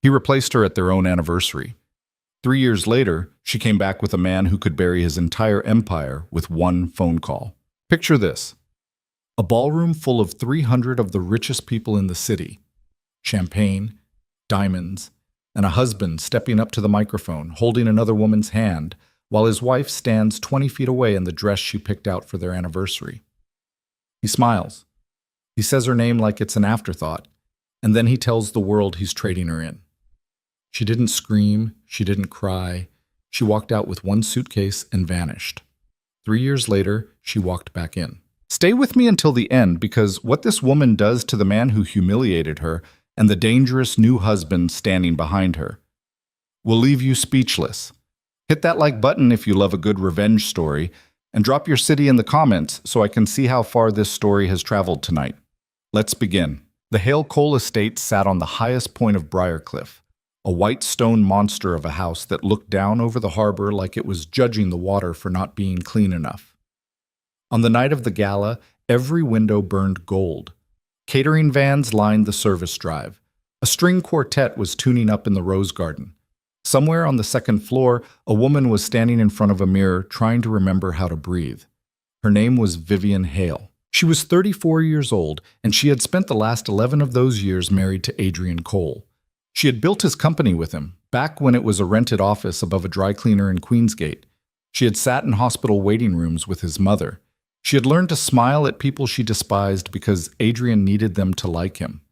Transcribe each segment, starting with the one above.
He replaced her at their own anniversary. 3 years later, she came back with a man who could bury his entire empire with one phone call. Picture this: a ballroom full of 300 of the richest people in the city. Champagne, diamonds, and a husband stepping up to the microphone, holding another woman's hand, while his wife stands 20 feet away in the dress she picked out for their anniversary. He smiles. He says her name like it's an afterthought, and then he tells the world he's trading her in. She didn't scream, she didn't cry. She walked out with one suitcase and vanished. 3 years later, she walked back in. Stay with me until the end, because what this woman does to the man who humiliated her and the dangerous new husband standing behind her will leave you speechless. Hit that like button if you love a good revenge story, and drop your city in the comments so I can see how far this story has traveled tonight. Let's begin. The Hale Cole estate sat on the highest point of Briarcliff, a white stone monster of a house that looked down over the harbor like it was judging the water for not being clean enough. On the night of the gala, every window burned gold. Catering vans lined the service drive. A string quartet was tuning up in the rose garden. Somewhere on the second floor, a woman was standing in front of a mirror trying to remember how to breathe. Her name was Vivian Hale. She was 34 years old, and she had spent the last 11 of those years married to Adrian Cole. She had built his company with him, back when it was a rented office above a dry cleaner in Queensgate. She had sat in hospital waiting rooms with his mother. She had learned to smile at people she despised because Adrian needed them to like him.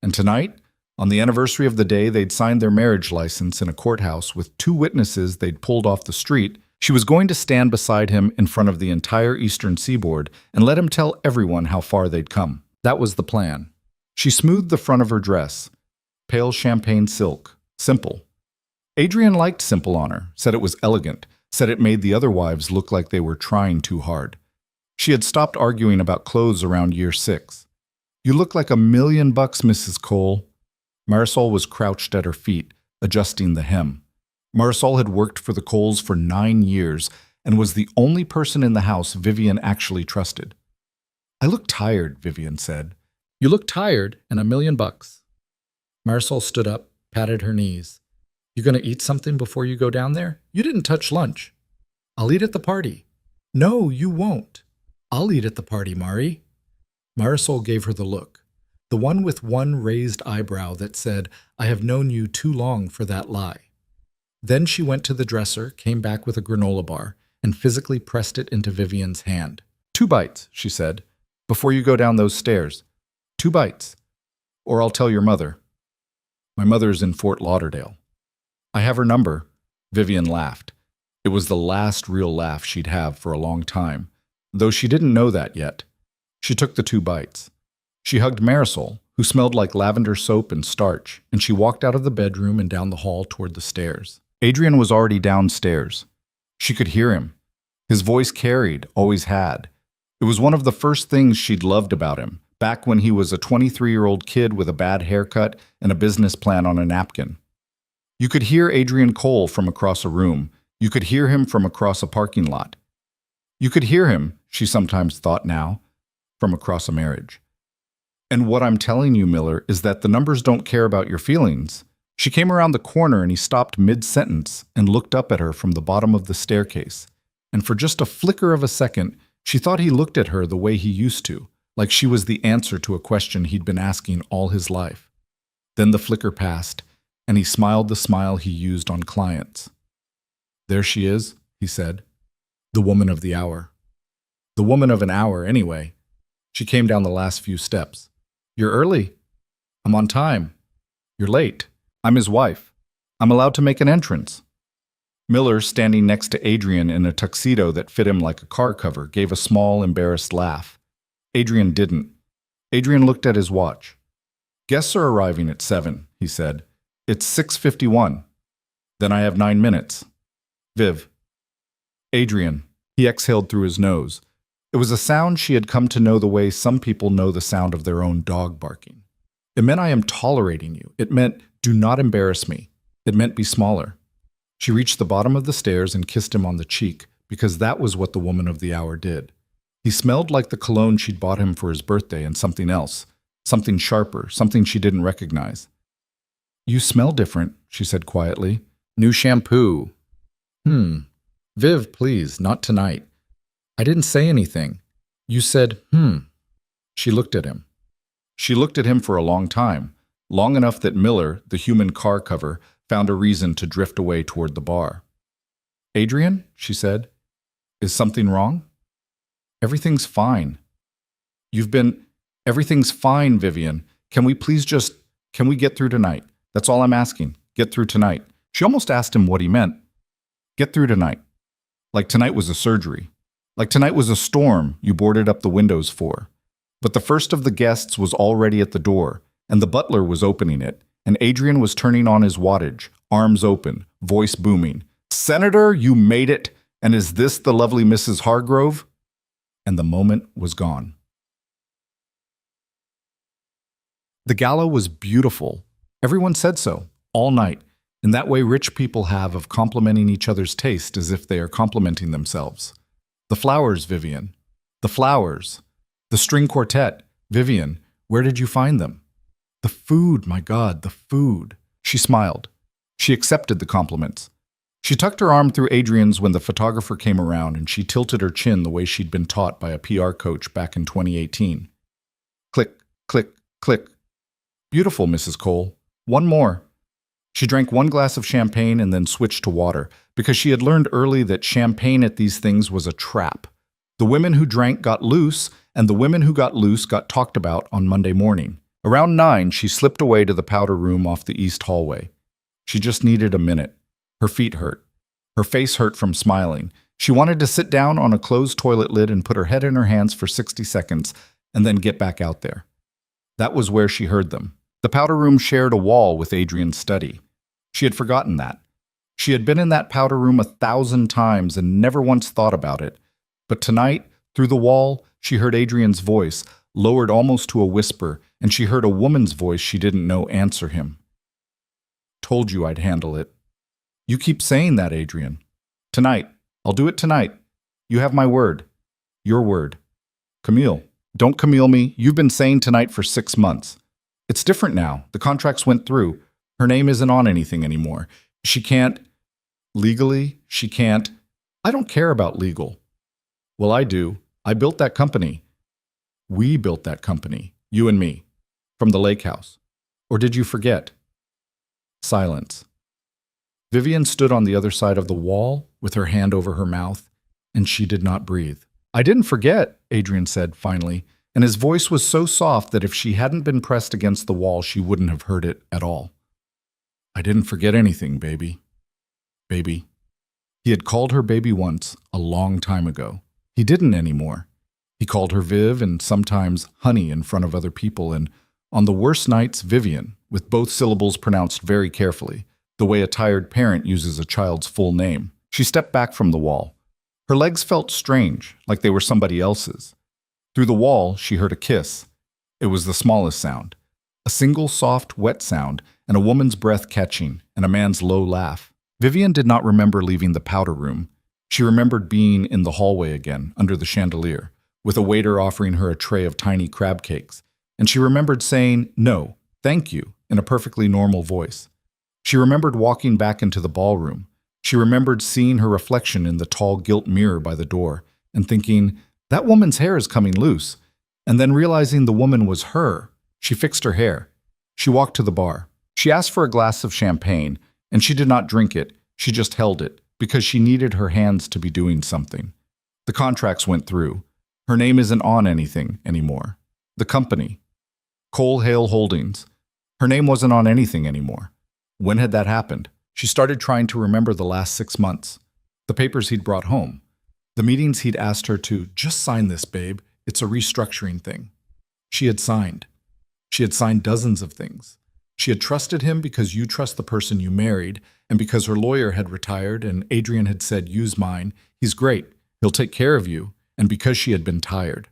And tonight, on the anniversary of the day they'd signed their marriage license in a courthouse with 2 witnesses they'd pulled off the street, she was going to stand beside him in front of the entire eastern seaboard and let him tell everyone how far they'd come. That was the plan. She smoothed the front of her dress. Pale champagne silk. Simple. Adrian liked simple on her, said it was elegant, said it made the other wives look like they were trying too hard. She had stopped arguing about clothes around year 6. "You look like $1,000,000, Mrs. Cole." Marisol was crouched at her feet, adjusting the hem. Marisol had worked for the Coles for 9 years and was the only person in the house Vivian actually trusted. "I look tired," Vivian said. "You look tired and $1,000,000. Marisol stood up, patted her knees. "You gonna eat something before you go down there? You didn't touch lunch." "I'll eat at the party." "No, you won't." "I'll eat at the party, Mari." Marisol gave her the look, the one with one raised eyebrow that said, "I have known you too long for that lie." Then she went to the dresser, came back with a granola bar, and physically pressed it into Vivian's hand. "2 bites," she said, "before you go down those stairs. 2 bites. Or I'll tell your mother. My mother's in Fort Lauderdale." "I have her number." Vivian laughed. It was the last real laugh she'd have for a long time, though she didn't know that yet. She took the 2 bites. She hugged Marisol, who smelled like lavender soap and starch, and she walked out of the bedroom and down the hall toward the stairs. Adrian was already downstairs. She could hear him. His voice carried, always had. It was one of the first things she'd loved about him, back when he was a 23-year-old kid with a bad haircut and a business plan on a napkin. You could hear Adrian Cole from across a room. You could hear him from across a parking lot. You could hear him, she sometimes thought now, from across a marriage. "And what I'm telling you, Miller, is that the numbers don't care about your feelings." She came around the corner and he stopped mid-sentence and looked up at her from the bottom of the staircase. And for just a flicker of a second, she thought he looked at her the way he used to, like she was the answer to a question he'd been asking all his life. Then the flicker passed, and he smiled the smile he used on clients. "There she is," he said. "The woman of the hour." The woman of an hour, anyway. She came down the last few steps. "You're early." "I'm on time." "You're late." "I'm his wife. I'm allowed to make an entrance." Miller, standing next to Adrian in a tuxedo that fit him like a car cover, gave a small, embarrassed laugh. Adrian didn't. Adrian looked at his watch. "Guests are arriving at 7, he said. "It's 6:51. Then I have 9 minutes. Viv." "Adrian." He exhaled through his nose. It was a sound she had come to know the way some people know the sound of their own dog barking. It meant, "I am tolerating you." It meant, "Do not embarrass me." It meant, "Be smaller." She reached the bottom of the stairs and kissed him on the cheek, because that was what the woman of the hour did. He smelled like the cologne she'd bought him for his birthday and something else, something sharper, something she didn't recognize. You smell different, she said quietly. New shampoo. Viv, please, not tonight. I didn't say anything. You said, She looked at him. She looked at him for a long time, long enough that Miller, the human car cover, found a reason to drift away toward the bar. Adrian, she said, is something wrong? Everything's fine. Everything's fine, Vivian. Can we get through tonight? That's all I'm asking. Get through tonight. She almost asked him what he meant. Get through tonight. Like tonight was a surgery. Like tonight was a storm you boarded up the windows for. But the first of the guests was already at the door, and the butler was opening it, and Adrian was turning on his wattage, arms open, voice booming. Senator, you made it! And is this the lovely Mrs. Hargrove? And the moment was gone. The gala was beautiful. Everyone said so, all night, in that way rich people have of complimenting each other's taste as if they are complimenting themselves. The flowers, Vivian. The flowers. The string quartet. Vivian, where did you find them? The food, my God, the food. She smiled. She accepted the compliments. She tucked her arm through Adrian's when the photographer came around, and she tilted her chin the way she'd been taught by a PR coach back in 2018. Click, click, click. Beautiful, Mrs. Cole. One more. She drank one glass of champagne and then switched to water, because she had learned early that champagne at these things was a trap. The women who drank got loose, and the women who got loose got talked about on Monday morning. Around 9, she slipped away to the powder room off the east hallway. She just needed a minute. Her feet hurt. Her face hurt from smiling. She wanted to sit down on a closed toilet lid and put her head in her hands for 60 seconds and then get back out there. That was where she heard them. The powder room shared a wall with Adrian's study. She had forgotten that. She had been in that powder room 1,000 times and never once thought about it. But tonight, through the wall, she heard Adrian's voice, lowered almost to a whisper, and she heard a woman's voice she didn't know answer him. Told you I'd handle it. You keep saying that, Adrian. Tonight. I'll do it tonight. You have my word. Your word. Camille. Don't Camille me. You've been saying tonight for 6 months. It's different now. The contracts went through. Her name isn't on anything anymore. She can't. Legally, she can't. I don't care about legal. Well, I do. I built that company. We built that company. You and me. From the lake house. Or did you forget? Silence. Vivian stood on the other side of the wall with her hand over her mouth, and she did not breathe. I didn't forget, Adrian said finally, and his voice was so soft that if she hadn't been pressed against the wall, she wouldn't have heard it at all. I didn't forget anything, baby. Baby. He had called her baby once, a long time ago. He didn't anymore. He called her Viv and sometimes honey in front of other people, and on the worst nights, Vivian, with both syllables pronounced very carefully, the way a tired parent uses a child's full name. She stepped back from the wall. Her legs felt strange, like they were somebody else's. Through the wall, she heard a kiss. It was the smallest sound. A single soft, wet sound, and a woman's breath catching, and a man's low laugh. Vivian did not remember leaving the powder room. She remembered being in the hallway again, under the chandelier, with a waiter offering her a tray of tiny crab cakes. And she remembered saying, "No, thank you," in a perfectly normal voice. She remembered walking back into the ballroom. She remembered seeing her reflection in the tall gilt mirror by the door and thinking, that woman's hair is coming loose. And then realizing the woman was her, she fixed her hair. She walked to the bar. She asked for a glass of champagne, and she did not drink it. She just held it, because she needed her hands to be doing something. The contracts went through. Her name isn't on anything anymore. The company. Cole Hale Holdings. Her name wasn't on anything anymore. When had that happened? She started trying to remember the last 6 months. The papers he'd brought home. The meetings he'd asked her to, just sign this, babe. It's a restructuring thing. She had signed. She had signed dozens of things. She had trusted him because you trust the person you married, and because her lawyer had retired and Adrian had said, use mine, he's great, he'll take care of you, and because she had been tired.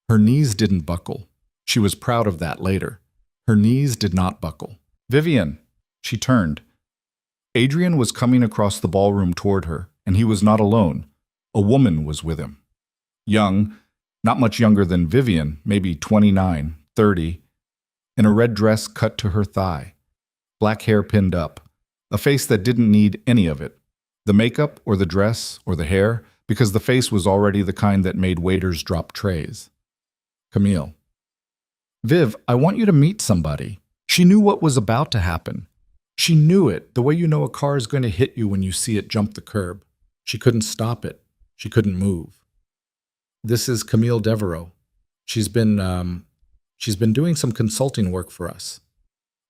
Her knees didn't buckle. She was proud of that later. Her knees did not buckle. Vivian. She turned. Adrian was coming across the ballroom toward her, and he was not alone. A woman was with him. Young, not much younger than Vivian, maybe 29, 30, in a red dress cut to her thigh. black hair pinned up, a face that didn't need any of it. The makeup or the dress or the hair, because the face was already the kind that made waiters drop trays. Camille. Viv, I want you to meet somebody. She knew what was about to happen. She knew it, the way you know a car is going to hit you when you see it jump the curb. She couldn't stop it. She couldn't move. This is Camille Devereaux. She's been doing some consulting work for us.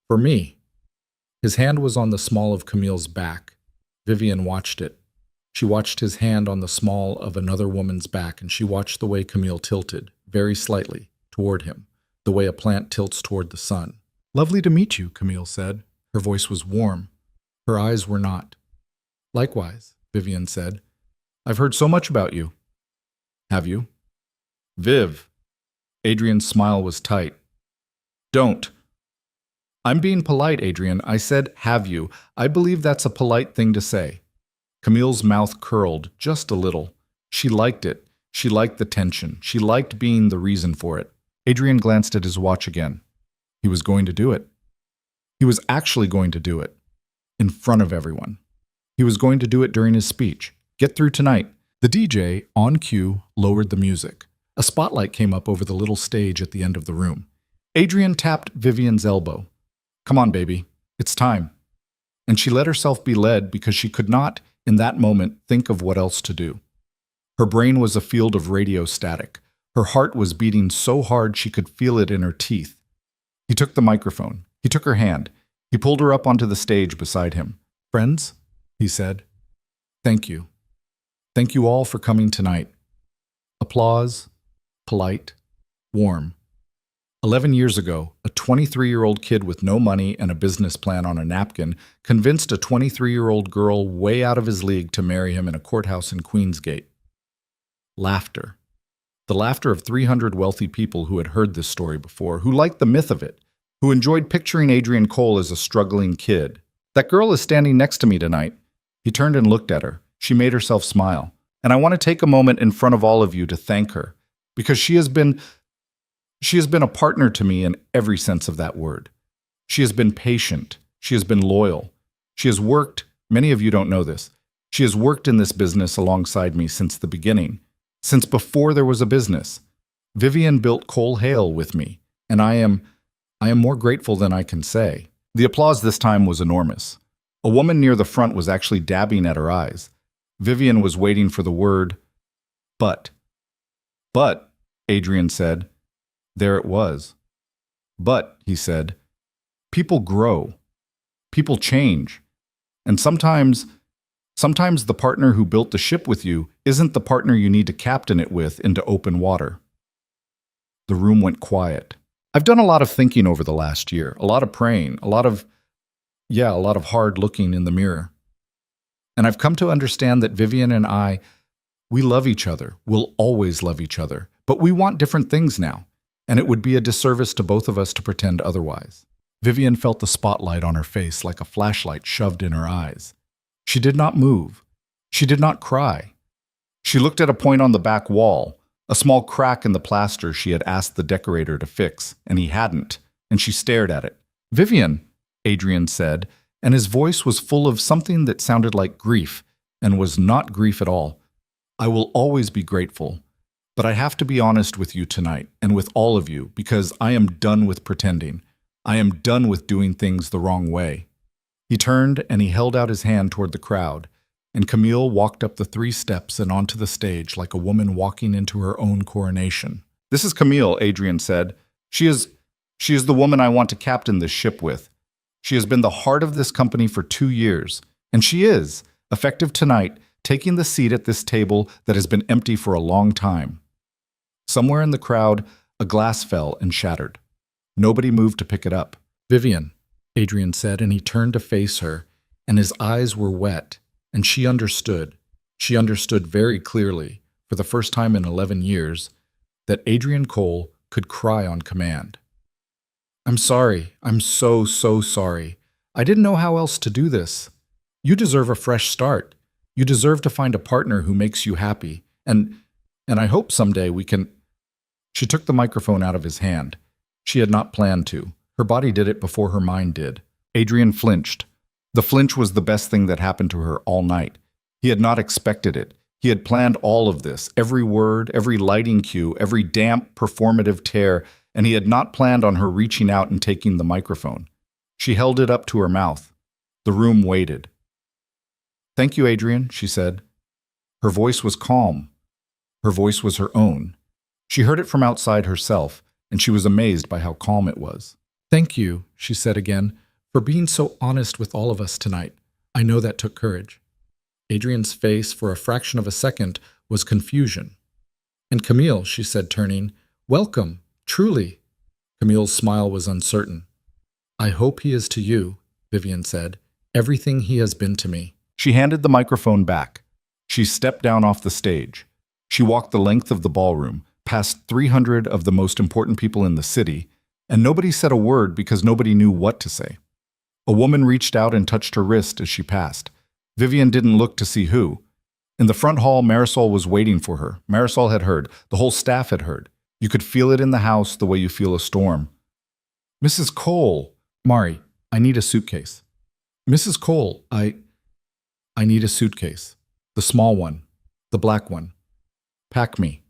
For me. His hand was on the small of Camille's back. Vivian watched it. She watched his hand on the small of another woman's back, and she watched the way Camille tilted, very slightly, toward him, the way a plant tilts toward the sun. Lovely to meet you, Camille said. Her voice was warm. Her eyes were not. Likewise, Vivian said. I've heard so much about you. Have you? Viv. Adrian's smile was tight. Don't. I'm being polite, Adrian. I said, have you. I believe that's a polite thing to say. Camille's mouth curled just a little. She liked it. She liked the tension. She liked being the reason for it. Adrian glanced at his watch again. He was going to do it. He was actually going to do it. In front of everyone. He was going to do it during his speech. Get through tonight. The DJ, on cue, lowered the music. A spotlight came up over the little stage at the end of the room. Adrian tapped Vivian's elbow. Come on, baby. It's time. And she let herself be led because she could not, in that moment, think of what else to do. Her brain was a field of radio static. Her heart was beating so hard she could feel it in her teeth. He took the microphone. He took her hand. He pulled her up onto the stage beside him. Friends, he said, thank you. Thank you all for coming tonight. Applause, polite, warm. 11 years ago, a 23-year-old kid with no money and a business plan on a napkin convinced a 23-year-old girl way out of his league to marry him in a courthouse in Queensgate. Laughter. The laughter of 300 wealthy people who had heard this story before, who liked the myth of it, who enjoyed picturing Adrian Cole as a struggling kid. That girl is standing next to me tonight. He turned and looked at her. She made herself smile. And I want to take a moment in front of all of you to thank her, because she has been a partner to me in every sense of that word. She has been patient. She has been loyal. She has worked, many of you don't know this, she has worked in this business alongside me since the beginning, since before there was a business. Vivian built Cole Hale with me, and I am more grateful than I can say. The applause this time was enormous. A woman near the front was actually dabbing at her eyes. Vivian was waiting for the word, but. But, Adrian said. There it was. But, he said, people grow. People change. And sometimes the partner who built the ship with you isn't the partner you need to captain it with into open water. The room went quiet. I've done a lot of thinking over the last year, a lot of praying, a lot of hard looking in the mirror. And I've come to understand that Vivian and I, we love each other. We'll always love each other. But we want different things now. And it would be a disservice to both of us to pretend otherwise. Vivian felt the spotlight on her face like a flashlight shoved in her eyes. She did not move. She did not cry. She looked at a point on the back wall, a small crack in the plaster she had asked the decorator to fix, and he hadn't, and she stared at it. Vivian, Adrian said, and his voice was full of something that sounded like grief, and was not grief at all. I will always be grateful. But I have to be honest with you tonight, and with all of you, because I am done with pretending. I am done with doing things the wrong way. He turned and he held out his hand toward the crowd, and Camille walked up the 3 steps and onto the stage like a woman walking into her own coronation. This is Camille, Adrian said. She is the woman I want to captain this ship with. She has been the heart of this company for 2 years, and she is, effective tonight, taking the seat at this table that has been empty for a long time. Somewhere in the crowd, a glass fell and shattered. Nobody moved to pick it up. Vivian, Adrian said, and he turned to face her, and his eyes were wet, and she understood. She understood very clearly, for the first time in 11 years, that Adrian Cole could cry on command. I'm sorry. I'm so sorry. I didn't know how else to do this. You deserve a fresh start. You deserve to find a partner who makes you happy. And I hope someday we can... She took the microphone out of his hand. She had not planned to. Her body did it before her mind did. Adrian flinched. The flinch was the best thing that happened to her all night. He had not expected it. He had planned all of this, every word, every lighting cue, every damp, performative tear, and he had not planned on her reaching out and taking the microphone. She held it up to her mouth. The room waited. "Thank you, Adrian," she said. Her voice was calm. Her voice was her own. She heard it from outside herself, and she was amazed by how calm it was. "Thank you," she said again, "for being so honest with all of us tonight. I know that took courage." Adrian's face, for a fraction of a second, was confusion. "And Camille," she said, turning, "welcome, truly." Camille's smile was uncertain. "I hope he is to you," Vivian said, "everything he has been to me." She handed the microphone back. She stepped down off the stage. She walked the length of the ballroom, past 300 of the most important people in the city, and nobody said a word because nobody knew what to say. A woman reached out and touched her wrist as she passed. Vivian didn't look to see who. In the front hall, Marisol was waiting for her. Marisol had heard. The whole staff had heard. You could feel it in the house the way you feel a storm. "Mrs. Cole." "Mari, I need a suitcase." "Mrs. Cole, I need a suitcase. The small one. The black one. Pack me.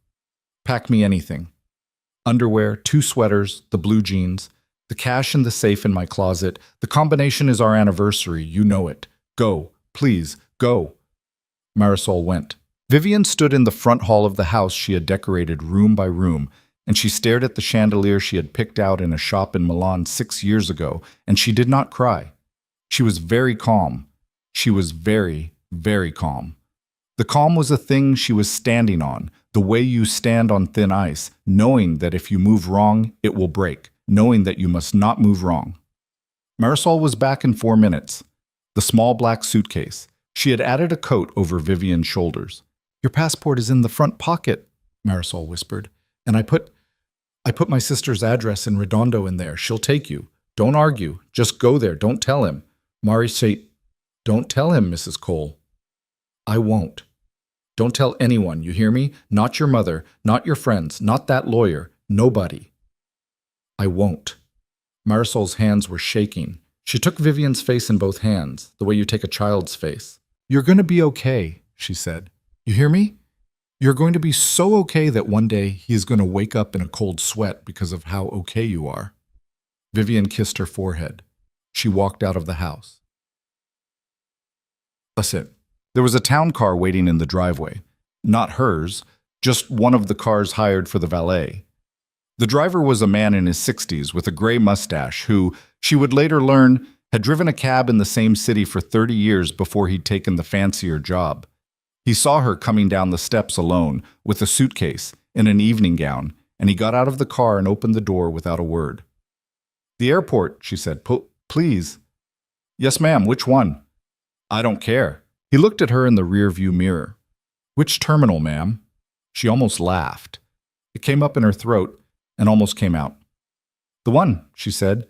Pack me anything. Underwear, 2 sweaters, the blue jeans, the cash in the safe in my closet. The combination is our anniversary. You know it. Go. Please, go." Marisol went. Vivian stood in the front hall of the house she had decorated room by room, and she stared at the chandelier she had picked out in a shop in Milan 6 years ago, and she did not cry. She was very calm. She was very, very calm. The calm was a thing she was standing on, the way you stand on thin ice, knowing that if you move wrong, it will break, knowing that you must not move wrong. Marisol was back in 4 minutes. The small black suitcase. She had added a coat over Vivian's shoulders. "Your passport is in the front pocket," Marisol whispered, "and I put my sister's address in Redondo in there. She'll take you. Don't argue. Just go there. Don't tell him." Mari said, "Don't tell him, Mrs. Cole." "I won't. Don't tell anyone, you hear me? Not your mother, not your friends, not that lawyer, nobody." "I won't." Marisol's hands were shaking. She took Vivian's face in both hands, the way you take a child's face. "You're going to be okay," she said. "You hear me? You're going to be so okay that one day he is going to wake up in a cold sweat because of how okay you are." Vivian kissed her forehead. She walked out of the house. That's it. There was a town car waiting in the driveway. Not hers, just one of the cars hired for the valet. The driver was a man in his 60s with a gray mustache who, she would later learn, had driven a cab in the same city for 30 years before he'd taken the fancier job. He saw her coming down the steps alone, with a suitcase, in an evening gown, and he got out of the car and opened the door without a word. "The airport," she said. Please." "Yes, ma'am. Which one?" "I don't care." He looked at her in the rear-view mirror. "Which terminal, ma'am?" She almost laughed. It came up in her throat and almost came out. "The one," she said,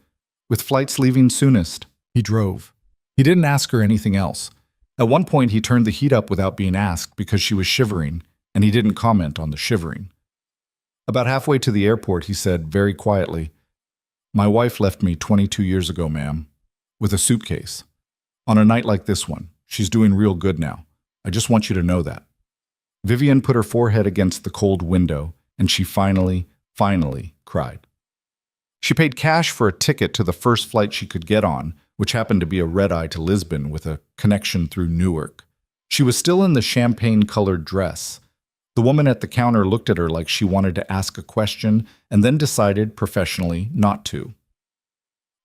"with flights leaving soonest." He drove. He didn't ask her anything else. At one point, he turned the heat up without being asked because she was shivering, and he didn't comment on the shivering. About halfway to the airport, he said very quietly, "My wife left me 22 years ago, ma'am, with a suitcase. On a night like this one. She's doing real good now. I just want you to know that." Vivian put her forehead against the cold window, and she finally cried. She paid cash for a ticket to the first flight she could get on, which happened to be a red-eye to Lisbon with a connection through Newark. She was still in the champagne-colored dress. The woman at the counter looked at her like she wanted to ask a question and then decided, professionally, not to.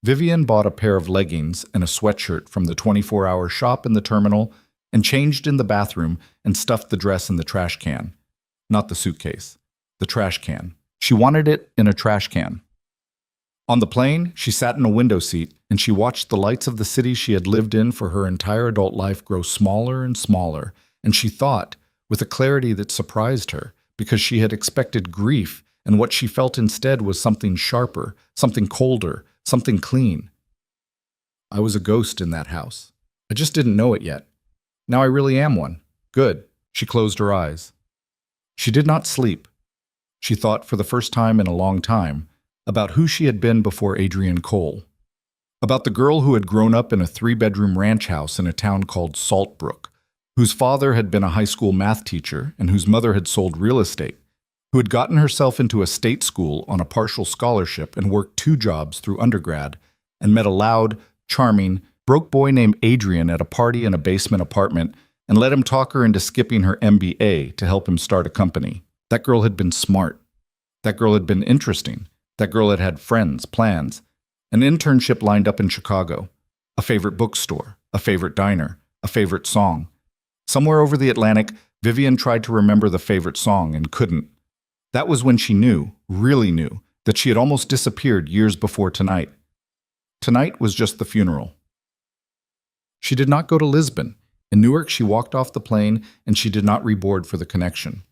Vivian bought a pair of leggings and a sweatshirt from the 24-hour shop in the terminal and changed in the bathroom and stuffed the dress in the trash can. Not the suitcase. The trash can. She wanted it in a trash can. On the plane, she sat in a window seat and she watched the lights of the city she had lived in for her entire adult life grow smaller and smaller, and she thought, with a clarity that surprised her, because she had expected grief, and what she felt instead was something sharper, something colder, something clean. "I was a ghost in that house. I just didn't know it yet. Now I really am one. Good." She closed her eyes. She did not sleep. She thought for the first time in a long time about who she had been before Adrian Cole. About the girl who had grown up in a three-bedroom ranch house in a town called Saltbrook, whose father had been a high school math teacher and whose mother had sold real estate, who had gotten herself into a state school on a partial scholarship and worked 2 jobs through undergrad, and met a loud, charming, broke boy named Adrian at a party in a basement apartment and let him talk her into skipping her MBA to help him start a company. That girl had been smart. That girl had been interesting. That girl had had friends, plans, an internship lined up in Chicago, a favorite bookstore, a favorite diner, a favorite song. Somewhere over the Atlantic, Vivian tried to remember the favorite song and couldn't. That was when she knew, really knew, that she had almost disappeared years before tonight. Tonight was just the funeral. She did not go to Lisbon. In Newark, she walked off the plane and she did not reboard for the connection.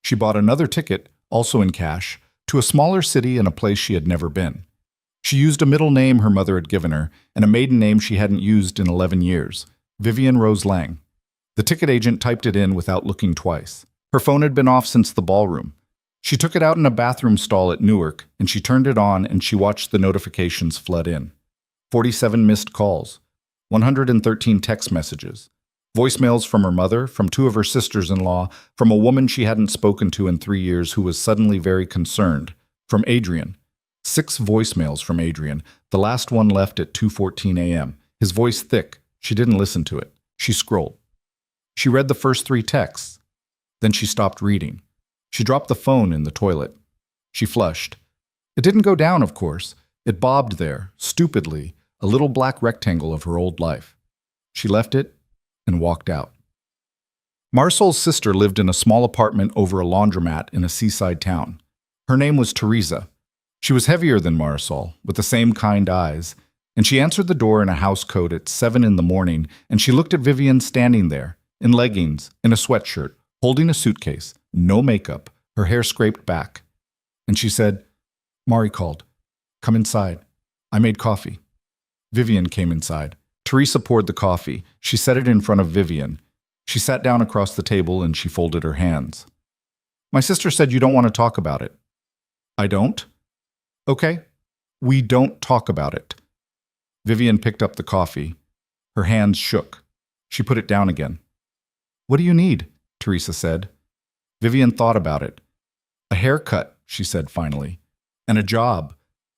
She bought another ticket, also in cash, to a smaller city in a place she had never been. She used a middle name her mother had given her and a maiden name she hadn't used in 11 years, Vivian Rose Lang. The ticket agent typed it in without looking twice. Her phone had been off since the ballroom. She took it out in a bathroom stall at Newark and she turned it on and she watched the notifications flood in. 47 missed calls, 113 text messages, voicemails from her mother, from 2 of her sisters-in-law, from a woman she hadn't spoken to in 3 years who was suddenly very concerned, from Adrian. 6 voicemails from Adrian, the last one left at 2:14 a.m. His voice thick. She didn't listen to it. She scrolled. She read the first 3 texts. Then she stopped reading. She dropped the phone in the toilet. She flushed. It didn't go down, of course. It bobbed there, stupidly, a little black rectangle of her old life. She left it and walked out. Marsol's sister lived in a small apartment over a laundromat in a seaside town. Her name was Teresa. She was heavier than Marisol, with the same kind eyes, and she answered the door in a house coat at 7 in the morning, and she looked at Vivian standing there, in leggings, in a sweatshirt, holding a suitcase, no makeup, her hair scraped back. And she said, "Mari called. Come inside. I made coffee." Vivian came inside. Teresa poured the coffee. She set it in front of Vivian. She sat down across the table and she folded her hands. "My sister said you don't want to talk about it." "I don't?" "Okay. We don't talk about it." Vivian picked up the coffee. Her hands shook. She put it down again. "What do you need?" Teresa said. Vivian thought about it. "A haircut," she said finally, "and a job,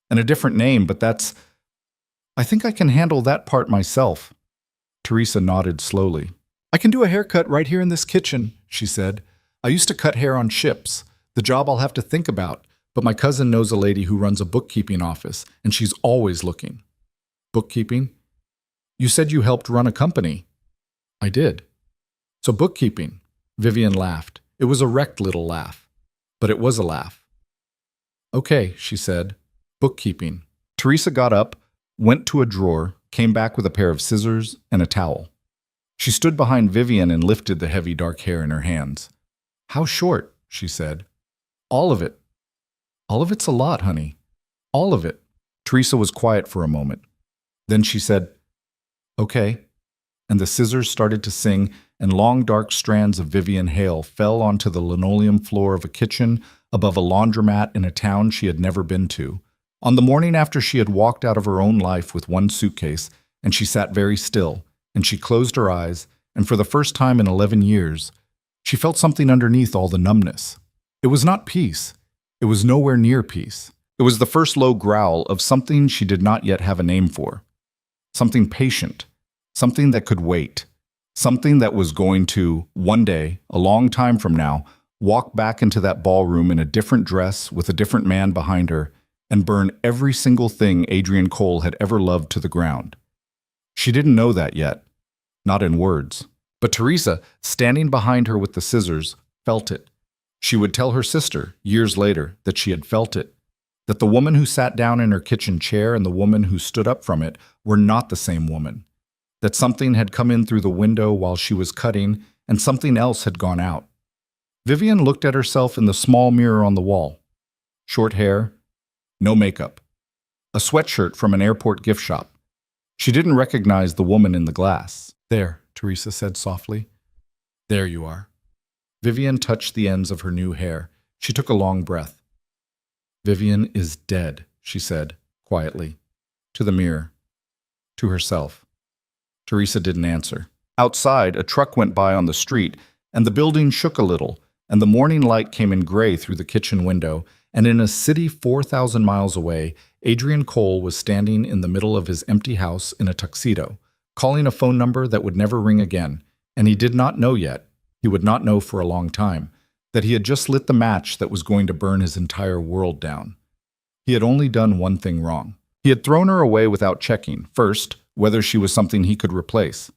and a different name, but I think I can handle that part myself." Teresa nodded slowly. "I can do a haircut right here in this kitchen," she said. "I used to cut hair on ships. The job I'll have to think about, but my cousin knows a lady who runs a bookkeeping office, and she's always looking." "Bookkeeping? You said you helped run a company." "I did." "So bookkeeping." Vivian laughed. It was a wrecked little laugh, but it was a laugh. "Okay," she said. "Bookkeeping." Teresa got up, went to a drawer, came back with a pair of scissors and a towel. She stood behind Vivian and lifted the heavy dark hair in her hands. "How short?" she said. "All of it." "All of it's a lot, honey. All of it." Teresa was quiet for a moment. Then she said, "Okay." And the scissors started to sing, and long dark strands of Vivian hair fell onto the linoleum floor of a kitchen above a laundromat in a town she had never been to. On the morning after she had walked out of her own life with one suitcase, and she sat very still, and she closed her eyes, and for the first time in 11 years, she felt something underneath all the numbness. It was not peace. It was nowhere near peace. It was the first low growl of something she did not yet have a name for. Something patient. Something that could wait. Something that was going to, one day, a long time from now, walk back into that ballroom in a different dress with a different man behind her and burn every single thing Adrian Cole had ever loved to the ground. She didn't know that yet. Not in words. But Teresa, standing behind her with the scissors, felt it. She would tell her sister, years later, that she had felt it. That the woman who sat down in her kitchen chair and the woman who stood up from it were not the same woman. That something had come in through the window while she was cutting, and something else had gone out. Vivian looked at herself in the small mirror on the wall. Short hair, no makeup. A sweatshirt from an airport gift shop. She didn't recognize the woman in the glass. "There," Teresa said softly. "There you are." Vivian touched the ends of her new hair. She took a long breath. "Vivian is dead," she said, quietly, to the mirror. to herself. Teresa didn't answer. Outside, a truck went by on the street, and the building shook a little, and the morning light came in gray through the kitchen window, and in a city 4,000 miles away, Adrian Cole was standing in the middle of his empty house in a tuxedo, calling a phone number that would never ring again, and he did not know yet, he would not know for a long time, that he had just lit the match that was going to burn his entire world down. He had only done one thing wrong. He had thrown her away without checking, first, whether she was something he could replace.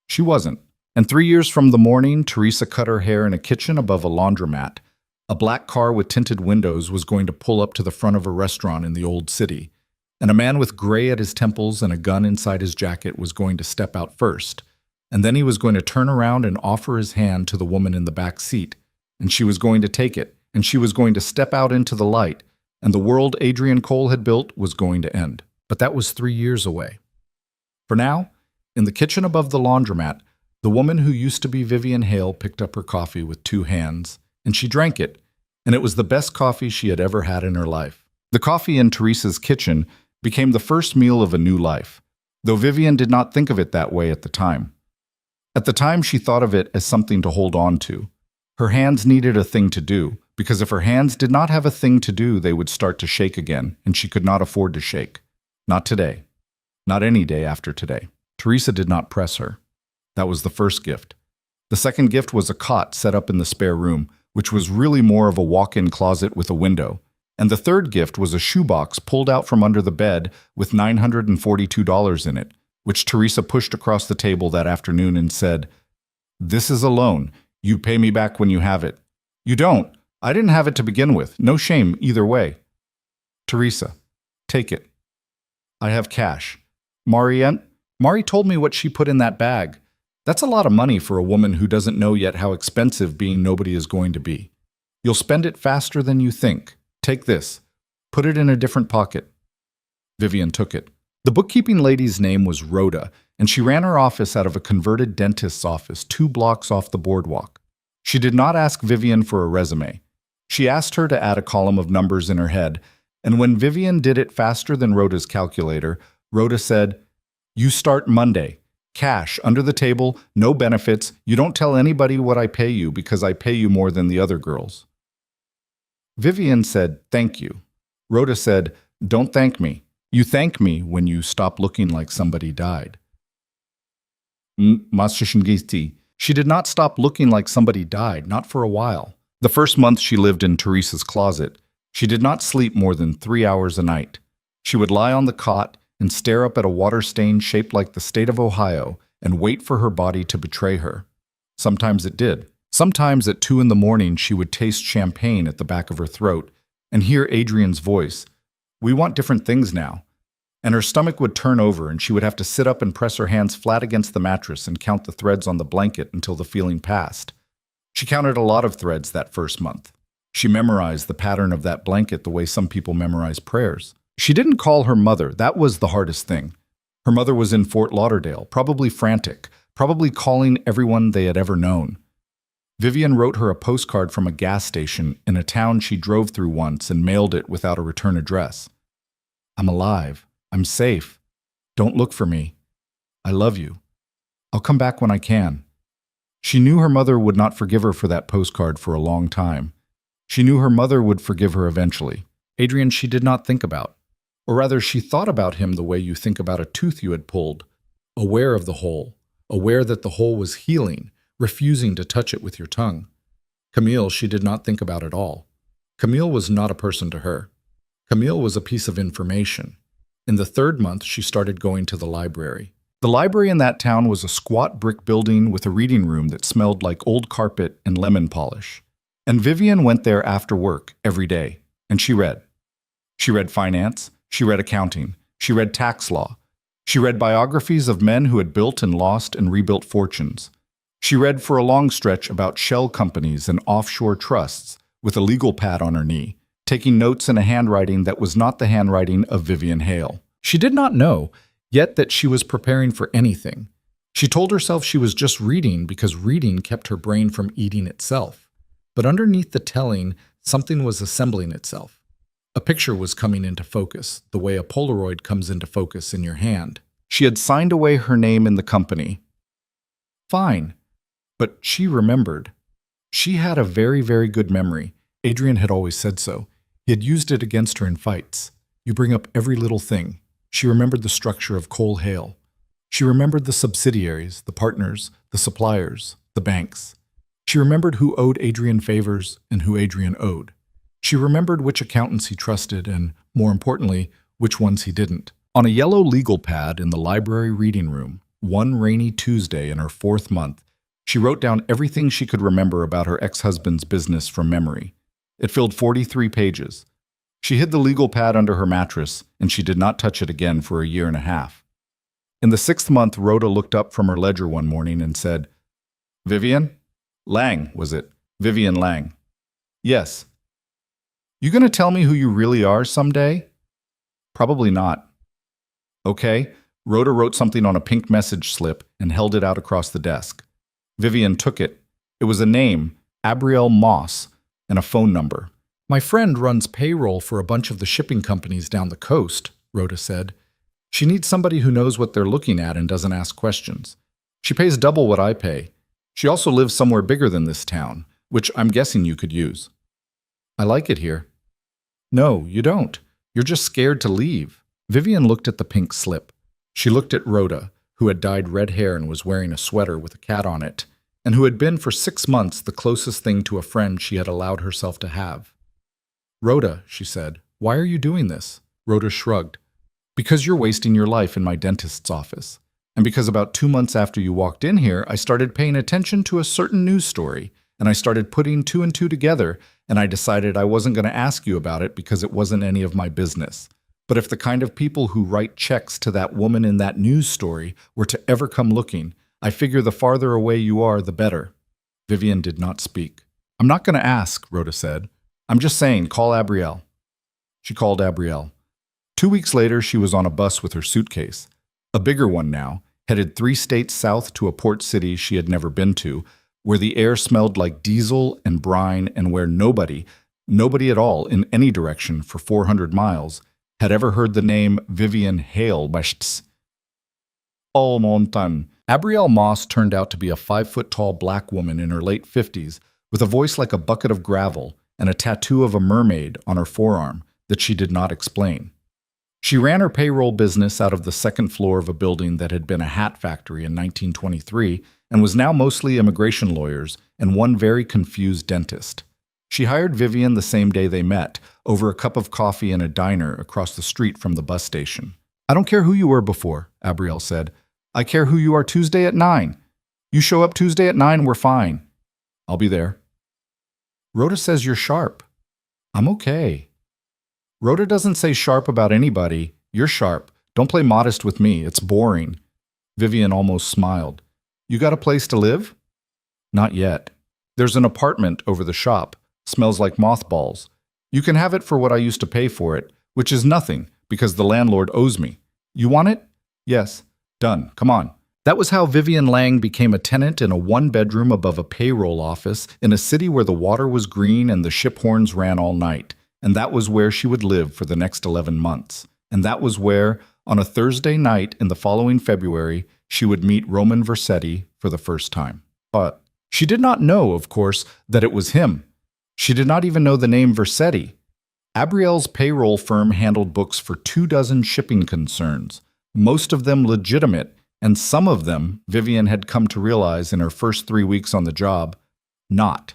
She wasn't. And 3 years from the morning, Teresa cut her hair in a kitchen above a laundromat. A black car with tinted windows was going to pull up to the front of a restaurant in the old city, and a man with gray at his temples and a gun inside his jacket was going to step out first, and then he was going to turn around and offer his hand to the woman in the back seat, and she was going to take it, and she was going to step out into the light, and the world Adrian Cole had built was going to end. But that was 3 years away. For now, in the kitchen above the laundromat, the woman who used to be Vivian Hale picked up her coffee with 2 hands, and she drank it, and it was the best coffee she had ever had in her life. The coffee in Teresa's kitchen became the first meal of a new life, though Vivian did not think of it that way at the time. At the time, she thought of it as something to hold on to. Her hands needed a thing to do, because if her hands did not have a thing to do, they would start to shake again, and she could not afford to shake. Not today. Not any day after today. Teresa did not press her. That was the first gift. The second gift was a cot set up in the spare room, which was really more of a walk-in closet with a window. And the third gift was a shoebox pulled out from under the bed with $942 in it, which Teresa pushed across the table that afternoon and said, "This is a loan. You pay me back when you have it." "You don't. I didn't have it to begin with. No shame either way." "Teresa, take it. I have cash. Mari told me what she put in that bag. That's a lot of money for a woman who doesn't know yet how expensive being nobody is going to be. You'll spend it faster than you think. Take this. Put it in a different pocket." Vivian took it. The bookkeeping lady's name was Rhoda, and she ran her office out of a converted dentist's office 2 blocks off the boardwalk. She did not ask Vivian for a resume. She asked her to add a column of numbers in her head, and when Vivian did it faster than Rhoda's calculator, Rhoda said, "You start Monday. Cash, under the table, no benefits. You don't tell anybody what I pay you because I pay you more than the other girls." Vivian said, "Thank you." Rhoda said, "Don't thank me. You thank me when you stop looking like somebody died." She did not stop looking like somebody died, not for a while. The first month she lived in Teresa's closet, she did not sleep more than 3 hours a night. She would lie on the cot and stare up at a water stain shaped like the state of Ohio and wait for her body to betray her. Sometimes it did. Sometimes at 2 in the morning she would taste champagne at the back of her throat and hear Adrian's voice, "We want different things now." And her stomach would turn over and she would have to sit up and press her hands flat against the mattress and count the threads on the blanket until the feeling passed. She counted a lot of threads that first month. She memorized the pattern of that blanket the way some people memorize prayers. She didn't call her mother. That was the hardest thing. Her mother was in Fort Lauderdale, probably frantic, probably calling everyone they had ever known. Vivian wrote her a postcard from a gas station in a town she drove through once and mailed it without a return address. "I'm alive. I'm safe. Don't look for me. I love you. I'll come back when I can." She knew her mother would not forgive her for that postcard for a long time. She knew her mother would forgive her eventually. Adrian she did not think about. Or rather, she thought about him the way you think about a tooth you had pulled, aware of the hole, aware that the hole was healing, refusing to touch it with your tongue. Camille she did not think about at all. Camille was not a person to her. Camille was a piece of information. In the 3rd month, she started going to the library. The library in that town was a squat brick building with a reading room that smelled like old carpet and lemon polish. And Vivian went there after work every day, and she read. She read finance. She read accounting. She read tax law. She read biographies of men who had built and lost and rebuilt fortunes. She read for a long stretch about shell companies and offshore trusts with a legal pad on her knee, taking notes in a handwriting that was not the handwriting of Vivian Hale. She did not know yet that she was preparing for anything. She told herself she was just reading because reading kept her brain from eating itself. But underneath the telling, something was assembling itself. A picture was coming into focus, the way a Polaroid comes into focus in your hand. She had signed away her name in the company. Fine. But she remembered. She had a very, very good memory. Adrian had always said so. He had used it against her in fights. You bring up every little thing. She remembered the structure of Cole Hale. She remembered the subsidiaries, the partners, the suppliers, the banks. She remembered who owed Adrian favors and who Adrian owed. She remembered which accountants he trusted and, more importantly, which ones he didn't. On a yellow legal pad in the library reading room, one rainy Tuesday in her 4th month, she wrote down everything she could remember about her ex-husband's business from memory. It filled 43 pages. She hid the legal pad under her mattress, and she did not touch it again for a year and a half. In the 6th month, Rhoda looked up from her ledger one morning and said, "Vivian? Lang, was it? Vivian Lang." "Yes." "You gonna tell me who you really are someday?" "Probably not." "Okay." Rhoda wrote something on a pink message slip and held it out across the desk. Vivian took it. It was a name, Abrielle Moss, and a phone number. "My friend runs payroll for a bunch of the shipping companies down the coast," Rhoda said. "She needs somebody who knows what they're looking at and doesn't ask questions. She pays double what I pay. She also lives somewhere bigger than this town, which I'm guessing you could use." "I like it here." "No, you don't. You're just scared to leave." Vivian looked at the pink slip. She looked at Rhoda, who had dyed red hair and was wearing a sweater with a cat on it, and who had been for 6 months the closest thing to a friend she had allowed herself to have. "Rhoda," she said, "why are you doing this?" Rhoda shrugged. "Because you're wasting your life in my dentist's office. And because about 2 months after you walked in here, I started paying attention to a certain news story, and I started putting 2 and 2 together, and I decided I wasn't going to ask you about it because it wasn't any of my business. But if the kind of people who write checks to that woman in that news story were to ever come looking, I figure the farther away you are, the better." Vivian did not speak. "I'm not going to ask," Rhoda said. "I'm just saying, call Abrielle." She called Abrielle. 2 weeks later, she was on a bus with her suitcase, a bigger one now, headed 3 states south to a port city she had never been to, where the air smelled like diesel and brine and where nobody at all in any direction for 400 miles, had ever heard the name Vivian Hale. Oh, montan. Abrielle Moss turned out to be a 5-foot-tall black woman in her late 50s with a voice like a bucket of gravel and a tattoo of a mermaid on her forearm that she did not explain. She ran her payroll business out of the 2nd floor of a building that had been a hat factory in 1923 and was now mostly immigration lawyers and one very confused dentist. She hired Vivian the same day they met, over a cup of coffee in a diner across the street from the bus station. "I don't care who you were before," Abrielle said. "I care who you are Tuesday at 9. You show up Tuesday at 9, we're fine." "I'll be there." "Rhoda says you're sharp." "I'm okay." "Rhoda doesn't say sharp about anybody. You're sharp. Don't play modest with me. It's boring." Vivian almost smiled. "You got a place to live?" "Not yet. There's an apartment over the shop. Smells like mothballs. You can have it for what I used to pay for it, which is nothing, because the landlord owes me. You want it?" "Yes." "Done. Come on." That was how Vivian Lang became a tenant in a 1-bedroom above a payroll office in a city where the water was green and the ship horns ran all night. And that was where she would live for the next 11 months. And that was where, on a Thursday night in the following February, she would meet Roman Versetti for the first time. But she did not know, of course, that it was him. She did not even know the name Versetti. Abrielle's payroll firm handled books for 24 shipping concerns, most of them legitimate, and some of them, Vivian had come to realize in her first 3 weeks on the job, not.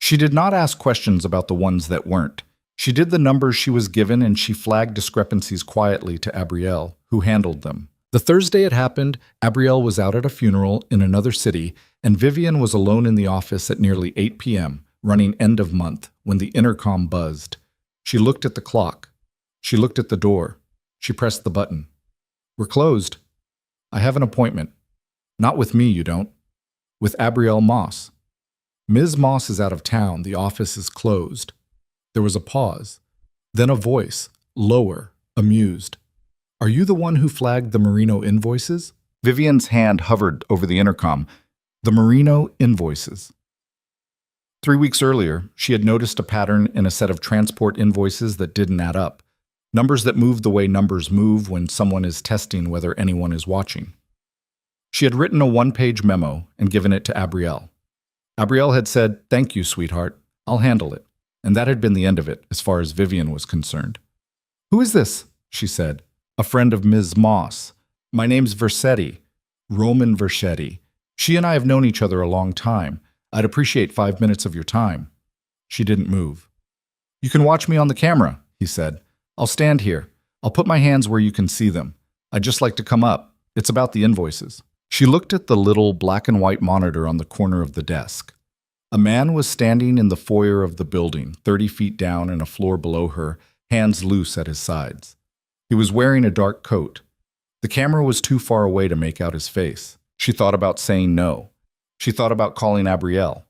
She did not ask questions about the ones that weren't. She did the numbers she was given and she flagged discrepancies quietly to Abrielle, who handled them. The Thursday it happened, Abrielle was out at a funeral in another city, and Vivian was alone in the office at nearly 8 p.m., running end of month, when the intercom buzzed. She looked at the clock. She looked at the door. She pressed the button. "We're closed." "I have an appointment." "Not with me, you don't." "With Abrielle Moss." "Ms. Moss is out of town. The office is closed." There was a pause. Then a voice, lower, amused. "Are you the one who flagged the Merino invoices?" Vivian's hand hovered over the intercom. The Merino invoices. 3 weeks earlier, she had noticed a pattern in a set of transport invoices that didn't add up. Numbers that move the way numbers move when someone is testing whether anyone is watching. She had written a one-page memo and given it to Abrielle. Abrielle had said, "Thank you, sweetheart. I'll handle it." And that had been the end of it, as far as Vivian was concerned. "Who is this?" she said. "A friend of Ms. Moss. My name's Versetti, Roman Versetti. She and I have known each other a long time. I'd appreciate 5 minutes of your time." She didn't move. "You can watch me on the camera," he said. "I'll stand here. I'll put my hands where you can see them. I'd just like to come up. It's about the invoices." She looked at the little black and white monitor on the corner of the desk. A man was standing in the foyer of the building, 30 feet down and a floor below her, hands loose at his sides. He was wearing a dark coat. The camera was too far away to make out his face. She thought about saying no. She thought about calling Abrielle.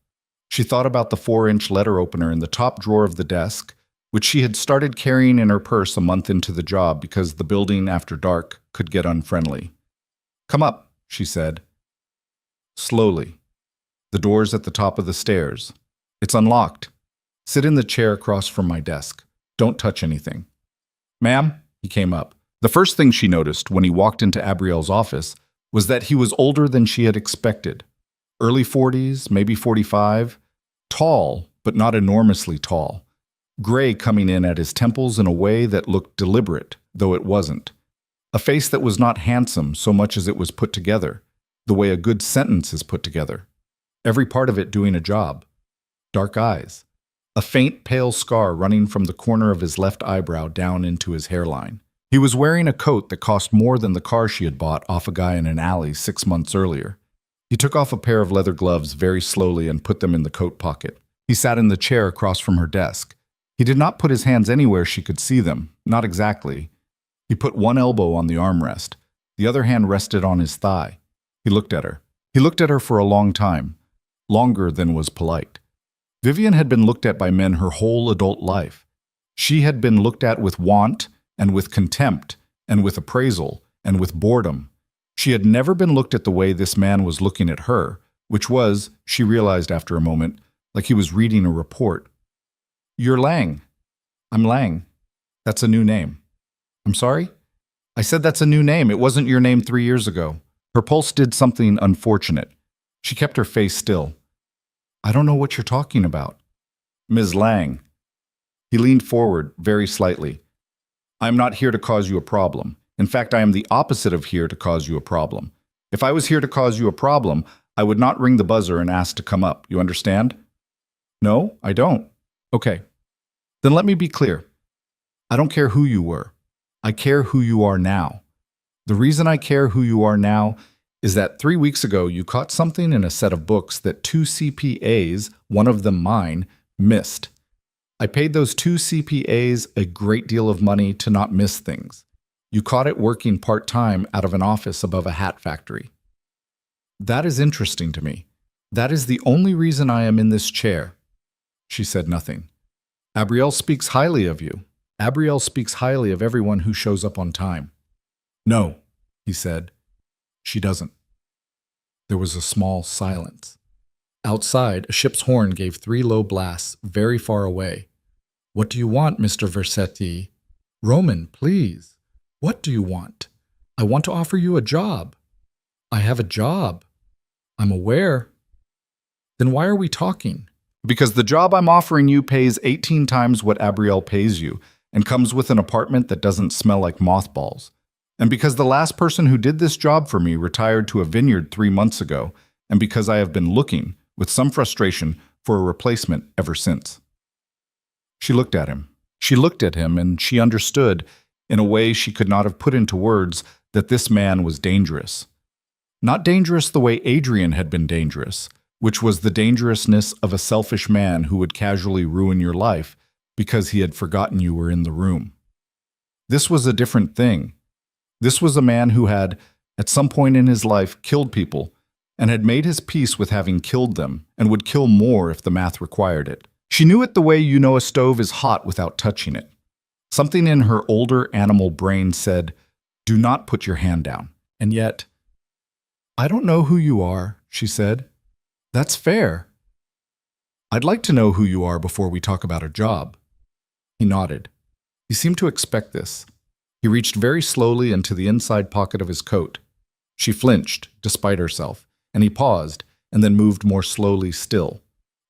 She thought about the 4-inch letter opener in the top drawer of the desk, which she had started carrying in her purse a month into the job because the building after dark could get unfriendly. "Come up," she said. Slowly. "The door's at the top of the stairs. It's unlocked. Sit in the chair across from my desk. Don't touch anything." "Ma'am?" He came up. The first thing she noticed when he walked into Abrielle's office was that he was older than she had expected. Early 40s, maybe 45. Tall, but not enormously tall. Gray coming in at his temples in a way that looked deliberate, though it wasn't. A face that was not handsome so much as it was put together, the way a good sentence is put together. Every part of it doing a job. Dark eyes. A faint pale scar running from the corner of his left eyebrow down into his hairline. He was wearing a coat that cost more than the car she had bought off a guy in an alley 6 months earlier. He took off a pair of leather gloves very slowly and put them in the coat pocket. He sat in the chair across from her desk. He did not put his hands anywhere she could see them, not exactly. He put one elbow on the armrest. The other hand rested on his thigh. He looked at her. He looked at her for a long time, longer than was polite. Vivian had been looked at by men her whole adult life. She had been looked at with want and with contempt and with appraisal and with boredom. She had never been looked at the way this man was looking at her, which was, she realized after a moment, like he was reading a report. "You're Lang." "I'm Lang. That's a new name." "I'm sorry?" "I said that's a new name. It wasn't your name 3 years ago." Her pulse did something unfortunate. She kept her face still. "I don't know what you're talking about." "Ms. Lang." He leaned forward, very slightly. "I am not here to cause you a problem. In fact, I am the opposite of here to cause you a problem. If I was here to cause you a problem, I would not ring the buzzer and ask to come up. You understand?" "No, I don't." "Okay. Then let me be clear. I don't care who you were. I care who you are now. The reason I care who you are now is that 3 weeks ago you caught something in a set of books that 2 CPAs, one of them mine, missed. I paid those 2 CPAs a great deal of money to not miss things. You caught it working part-time out of an office above a hat factory. That is interesting to me. That is the only reason I am in this chair." She said nothing. "Abrielle speaks highly of you. Abrielle speaks highly of everyone who shows up on time." "No," he said. "She doesn't." There was a small silence. Outside, a ship's horn gave 3 low blasts, very far away. "What do you want, Mr. Versetti?" "Roman, please. What do you want?" "I want to offer you a job." "I have a job." "I'm aware." "Then why are we talking?" "Because the job I'm offering you pays 18 times what Abrielle pays you, and comes with an apartment that doesn't smell like mothballs. And because the last person who did this job for me retired to a vineyard 3 months ago, and because I have been looking, with some frustration, for a replacement ever since." She looked at him. She looked at him, and she understood, in a way she could not have put into words, that this man was dangerous. Not dangerous the way Adrian had been dangerous, which was the dangerousness of a selfish man who would casually ruin your life because he had forgotten you were in the room. This was a different thing. This was a man who had, at some point in his life, killed people, and had made his peace with having killed them, and would kill more if the math required it. She knew it the way you know a stove is hot without touching it. Something in her older animal brain said, "Do not put your hand down." And yet, "I don't know who you are," she said. "That's fair." "I'd like to know who you are before we talk about a job." He nodded. He seemed to expect this. He reached very slowly into the inside pocket of his coat. She flinched, despite herself, and he paused, and then moved more slowly still,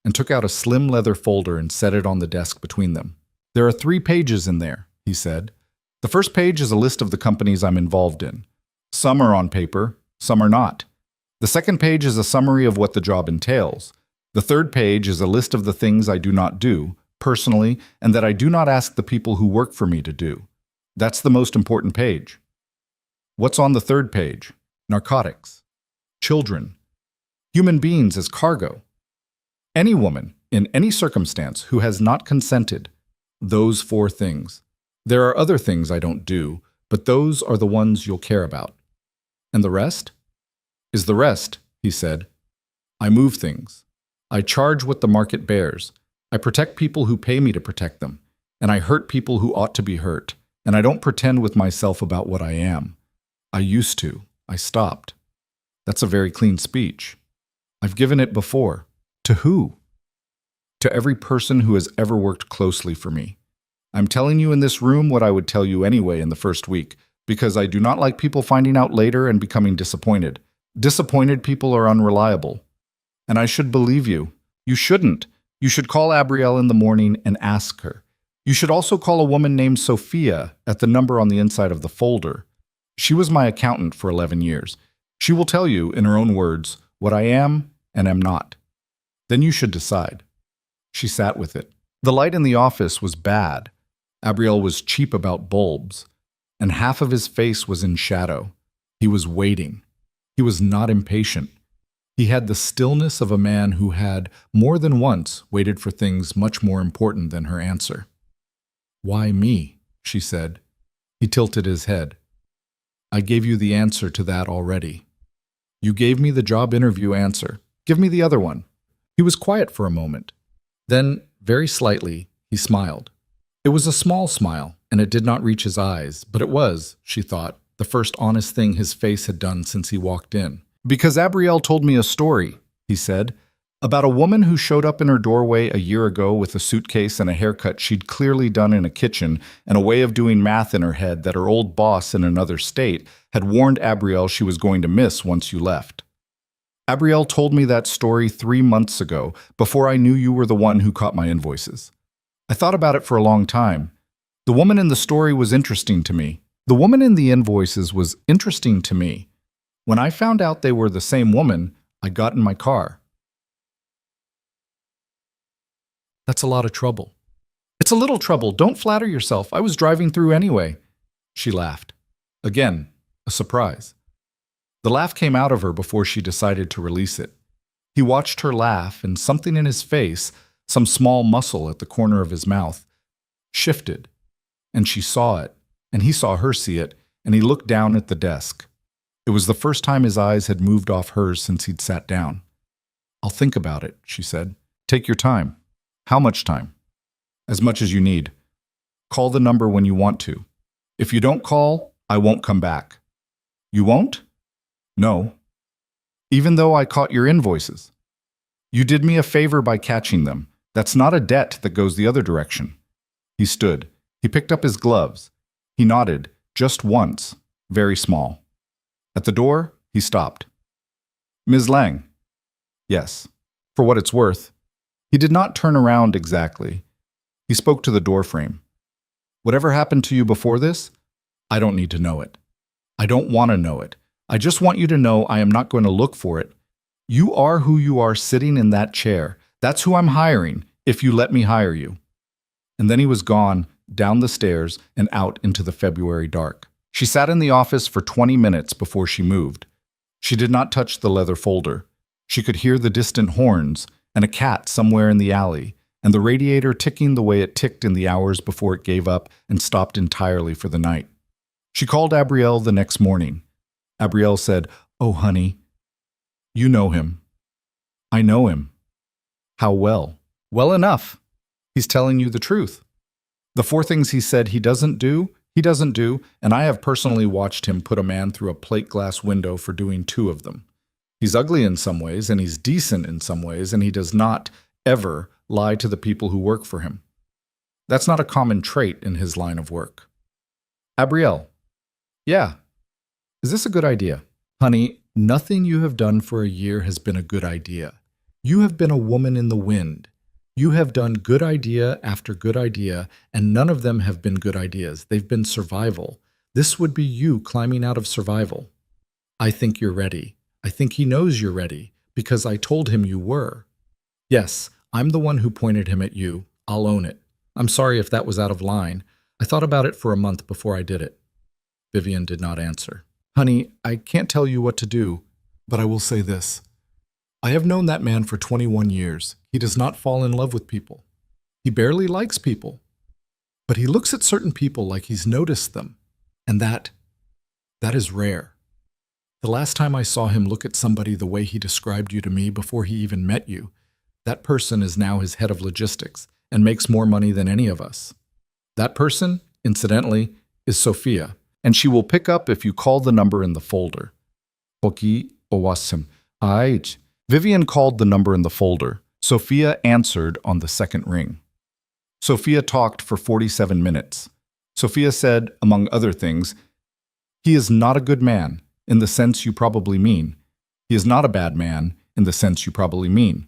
and took out a slim leather folder and set it on the desk between them. "There are 3 pages in there," he said. "The first page is a list of the companies I'm involved in. Some are on paper, some are not. The second page is a summary of what the job entails. The third page is a list of the things I do not do, personally, and that I do not ask the people who work for me to do. That's the most important page." "What's on the third page?" "Narcotics. Children. Human beings as cargo. Any woman, in any circumstance, who has not consented. Those 4 things. There are other things I don't do, but those are the ones you'll care about." "And the rest?" "Is the rest," he said. "I move things. I charge what the market bears. I protect people who pay me to protect them. And I hurt people who ought to be hurt. And I don't pretend with myself about what I am. I used to. I stopped." "That's a very clean speech." "I've given it before." "To who?" "To every person who has ever worked closely for me. I'm telling you in this room what I would tell you anyway in the first week, because I do not like people finding out later and becoming disappointed. Disappointed people are unreliable. And I should believe you. You shouldn't. You should call Abrielle in the morning and ask her. You should also call a woman named Sophia at the number on the inside of the folder. She was my accountant for 11 years. She will tell you, in her own words, what I am and am not. Then you should decide." She sat with it. The light in the office was bad. Abrielle was cheap about bulbs, and half of his face was in shadow. He was waiting. He was not impatient. He had the stillness of a man who had, more than once, waited for things much more important than her answer. "Why me?" she said. He tilted his head. "I gave you the answer to that already. You gave me the job interview answer. Give me the other one." He was quiet for a moment. Then, very slightly, he smiled. It was a small smile, and it did not reach his eyes, but it was, she thought, the first honest thing his face had done since he walked in. "Because Abrielle told me a story," he said, "about a woman who showed up in her doorway a year ago with a suitcase and a haircut she'd clearly done in a kitchen and a way of doing math in her head that her old boss in another state had warned Abrielle she was going to miss once you left. Abrielle told me that story 3 months ago, before I knew you were the one who caught my invoices. I thought about it for a long time. The woman in the story was interesting to me. The woman in the invoices was interesting to me. When I found out they were the same woman, I got in my car." "That's a lot of trouble." "It's a little trouble. Don't flatter yourself. I was driving through anyway." She laughed. Again, a surprise. The laugh came out of her before she decided to release it. He watched her laugh, and something in his face, some small muscle at the corner of his mouth, shifted. And she saw it, and he saw her see it, and he looked down at the desk. It was the first time his eyes had moved off hers since he'd sat down. "I'll think about it," she said. "Take your time." "How much time?" "As much as you need. Call the number when you want to. If you don't call, I won't come back." "You won't?" "No. Even though I caught your invoices. You did me a favor by catching them. That's not a debt that goes the other direction." He stood. He picked up his gloves. He nodded, just once, very small. At the door, he stopped. "Ms. Lang?" "Yes." "For what it's worth." He did not turn around exactly. He spoke to the doorframe. "Whatever happened to you before this? I don't need to know it. I don't want to know it. I just want you to know I am not going to look for it. You are who you are sitting in that chair. That's who I'm hiring, if you let me hire you." And then he was gone, down the stairs and out into the February dark. She sat in the office for 20 minutes before she moved. She did not touch the leather folder. She could hear the distant horns and a cat somewhere in the alley, and the radiator ticking the way it ticked in the hours before it gave up and stopped entirely for the night. She called Abrielle the next morning. Abrielle said, "Oh, honey, you know him." "I know him." "How well?" "Well enough. He's telling you the truth. The 4 things he said he doesn't do, and I have personally watched him put a man through a plate glass window for doing 2 of them. He's ugly in some ways, and he's decent in some ways, and he does not, ever, lie to the people who work for him. That's not a common trait in his line of work. Abrielle. Yeah. Is this a good idea? Honey, nothing you have done for a year has been a good idea. You have been a woman in the wind. You have done good idea after good idea, and none of them have been good ideas. They've been survival. This would be you climbing out of survival. I think you're ready. I think he knows you're ready, because I told him you were. Yes, I'm the one who pointed him at you. I'll own it. I'm sorry if that was out of line. I thought about it for a month before I did it. Vivian did not answer. Honey, I can't tell you what to do, but I will say this. I have known that man for 21 years. He does not fall in love with people. He barely likes people. But he looks at certain people like he's noticed them. And that is rare. The last time I saw him look at somebody the way he described you to me before he even met you, that person is now his head of logistics and makes more money than any of us. That person, incidentally, is Sophia, and she will pick up if you call the number in the folder. Poki owasim. Aight. Vivian called the number in the folder. Sophia answered on the second ring. Sophia talked for 47 minutes. Sophia said, among other things, he is not a good man, in the sense you probably mean. He is not a bad man, in the sense you probably mean.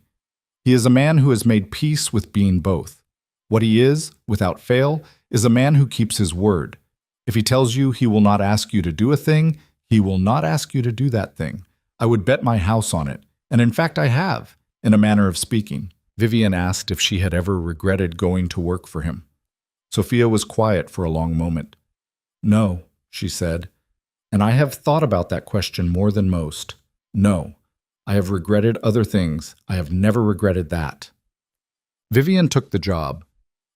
He is a man who has made peace with being both. What he is, without fail, is a man who keeps his word. If he tells you he will not ask you to do a thing, he will not ask you to do that thing. I would bet my house on it, and in fact I have, in a manner of speaking. Vivian asked if she had ever regretted going to work for him. Sophia was quiet for a long moment. No, she said, and I have thought about that question more than most. No, I have regretted other things. I have never regretted that. Vivian took the job.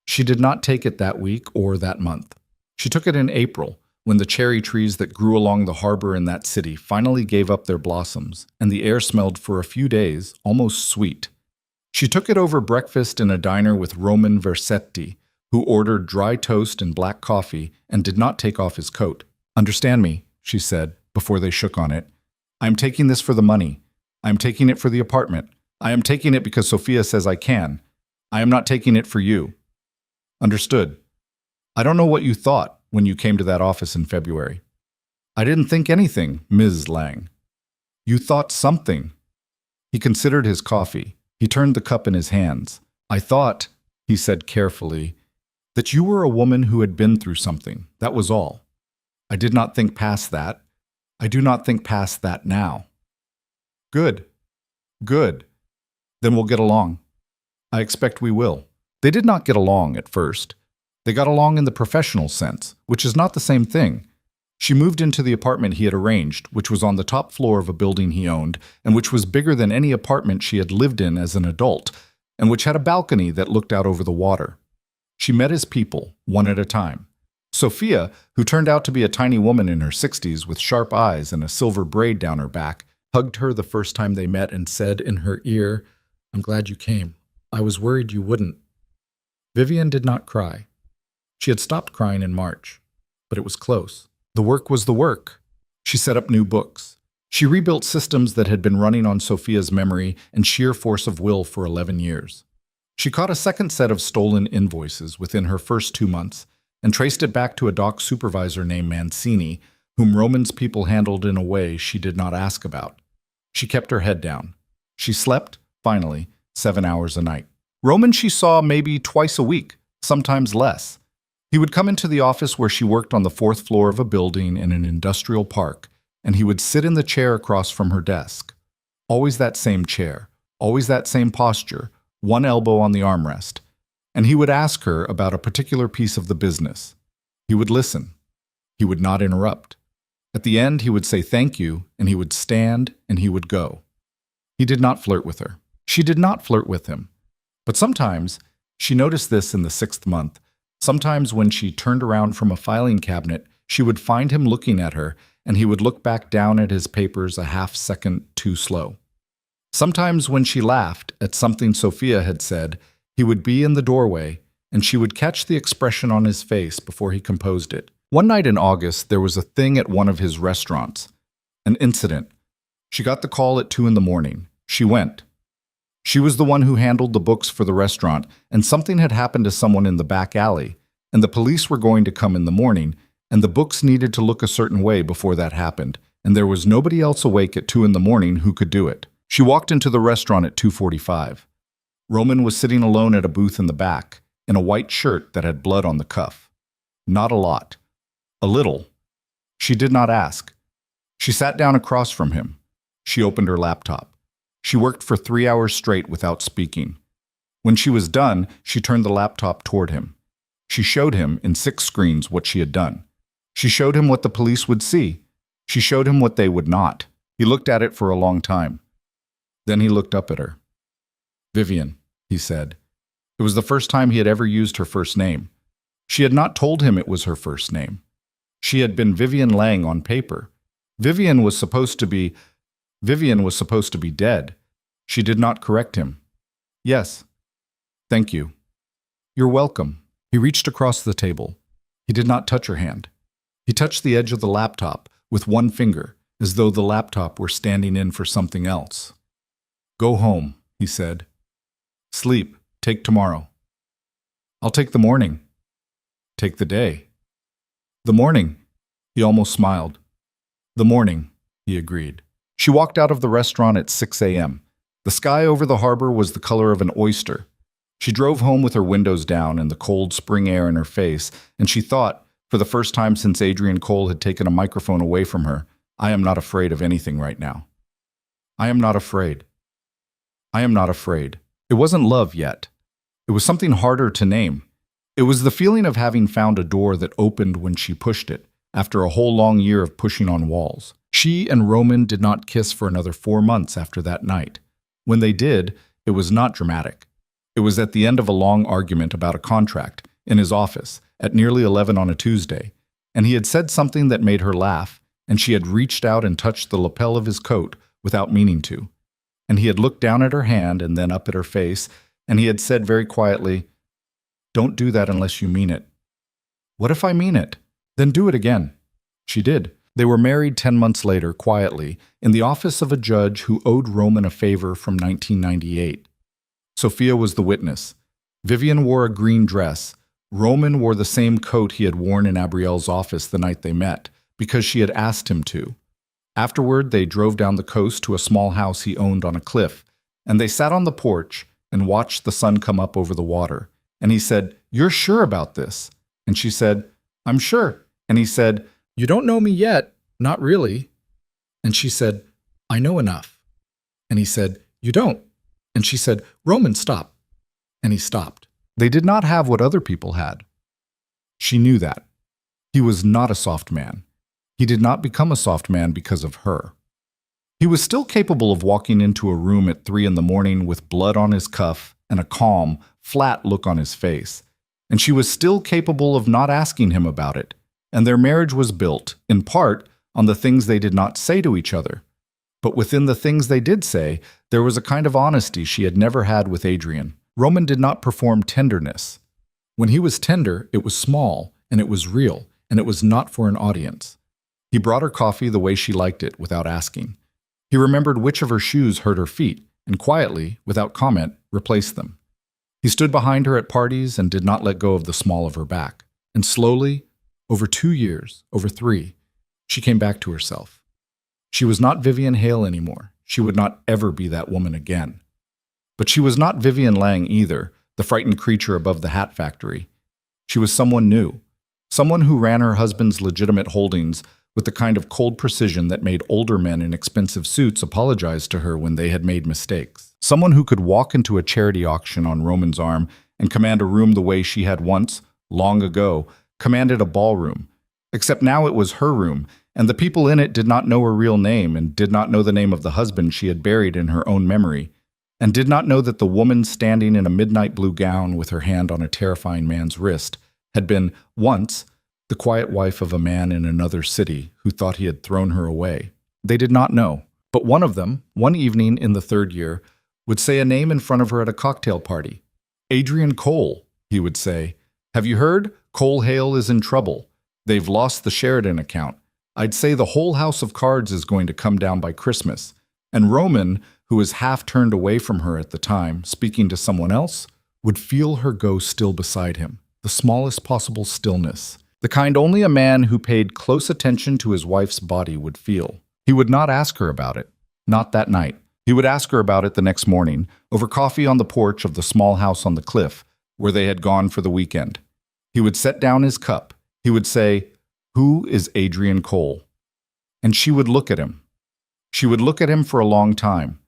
She did not take it that week or that month. She took it in April, when the cherry trees that grew along the harbor in that city finally gave up their blossoms, and the air smelled for a few days almost sweet. She took it over breakfast in a diner with Roman Versetti, who ordered dry toast and black coffee and did not take off his coat. Understand me, she said, before they shook on it. I am taking this for the money. I am taking it for the apartment. I am taking it because Sophia says I can. I am not taking it for you. Understood. I don't know what you thought when you came to that office in February. I didn't think anything, Ms. Lang. You thought something. He considered his coffee. He turned the cup in his hands. I thought, he said carefully, that you were a woman who had been through something. That was all. I did not think past that. I do not think past that now. Good. Good. Then we'll get along. I expect we will. They did not get along at first. They got along in the professional sense, which is not the same thing. She moved into the apartment he had arranged, which was on the top floor of a building he owned, and which was bigger than any apartment she had lived in as an adult, and which had a balcony that looked out over the water. She met his people, one at a time. Sophia, who turned out to be a tiny woman in her 60s with sharp eyes and a silver braid down her back, hugged her the first time they met and said in her ear, I'm glad you came. I was worried you wouldn't. Vivian did not cry. She had stopped crying in March, but it was close. The work was the work. She set up new books. She rebuilt systems that had been running on Sophia's memory and sheer force of will for 11 years. She caught a second set of stolen invoices within her first 2 months and traced it back to a dock supervisor named Mancini, whom Roman's people handled in a way she did not ask about. She kept her head down. She slept, finally, 7 hours a night. Roman she saw maybe twice a week, sometimes less. He would come into the office where she worked on the 4th floor of a building in an industrial park, and he would sit in the chair across from her desk. Always that same chair, always that same posture, one elbow on the armrest. And he would ask her about a particular piece of the business. He would listen. He would not interrupt. At the end, he would say thank you, and he would stand, and he would go. He did not flirt with her. She did not flirt with him. But sometimes, she noticed this in the 6th month, sometimes when she turned around from a filing cabinet, she would find him looking at her, and he would look back down at his papers a half-second too slow. Sometimes when she laughed at something Sophia had said, he would be in the doorway, and she would catch the expression on his face before he composed it. One night in August, there was a thing at one of his restaurants, an incident. She got the call at 2 in the morning. She went. She was the one who handled the books for the restaurant, and something had happened to someone in the back alley, and the police were going to come in the morning, and the books needed to look a certain way before that happened, and there was nobody else awake at 2 in the morning who could do it. She walked into the restaurant at 2:45. Roman was sitting alone at a booth in the back, in a white shirt that had blood on the cuff. Not a lot. A little. She did not ask. She sat down across from him. She opened her laptop. She worked for 3 hours straight without speaking. When she was done, she turned the laptop toward him. She showed him, in 6 screens, what she had done. She showed him what the police would see. She showed him what they would not. He looked at it for a long time. Then he looked up at her. "Vivian," he said. It was the first time he had ever used her first name. She had not told him it was her first name. She had been Vivian Lang on paper. Vivian was supposed to be dead. She did not correct him. "Yes. Thank you." "You're welcome." He reached across the table. He did not touch her hand. He touched the edge of the laptop with one finger, as though the laptop were standing in for something else. "Go home," he said. "Sleep. Take tomorrow." "I'll take the morning." "Take the day." "The morning." He almost smiled. "The morning," he agreed. She walked out of the restaurant at 6 a.m. The sky over the harbor was the color of an oyster. She drove home with her windows down and the cold spring air in her face, and she thought, for the first time since Adrian Cole had taken a microphone away from her, "I am not afraid of anything right now. I am not afraid. I am not afraid." It wasn't love yet. It was something harder to name. It was the feeling of having found a door that opened when she pushed it, after a whole long year of pushing on walls. She and Roman did not kiss for another 4 months after that night. When they did, it was not dramatic. It was at the end of a long argument about a contract, in his office, at nearly 11 on a Tuesday, and he had said something that made her laugh, and she had reached out and touched the lapel of his coat without meaning to. And he had looked down at her hand and then up at her face, and he had said very quietly, "Don't do that unless you mean it." "What if I mean it?" "Then do it again." She did. They were married 10 months later, quietly, in the office of a judge who owed Roman a favor from 1998. Sophia was the witness. Vivian wore a green dress. Roman wore the same coat he had worn in Abrielle's office the night they met, because she had asked him to. Afterward, they drove down the coast to a small house he owned on a cliff, and they sat on the porch and watched the sun come up over the water. And he said, "You're sure about this?" And she said, "I'm sure." And he said, "You don't know me yet, not really." And she said, "I know enough." And he said, "You don't." And she said, "Roman, stop." And he stopped. They did not have what other people had. She knew that. He was not a soft man. He did not become a soft man because of her. He was still capable of walking into a room at 3 in the morning with blood on his cuff and a calm, flat look on his face. And she was still capable of not asking him about it. And their marriage was built, in part, on the things they did not say to each other. But within the things they did say, there was a kind of honesty she had never had with Adrian. Roman did not perform tenderness. When he was tender, it was small, and it was real, and it was not for an audience. He brought her coffee the way she liked it, without asking. He remembered which of her shoes hurt her feet, and quietly, without comment, replaced them. He stood behind her at parties and did not let go of the small of her back. And slowly, over 2 years, over 3, she came back to herself. She was not Vivian Hale anymore. She would not ever be that woman again. But she was not Vivian Lang either, the frightened creature above the hat factory. She was someone new, someone who ran her husband's legitimate holdings with the kind of cold precision that made older men in expensive suits apologize to her when they had made mistakes. Someone who could walk into a charity auction on Roman's arm and command a room the way she had once, long ago, commanded a ballroom. Except now it was her room, and the people in it did not know her real name and did not know the name of the husband she had buried in her own memory, and did not know that the woman standing in a midnight blue gown with her hand on a terrifying man's wrist had been, once, the quiet wife of a man in another city who thought he had thrown her away. They did not know, but one of them, one evening in the 3rd year, would say a name in front of her at a cocktail party. "Adrian Cole," he would say. "Have you heard? Cole Hale is in trouble. They've lost the Sheridan account. I'd say the whole house of cards is going to come down by Christmas." And Roman, who was half turned away from her at the time, speaking to someone else, would feel her go still beside him, the smallest possible stillness, the kind only a man who paid close attention to his wife's body would feel. He would not ask her about it, not that night. He would ask her about it the next morning, over coffee on the porch of the small house on the cliff, where they had gone for the weekend. He would set down his cup. He would say, "Who is Adrian Cole?" And she would look at him. She would look at him for a long time.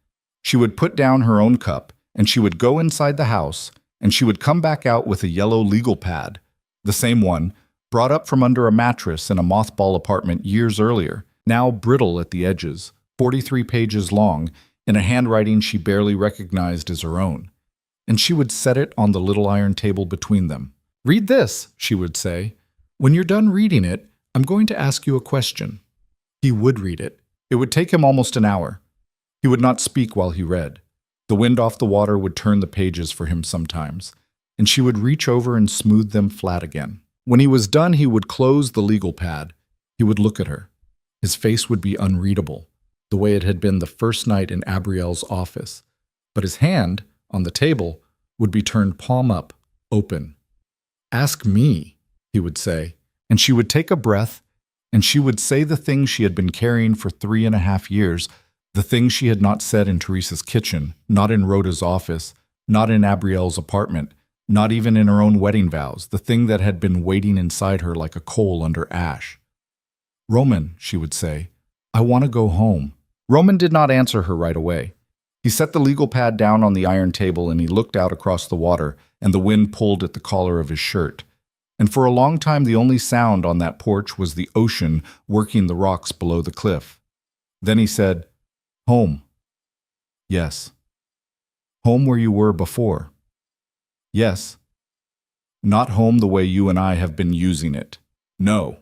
She would put down her own cup, and she would go inside the house, and she would come back out with a yellow legal pad, the same one, brought up from under a mattress in a mothball apartment years earlier, now brittle at the edges, 43 pages long, in a handwriting she barely recognized as her own. And she would set it on the little iron table between them. "Read this," she would say. "When you're done reading it, I'm going to ask you a question." He would read it. It would take him almost an hour. He would not speak while he read. The wind off the water would turn the pages for him sometimes, and she would reach over and smooth them flat again. When he was done, he would close the legal pad. He would look at her. His face would be unreadable, the way it had been the first night in Abrielle's office. But his hand, on the table, would be turned palm up, open. "Ask me," he would say, and she would take a breath, and she would say the things she had been carrying for 3.5 years, the things she had not said in Teresa's kitchen, not in Rhoda's office, not in Abrielle's apartment, not even in her own wedding vows, the thing that had been waiting inside her like a coal under ash. "Roman," she would say, "I want to go home." Roman did not answer her right away. He set the legal pad down on the iron table and he looked out across the water, and the wind pulled at the collar of his shirt. And for a long time the only sound on that porch was the ocean working the rocks below the cliff. Then he said, "Home." "Yes." "Home where you were before." "Yes." "Not home the way you and I have been using it." "No."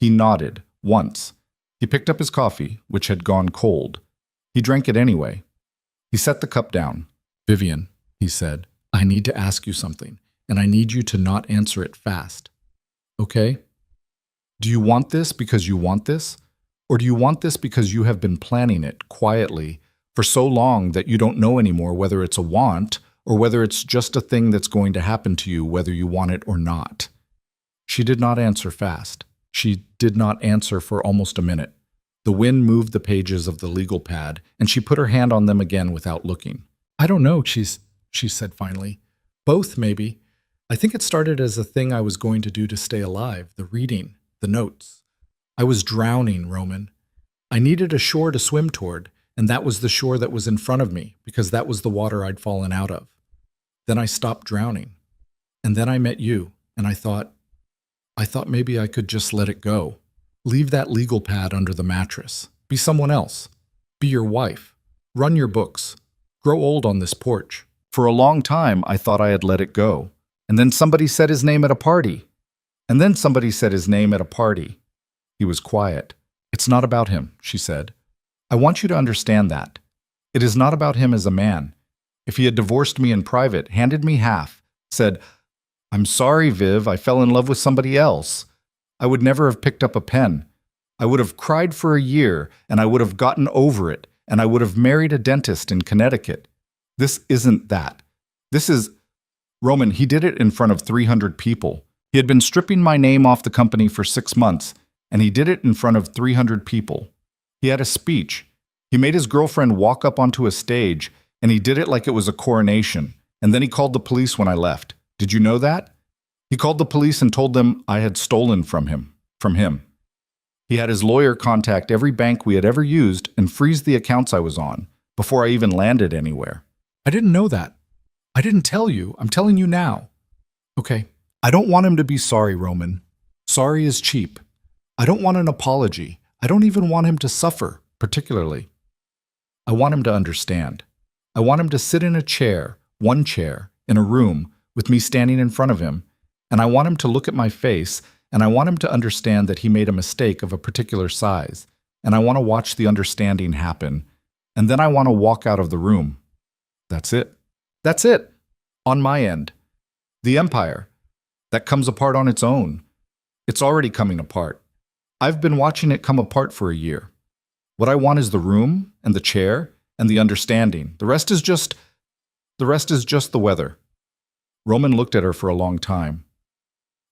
He nodded, once. He picked up his coffee, which had gone cold. He drank it anyway. He set the cup down. "Vivian," he said, "I need to ask you something, and I need you to not answer it fast. Okay? Do you want this because you want this? Or do you want this because you have been planning it, quietly, for so long that you don't know anymore whether it's a want or whether it's just a thing that's going to happen to you whether you want it or not?" She did not answer fast. She did not answer for almost a minute. The wind moved the pages of the legal pad, and she put her hand on them again without looking. "I don't know," she said finally. "Both, maybe. I think it started as a thing I was going to do to stay alive, the reading, the notes. I was drowning, Roman. I needed a shore to swim toward, and that was the shore that was in front of me, because that was the water I'd fallen out of. Then I stopped drowning. And then I met you, and I thought maybe I could just let it go. Leave that legal pad under the mattress. Be someone else. Be your wife. Run your books. Grow old on this porch." For a long time, I thought I had let it go. And then somebody said his name at a party. And then somebody said his name at a party. He was quiet. "It's not about him," she said. "I want you to understand that. It is not about him as a man. If he had divorced me in private, handed me half, said, 'I'm sorry, Viv, I fell in love with somebody else,' I would never have picked up a pen. I would have cried for a year, and I would have gotten over it, and I would have married a dentist in Connecticut. This isn't that. This is... Roman, he did it in front of 300 people. He had been stripping my name off the company for 6 months, and he did it in front of 300 people. He had a speech. He made his girlfriend walk up onto a stage, and he did it like it was a coronation, and then he called the police when I left. Did you know that? He called the police and told them I had stolen from him. He had his lawyer contact every bank we had ever used and freeze the accounts I was on, before I even landed anywhere. I didn't know that. I didn't tell you. I'm telling you now. Okay. I don't want him to be sorry, Roman. Sorry is cheap. I don't want an apology. I don't even want him to suffer, particularly. I want him to understand. I want him to sit in a chair, one chair, in a room, with me standing in front of him, and I want him to look at my face, and I want him to understand that he made a mistake of a particular size, and I want to watch the understanding happen, and then I want to walk out of the room. That's it. That's it. On my end. The empire. That comes apart on its own. It's already coming apart. I've been watching it come apart for a year. What I want is the room, and the chair, and the understanding. The rest is just the weather. Roman looked at her for a long time.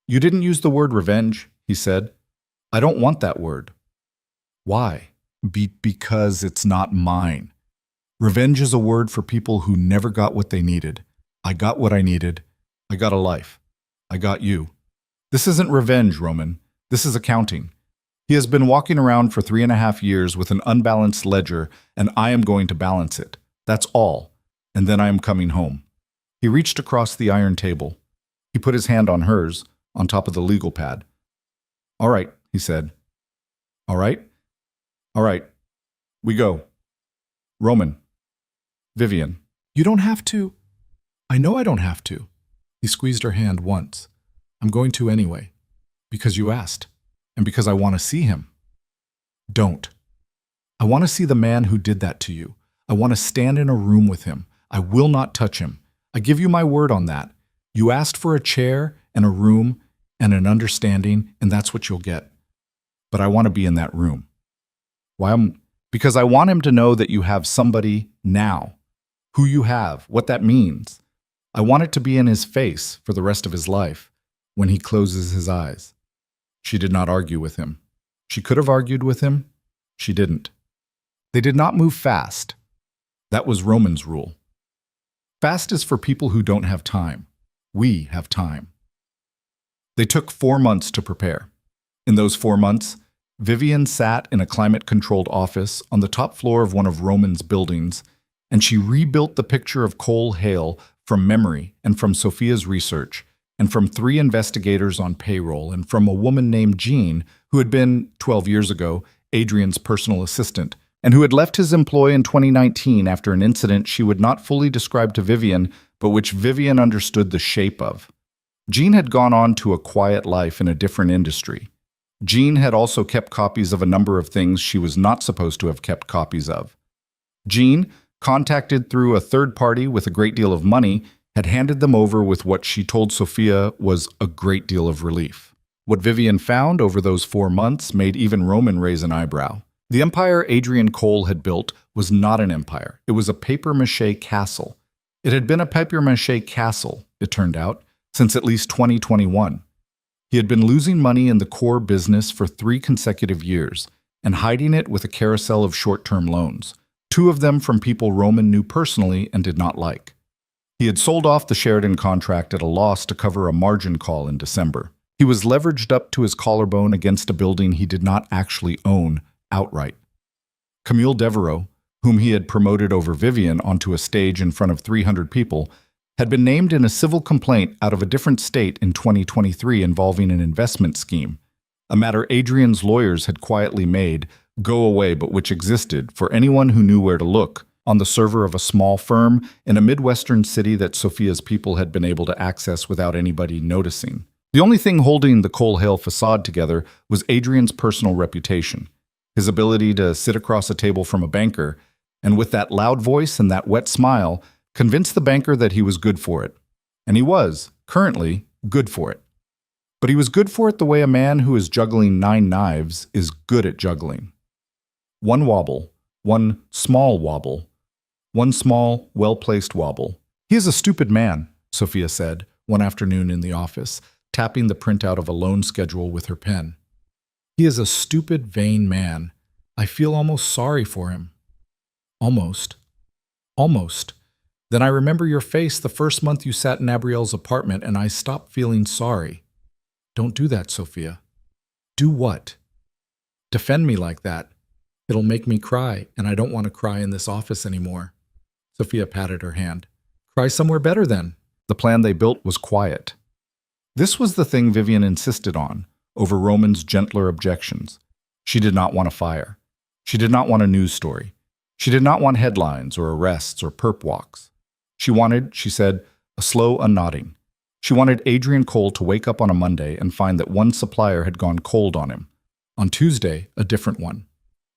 You didn't use the word revenge, he said. I don't want that word. Why? Because it's not mine. Revenge is a word for people who never got what they needed. I got what I needed. I got a life. I got you. This isn't revenge, Roman. This is accounting. He has been walking around for 3.5 years with an unbalanced ledger, and I am going to balance it. That's all. And then I am coming home. He reached across the iron table. He put his hand on hers, on top of the legal pad. All right, he said. All right? All right. We go. Roman. Vivian. You don't have to. I know I don't have to. He squeezed her hand once. I'm going to anyway. Because you asked. And because I want to see him. Don't. I want to see the man who did that to you. I want to stand in a room with him. I will not touch him. I give you my word on that. You asked for a chair and a room and an understanding, and that's what you'll get. But I want to be in that room. Why? Because I want him to know that you have somebody now. Who you have, what that means. I want it to be in his face for the rest of his life, when he closes his eyes. She did not argue with him. She could have argued with him. She didn't. They did not move fast. That was Roman's rule. Fast is for people who don't have time. We have time. They took 4 months to prepare. In those 4 months, Vivian sat in a climate-controlled office on the top floor of one of Roman's buildings, and she rebuilt the picture of Cole Hale from memory and from Sophia's research, and from 3 investigators on payroll, and from a woman named Jean, who had been, 12 years ago, Adrian's personal assistant, and who had left his employ in 2019 after an incident she would not fully describe to Vivian, but which Vivian understood the shape of. Jean had gone on to a quiet life in a different industry. Jean had also kept copies of a number of things she was not supposed to have kept copies of. Jean, contacted through a third party with a great deal of money, had handed them over with what she told Sophia was a great deal of relief. What Vivian found over those 4 months made even Roman raise an eyebrow. The empire Adrian Cole had built was not an empire. It was a papier-mâché castle. It had been a papier-mâché castle, it turned out, since at least 2021. He had been losing money in the core business for 3 consecutive years and hiding it with a carousel of short-term loans, 2 of them from people Roman knew personally and did not like. He had sold off the Sheridan contract at a loss to cover a margin call in December. He was leveraged up to his collarbone against a building he did not actually own outright. Camille Devereaux, whom he had promoted over Vivian onto a stage in front of 300 people, had been named in a civil complaint out of a different state in 2023 involving an investment scheme, a matter Adrian's lawyers had quietly made go away but which existed, for anyone who knew where to look, on the server of a small firm in a Midwestern city that Sophia's people had been able to access without anybody noticing. The only thing holding the Cole Hale facade together was Adrian's personal reputation, his ability to sit across a table from a banker, and with that loud voice and that wet smile, convince the banker that he was good for it. And he was, currently, good for it. But he was good for it the way a man who is juggling 9 knives is good at juggling. One wobble, one small wobble, one small, well-placed wobble. He is a stupid man, Sophia said, one afternoon in the office, tapping the printout of a loan schedule with her pen. He is a stupid, vain man. I feel almost sorry for him. Almost. Almost. Then I remember your face the first month you sat in Abrielle's apartment, and I stopped feeling sorry. Don't do that, Sophia. Do what? Defend me like that. It'll make me cry, and I don't want to cry in this office anymore. Sophia patted her hand. Cry somewhere better then. The plan they built was quiet. This was the thing Vivian insisted on, over Roman's gentler objections. She did not want a fire. She did not want a news story. She did not want headlines or arrests or perp walks. She wanted, she said, a slow unnodding. She wanted Adrian Cole to wake up on a Monday and find that one supplier had gone cold on him. On Tuesday, a different one.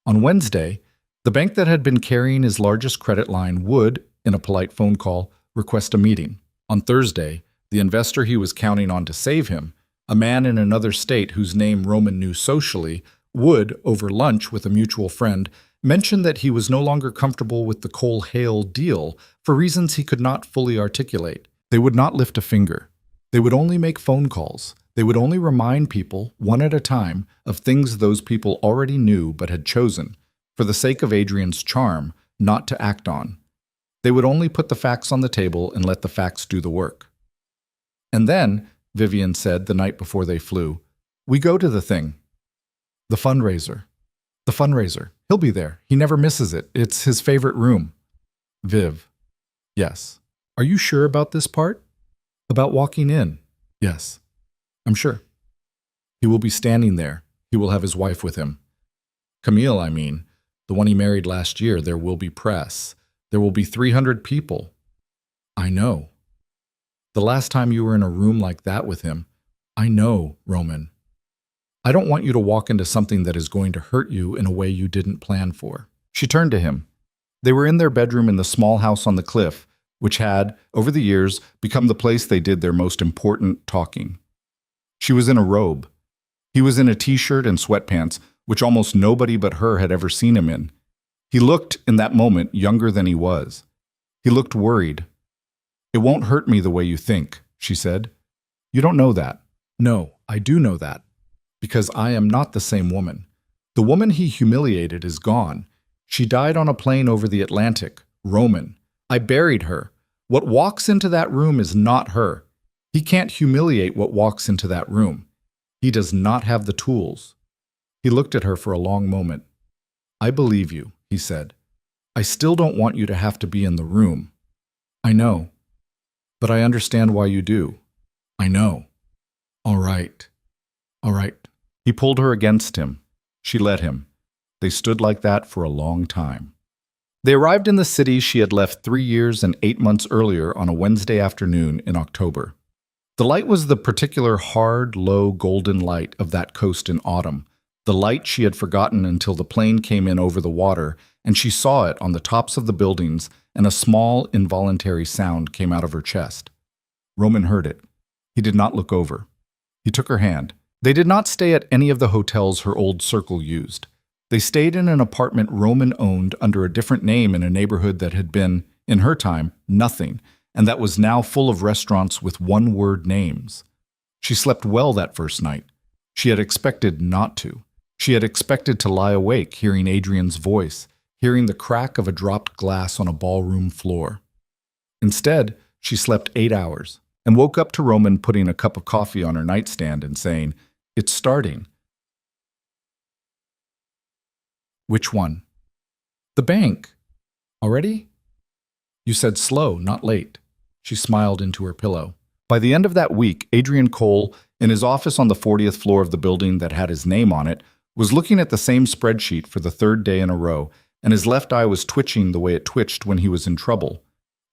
On Wednesday, the bank that had been carrying his largest credit line would, in a polite phone call, request a meeting. On Thursday, the investor he was counting on to save him, a man in another state whose name Roman knew socially, would, over lunch with a mutual friend, mentioned that he was no longer comfortable with the Cole-Hale deal for reasons he could not fully articulate. They would not lift a finger. They would only make phone calls. They would only remind people, one at a time, of things those people already knew but had chosen, for the sake of Adrian's charm, not to act on. They would only put the facts on the table and let the facts do the work. And then, Vivian said the night before they flew, we go to the thing. The fundraiser. The fundraiser. He'll be there. He never misses it. It's his favorite room. Viv. Yes. Are you sure about this part? About walking in? Yes. I'm sure. He will be standing there. He will have his wife with him. Camille, I mean. The one he married last year. There will be press. There will be 300 people. I know. The last time you were in a room like that with him. I know, Roman. I don't want you to walk into something that is going to hurt you in a way you didn't plan for. She turned to him. They were in their bedroom in the small house on the cliff, which had, over the years, become the place they did their most important talking. She was in a robe. He was in a t-shirt and sweatpants, which almost nobody but her had ever seen him in. He looked, in that moment, younger than he was. He looked worried. It won't hurt me the way you think, she said. You don't know that. No, I do know that. Because I am not the same woman. The woman he humiliated is gone. She died on a plane over the Atlantic, Roman. I buried her. What walks into that room is not her. He can't humiliate what walks into that room. He does not have the tools. He looked at her for a long moment. I believe you, he said. I still don't want you to have to be in the room. I know. But I understand why you do. I know. All right. All right. He pulled her against him. She let him. They stood like that for a long time. They arrived in the city she had left 3 years and 8 months earlier on a Wednesday afternoon in October. The light was the particular hard, low, golden light of that coast in autumn, the light she had forgotten until the plane came in over the water and she saw it on the tops of the buildings, and a small, involuntary sound came out of her chest. Roman heard it. He did not look over. He took her hand. They did not stay at any of the hotels her old circle used. They stayed in an apartment Roman owned under a different name in a neighborhood that had been, in her time, nothing, and that was now full of restaurants with one-word names. She slept well that first night. She had expected not to. She had expected to lie awake hearing Adrian's voice, hearing the crack of a dropped glass on a ballroom floor. Instead, she slept 8 hours and woke up to Roman putting a cup of coffee on her nightstand and saying, "It's starting." Which one? The bank. Already? You said slow, not late. She smiled into her pillow. By the end of that week, Adrian Cole, in his office on the 40th floor of the building that had his name on it, was looking at the same spreadsheet for the 3rd day in a row, and his left eye was twitching the way it twitched when he was in trouble.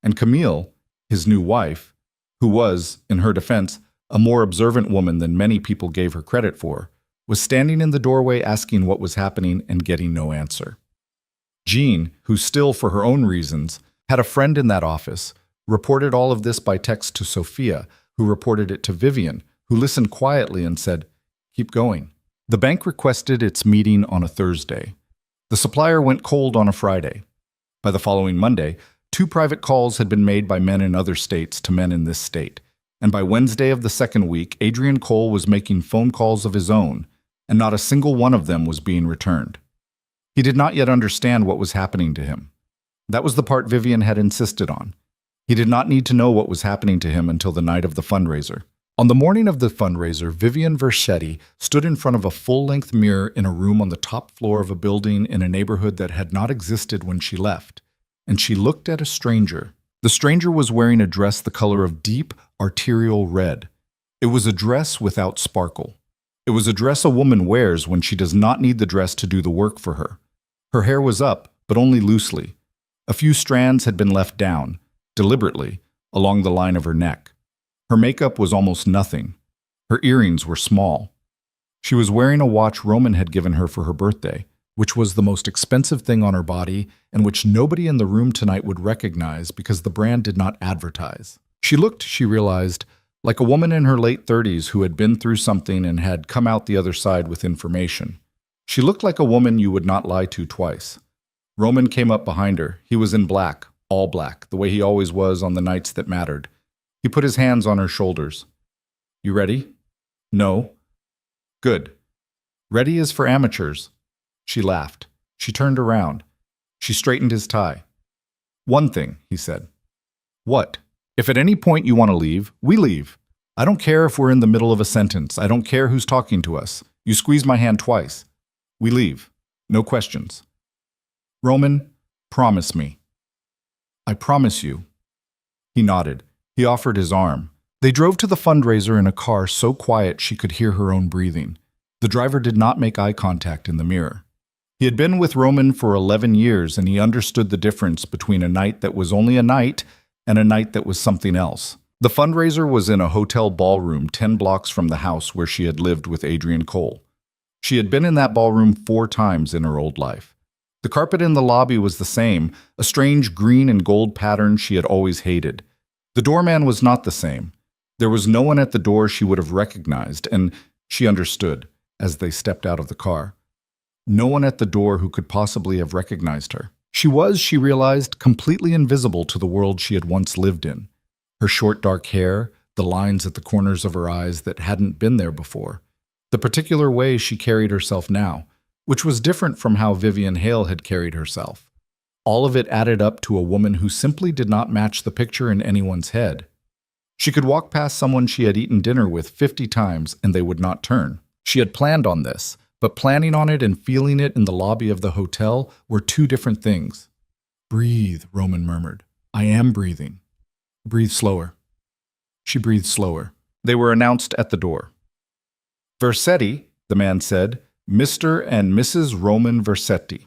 And Camille, his new wife, who was, in her defense, a more observant woman than many people gave her credit for, was standing in the doorway asking what was happening and getting no answer. Jean, who still, for her own reasons, had a friend in that office, reported all of this by text to Sophia, who reported it to Vivian, who listened quietly and said, "Keep going." The bank requested its meeting on a Thursday. The supplier went cold on a Friday. By the following Monday, 2 private calls had been made by men in other states to men in this state, and by Wednesday of the 2nd week, Adrian Cole was making phone calls of his own, and not a single one of them was being returned. He did not yet understand what was happening to him. That was the part Vivian had insisted on. He did not need to know what was happening to him until the night of the fundraiser. On the morning of the fundraiser, Vivian Verschetti stood in front of a full-length mirror in a room on the top floor of a building in a neighborhood that had not existed when she left, and she looked at a stranger. The stranger was wearing a dress the color of deep, arterial red. It was a dress without sparkle. It was a dress a woman wears when she does not need the dress to do the work for her. Her hair was up, but only loosely. A few strands had been left down, deliberately, along the line of her neck. Her makeup was almost nothing. Her earrings were small. She was wearing a watch Roman had given her for her birthday, which was the most expensive thing on her body and which nobody in the room tonight would recognize because the brand did not advertise. She looked, she realized, like a woman in her late 30s who had been through something and had come out the other side with information. She looked like a woman you would not lie to twice. Roman came up behind her. He was in black, all black, the way he always was on the nights that mattered. He put his hands on her shoulders. You ready? No. Good. Ready is for amateurs. She laughed. She turned around. She straightened his tie. One thing, he said. What? If at any point you want to leave, we leave. I don't care if we're in the middle of a sentence. I don't care who's talking to us. You squeeze my hand twice. We leave. No questions. Roman, promise me. I promise you. He nodded. He offered his arm. They drove to the fundraiser in a car so quiet she could hear her own breathing. The driver did not make eye contact in the mirror. He had been with Roman for 11 years, and he understood the difference between a night that was only a night and a night that was something else. The fundraiser was in a hotel ballroom 10 blocks from the house where she had lived with Adrian Cole. She had been in that ballroom 4 times in her old life. The carpet in the lobby was the same, a strange green and gold pattern she had always hated. The doorman was not the same. There was no one at the door she would have recognized, and she understood as they stepped out of the car. No one at the door who could possibly have recognized her. She was, she realized, completely invisible to the world she had once lived in. Her short dark hair, the lines at the corners of her eyes that hadn't been there before. The particular way she carried herself now, which was different from how Vivian Hale had carried herself. All of it added up to a woman who simply did not match the picture in anyone's head. She could walk past someone she had eaten dinner with 50 times and they would not turn. She had planned on this, but planning on it and feeling it in the lobby of the hotel were 2 different things. Breathe, Roman murmured. I am breathing. Breathe slower. She breathed slower. They were announced at the door. Versetti, the man said, Mr. and Mrs. Roman Versetti.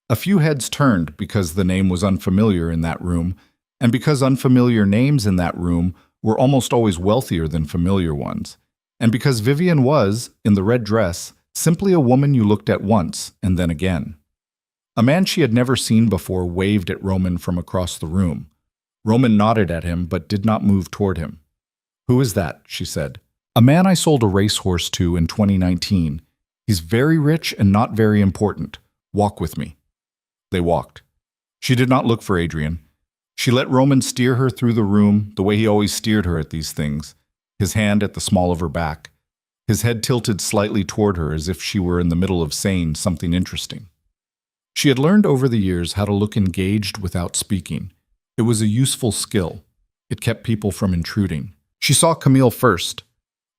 A few heads turned because the name was unfamiliar in that room, and because unfamiliar names in that room were almost always wealthier than familiar ones, and because Vivian was, in the red dress, simply a woman you looked at once and then again. A man she had never seen before waved at Roman from across the room. Roman nodded at him but did not move toward him. Who is that? She said. A man I sold a racehorse to in 2019. He's very rich and not very important. Walk with me. They walked. She did not look for Adrian. She let Roman steer her through the room the way he always steered her at these things, his hand at the small of her back, his head tilted slightly toward her as if she were in the middle of saying something interesting. She had learned over the years how to look engaged without speaking. It was a useful skill. It kept people from intruding. She saw Camille first.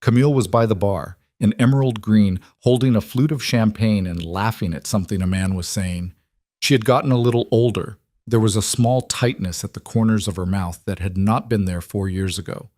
Camille was by the bar, in emerald green, holding a flute of champagne and laughing at something a man was saying. She had gotten a little older. There was a small tightness at the corners of her mouth that had not been there 4 years ago.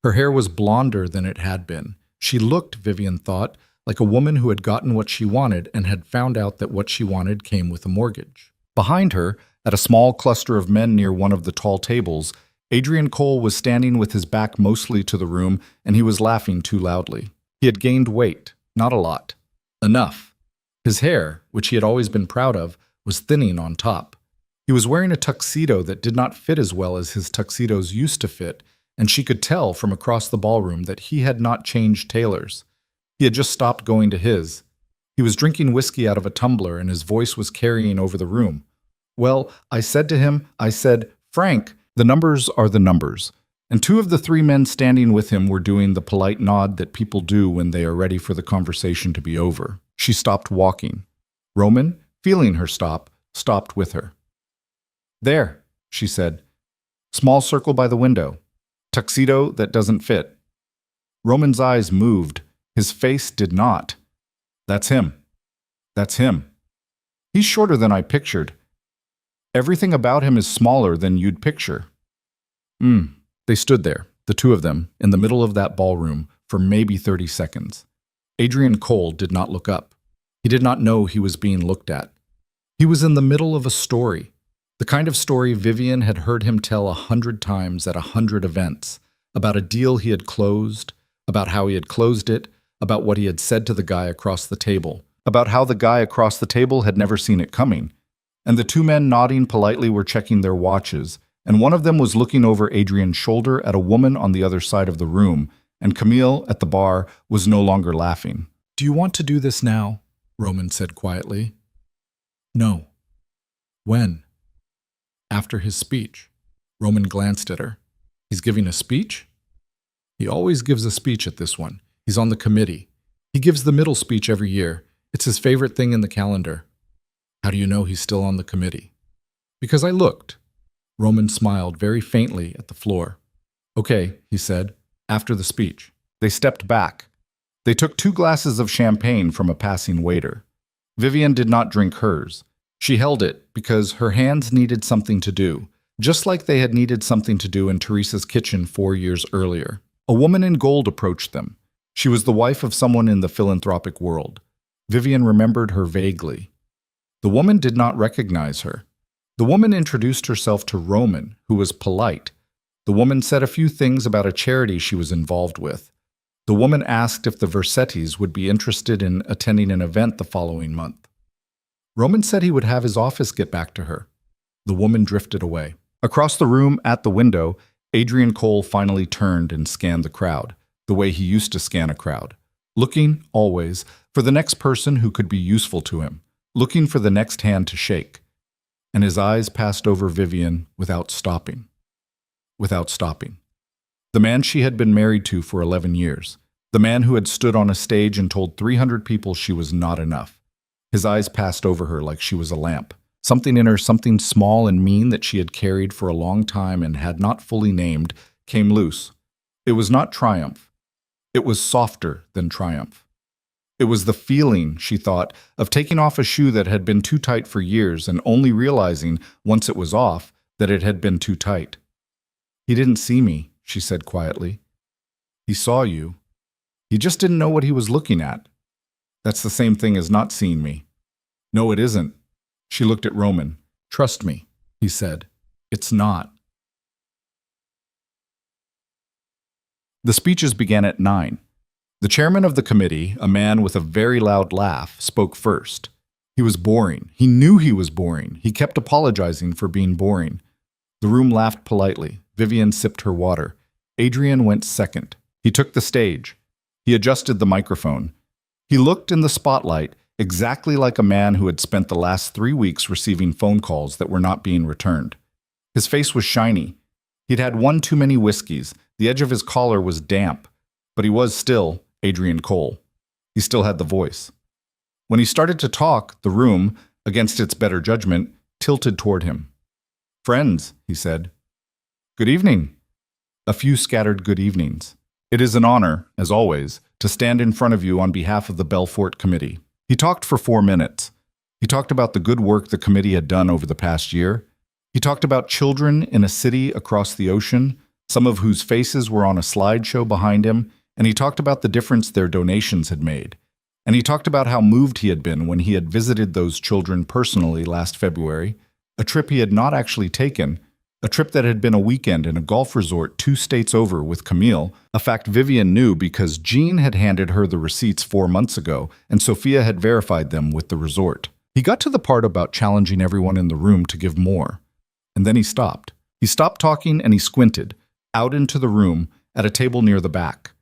Her hair was blonder than it had been. She looked, Vivian thought, like a woman who had gotten what she wanted and had found out that what she wanted came with a mortgage. Behind her, at a small cluster of men near one of the tall tables, Adrian Cole was standing with his back mostly to the room, and he was laughing too loudly. He had gained weight, not a lot. Enough. His hair, which he had always been proud of, was thinning on top. He was wearing a tuxedo that did not fit as well as his tuxedos used to fit, and she could tell from across the ballroom that he had not changed tailors. He had just stopped going to his. He was drinking whiskey out of a tumbler, and his voice was carrying over the room. Well, I said to him, Frank, the numbers are the numbers. And 2 of the 3 men standing with him were doing the polite nod that people do when they are ready for the conversation to be over. She stopped walking. Roman, feeling her stop, stopped with her. There, she said. Small circle by the window. Tuxedo that doesn't fit. Roman's eyes moved. His face did not. That's him. That's him. He's shorter than I pictured. Everything about him is smaller than you'd picture. They stood there, the 2 of them, in the middle of that ballroom, for maybe 30 seconds. Adrian Cole did not look up. He did not know he was being looked at. He was in the middle of a story, the kind of story Vivian had heard him tell 100 times at 100 events, about a deal he had closed, about how he had closed it, about what he had said to the guy across the table, about how the guy across the table had never seen it coming. And the 2 men nodding politely were checking their watches, and one of them was looking over Adrian's shoulder at a woman on the other side of the room, and Camille, at the bar, was no longer laughing. Do you want to do this now? Roman said quietly. No. When? After his speech. Roman glanced at her. He's giving a speech? He always gives a speech at this one. He's on the committee. He gives the middle speech every year. It's his favorite thing in the calendar. How do you know he's still on the committee? Because I looked. Roman smiled very faintly at the floor. Okay, he said, after the speech. They stepped back. They took 2 glasses of champagne from a passing waiter. Vivian did not drink hers. She held it because her hands needed something to do, just like they had needed something to do in Teresa's kitchen 4 years earlier. A woman in gold approached them. She was the wife of someone in the philanthropic world. Vivian remembered her vaguely. The woman did not recognize her. The woman introduced herself to Roman, who was polite. The woman said a few things about a charity she was involved with. The woman asked if the Versettis would be interested in attending an event the following month. Roman said he would have his office get back to her. The woman drifted away. Across the room, at the window, Adrian Cole finally turned and scanned the crowd, the way he used to scan a crowd, looking, always, for the next person who could be useful to him, looking for the next hand to shake. And his eyes passed over Vivian without stopping. Without stopping. The man she had been married to for 11 years. The man who had stood on a stage and told 300 people she was not enough. His eyes passed over her like she was a lamp. Something in her, something small and mean that she had carried for a long time and had not fully named, came loose. It was not triumph. It was softer than triumph. It was the feeling, she thought, of taking off a shoe that had been too tight for years and only realizing, once it was off, that it had been too tight. He didn't see me, she said quietly. He saw you. He just didn't know what he was looking at. That's the same thing as not seeing me. No, it isn't. She looked at Roman. Trust me, he said. It's not. The speeches began at 9. The chairman of the committee, a man with a very loud laugh, spoke first. He was boring. He knew he was boring. He kept apologizing for being boring. The room laughed politely. Vivian sipped her water. Adrian went second. He took the stage. He adjusted the microphone. He looked in the spotlight exactly like a man who had spent the last 3 weeks receiving phone calls that were not being returned. His face was shiny. He'd had one too many whiskeys. The edge of his collar was damp. But he was still Adrian Cole. He still had the voice. When he started to talk, the room, against its better judgment, tilted toward him. Friends, he said. Good evening. A few scattered good evenings. It is an honor, as always, to stand in front of you on behalf of the Belfort Committee. He talked for 4 minutes. He talked about the good work the committee had done over the past year. He talked about children in a city across the ocean, some of whose faces were on a slideshow behind him, and he talked about the difference their donations had made. And he talked about how moved he had been when he had visited those children personally last February, a trip he had not actually taken, a trip that had been a weekend in a golf resort 2 states over with Camille, a fact Vivian knew because Jean had handed her the receipts 4 months ago, and Sophia had verified them with the resort. He got to the part about challenging everyone in the room to give more. And then he stopped. He stopped talking and he squinted, out into the room, at a table near the back.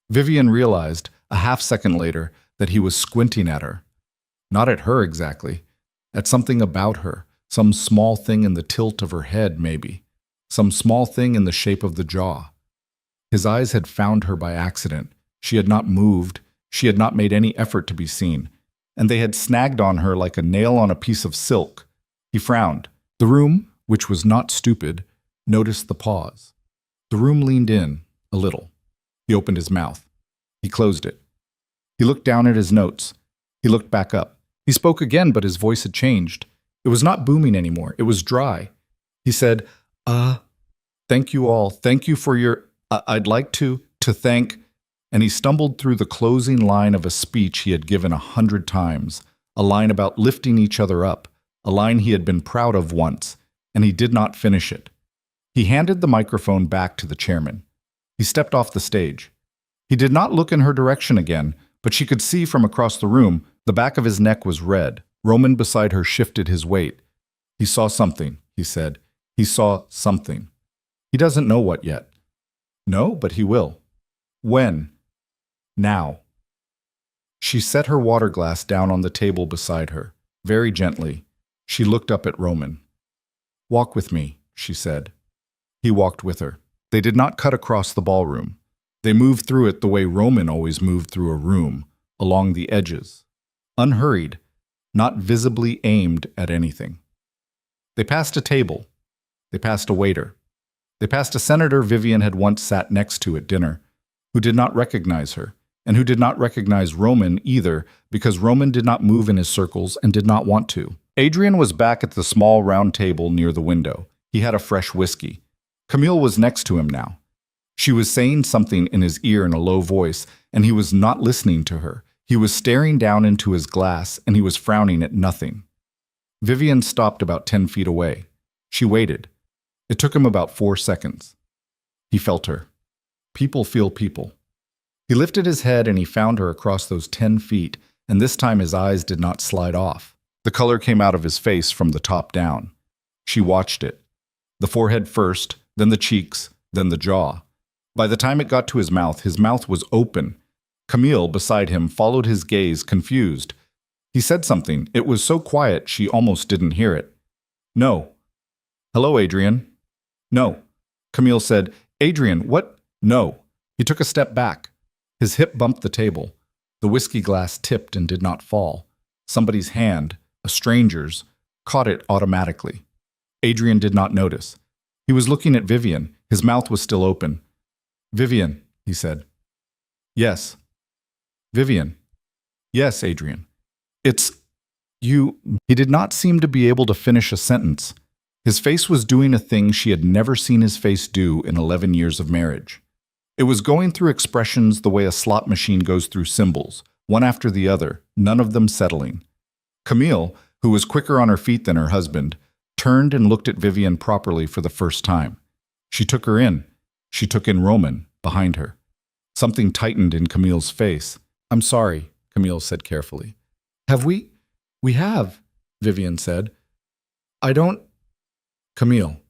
Vivian realized, a half-second later, that he was squinting at her. Not at her exactly. At something about her. Some small thing in the tilt of her head, maybe. Some small thing in the shape of the jaw. His eyes had found her by accident. She had not moved. She had not made any effort to be seen. And they had snagged on her like a nail on a piece of silk. He frowned. The room, which was not stupid, noticed the pause. The room leaned in, a little. He opened his mouth. He closed it. He looked down at his notes. He looked back up. He spoke again, but his voice had changed. It was not booming anymore. It was dry. He said, thank you all. Thank you for your, I'd like to thank, and he stumbled through the closing line of a speech he had given 100 times, a line about lifting each other up, a line he had been proud of once, and he did not finish it. He handed the microphone back to the chairman. He stepped off the stage. He did not look in her direction again, but she could see from across the room the back of his neck was red. Roman beside her shifted his weight. He saw something, he said. He saw something. He doesn't know what yet. No, but he will. When? Now. She set her water glass down on the table beside her, very gently. She looked up at Roman. "Walk with me," she said. He walked with her. They did not cut across the ballroom. They moved through it the way Roman always moved through a room, along the edges. Unhurried, not visibly aimed at anything. They passed a table. They passed a waiter. They passed a senator Vivian had once sat next to at dinner, who did not recognize her, and who did not recognize Roman either, because Roman did not move in his circles and did not want to. Adrian was back at the small round table near the window. He had a fresh whiskey. Camille was next to him now. She was saying something in his ear in a low voice, and he was not listening to her. He was staring down into his glass, and he was frowning at nothing. Vivian stopped about 10 feet away. She waited. It took him about 4 seconds. He felt her. People feel people. He lifted his head and he found her across those 10 feet, and this time his eyes did not slide off. The color came out of his face from the top down. She watched it. The forehead first, then the cheeks, then the jaw. By the time it got to his mouth was open. Camille, beside him, followed his gaze, confused. He said something. It was so quiet she almost didn't hear it. "No." "Hello, Adrian." "No." Camille said, "Adrian, what?" "No." He took a step back. His hip bumped the table. The whiskey glass tipped and did not fall. Somebody's hand, a stranger's, caught it automatically. Adrian did not notice. He was looking at Vivian. His mouth was still open. "Vivian," he said. "Yes." "Vivian." "Yes, Adrian." "It's you." He did not seem to be able to finish a sentence. His face was doing a thing she had never seen his face do in 11 years of marriage. It was going through expressions the way a slot machine goes through symbols, one after the other, none of them settling. Camille, who was quicker on her feet than her husband, turned and looked at Vivian properly for the first time. She took her in. She took in Roman, behind her. Something tightened in Camille's face. "I'm sorry," Camille said carefully. "Have we?" "We have," Vivian said. "I don't—" "Camille."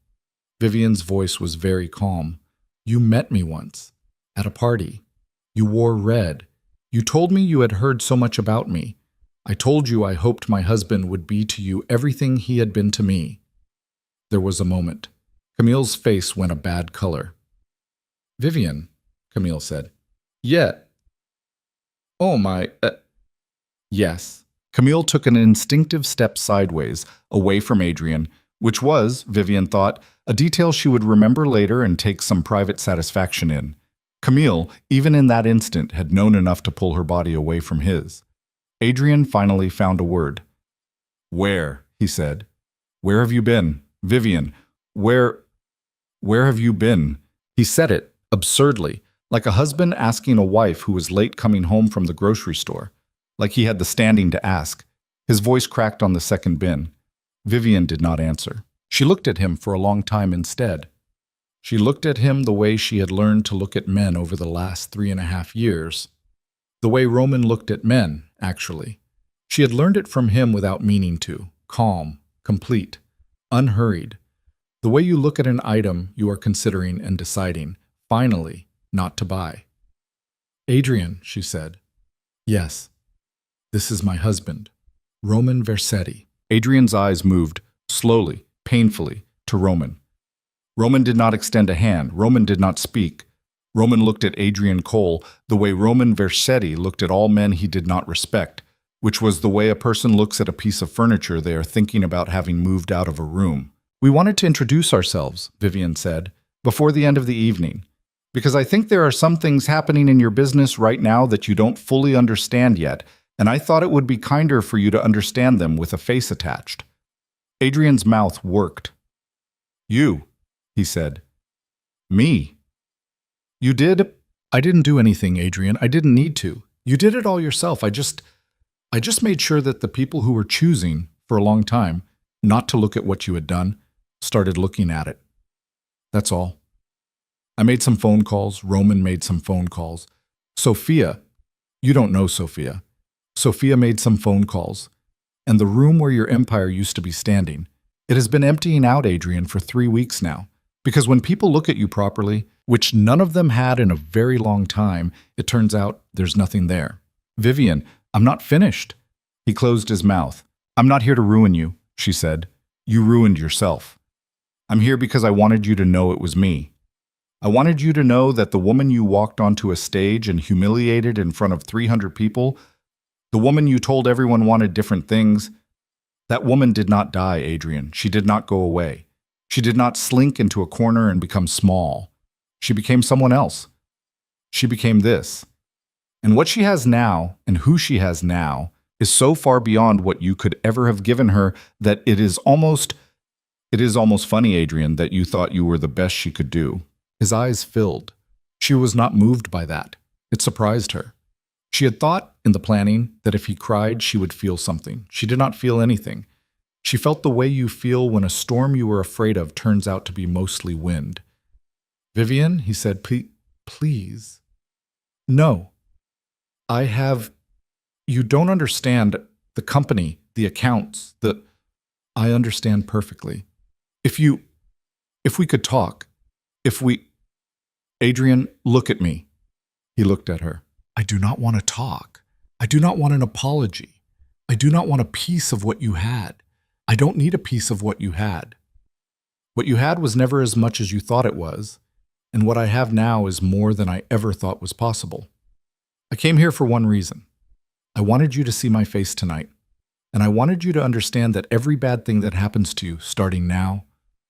Vivian's voice was very calm. "You met me once. At a party. You wore red. You told me you had heard so much about me. I told you I hoped my husband would be to you everything he had been to me." There was a moment. Camille's face went a bad color. "Vivian," Camille said. "Yeah." "Oh my, yes." Camille took an instinctive step sideways, away from Adrian, which was, Vivian thought, a detail she would remember later and take some private satisfaction in. Camille, even in that instant, had known enough to pull her body away from his. Adrian finally found a word. "Where?" he said. "Where have you been? Vivian, where have you been?" He said it, absurdly, like a husband asking a wife who was late coming home from the grocery store, like he had the standing to ask. His voice cracked on the second bin. Vivian did not answer. She looked at him for a long time instead. She looked at him the way she had learned to look at men over the last 3.5 years. The way Roman looked at men, actually. She had learned it from him without meaning to. Calm, complete, unhurried. The way you look at an item you are considering and deciding, finally, not to buy. "Adrian," she said. "Yes. This is my husband, Roman Versetti." Adrian's eyes moved, slowly, painfully, to Roman. Roman did not extend a hand. Roman did not speak. Roman looked at Adrian Cole the way Roman Versetti looked at all men he did not respect, which was the way a person looks at a piece of furniture they are thinking about having moved out of a room. "We wanted to introduce ourselves," Vivian said, "before the end of the evening, because I think there are some things happening in your business right now that you don't fully understand yet, and I thought it would be kinder for you to understand them with a face attached." Adrian's mouth worked. "You," he said. "Me?" "You did?" "I didn't do anything, Adrian. I didn't need to. You did it all yourself. I just made sure that the people who were choosing, for a long time, not to look at what you had done, started looking at it. That's all. I made some phone calls. Roman made some phone calls. Sophia, you don't know Sophia. Sophia made some phone calls. And the room where your empire used to be standing, it has been emptying out, Adrian, for 3 weeks now. Because when people look at you properly, which none of them had in a very long time, it turns out there's nothing there. Vivian, I'm not finished." He closed his mouth. "I'm not here to ruin you. she said. You ruined yourself. I'm here because I wanted you to know it was me. I wanted you to know that the woman you walked onto a stage and humiliated in front of 300 people, the woman you told everyone wanted different things, that woman did not die, Adrian. She did not go away. She did not slink into a corner and become small. She became someone else. She became this. And what she has now and who she has now is so far beyond what you could ever have given her that it is almost funny, Adrian, that you thought you were the best she could do. His eyes filled. She was not moved by that. It surprised her. She had thought in the planning that if he cried, she would feel something. She did not feel anything. She felt the way you feel when a storm you were afraid of turns out to be mostly wind. Vivian, he said, please. No. You don't understand the company, the accounts, I understand perfectly. If we could talk, Adrian, look at me. He looked at her. I do not want to talk. I do not want an apology. I do not want a piece of what you had. I don't need a piece of what you had. What you had was never as much as you thought it was, and what I have now is more than I ever thought was possible. I came here for one reason. I wanted you to see my face tonight, and I wanted you to understand that every bad thing that happens to you, starting now,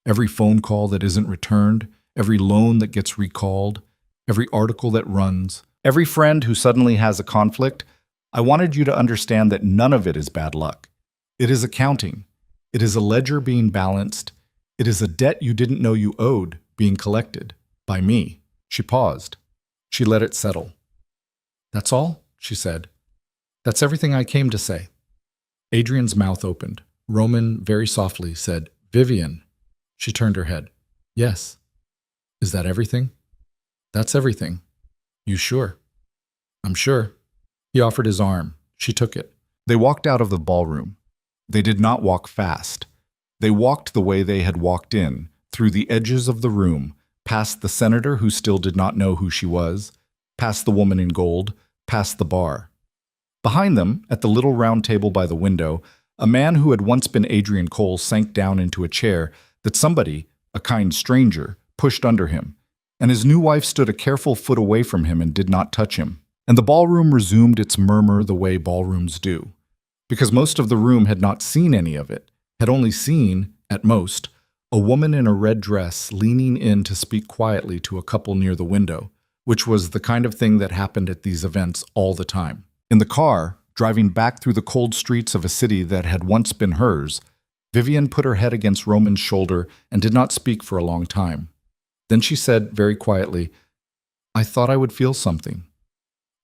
every phone call that isn't returned, every loan that gets recalled, every article that runs, every friend who suddenly has a conflict, I wanted you to understand that none of it is bad luck. It is accounting. It is a ledger being balanced. It is a debt you didn't know you owed being collected by me. She paused. She let it settle. That's all, she said. That's everything I came to say. Adrian's mouth opened. Roman, very softly, said, Vivian. She turned her head. Yes. Is that everything? That's everything. You sure? I'm sure. He offered his arm. She took it. They walked out of the ballroom. They did not walk fast. They walked the way they had walked in, through the edges of the room, past the senator who still did not know who she was, past the woman in gold, past the bar. Behind them, at the little round table by the window, a man who had once been Adrian Cole sank down into a chair that somebody, a kind stranger, pushed under him, and his new wife stood a careful foot away from him and did not touch him. And the ballroom resumed its murmur the way ballrooms do, because most of the room had not seen any of it, had only seen, at most, a woman in a red dress leaning in to speak quietly to a couple near the window, which was the kind of thing that happened at these events all the time. In the car, driving back through the cold streets of a city that had once been hers, Vivian put her head against Roman's shoulder and did not speak for a long time. Then she said very quietly, I thought I would feel something.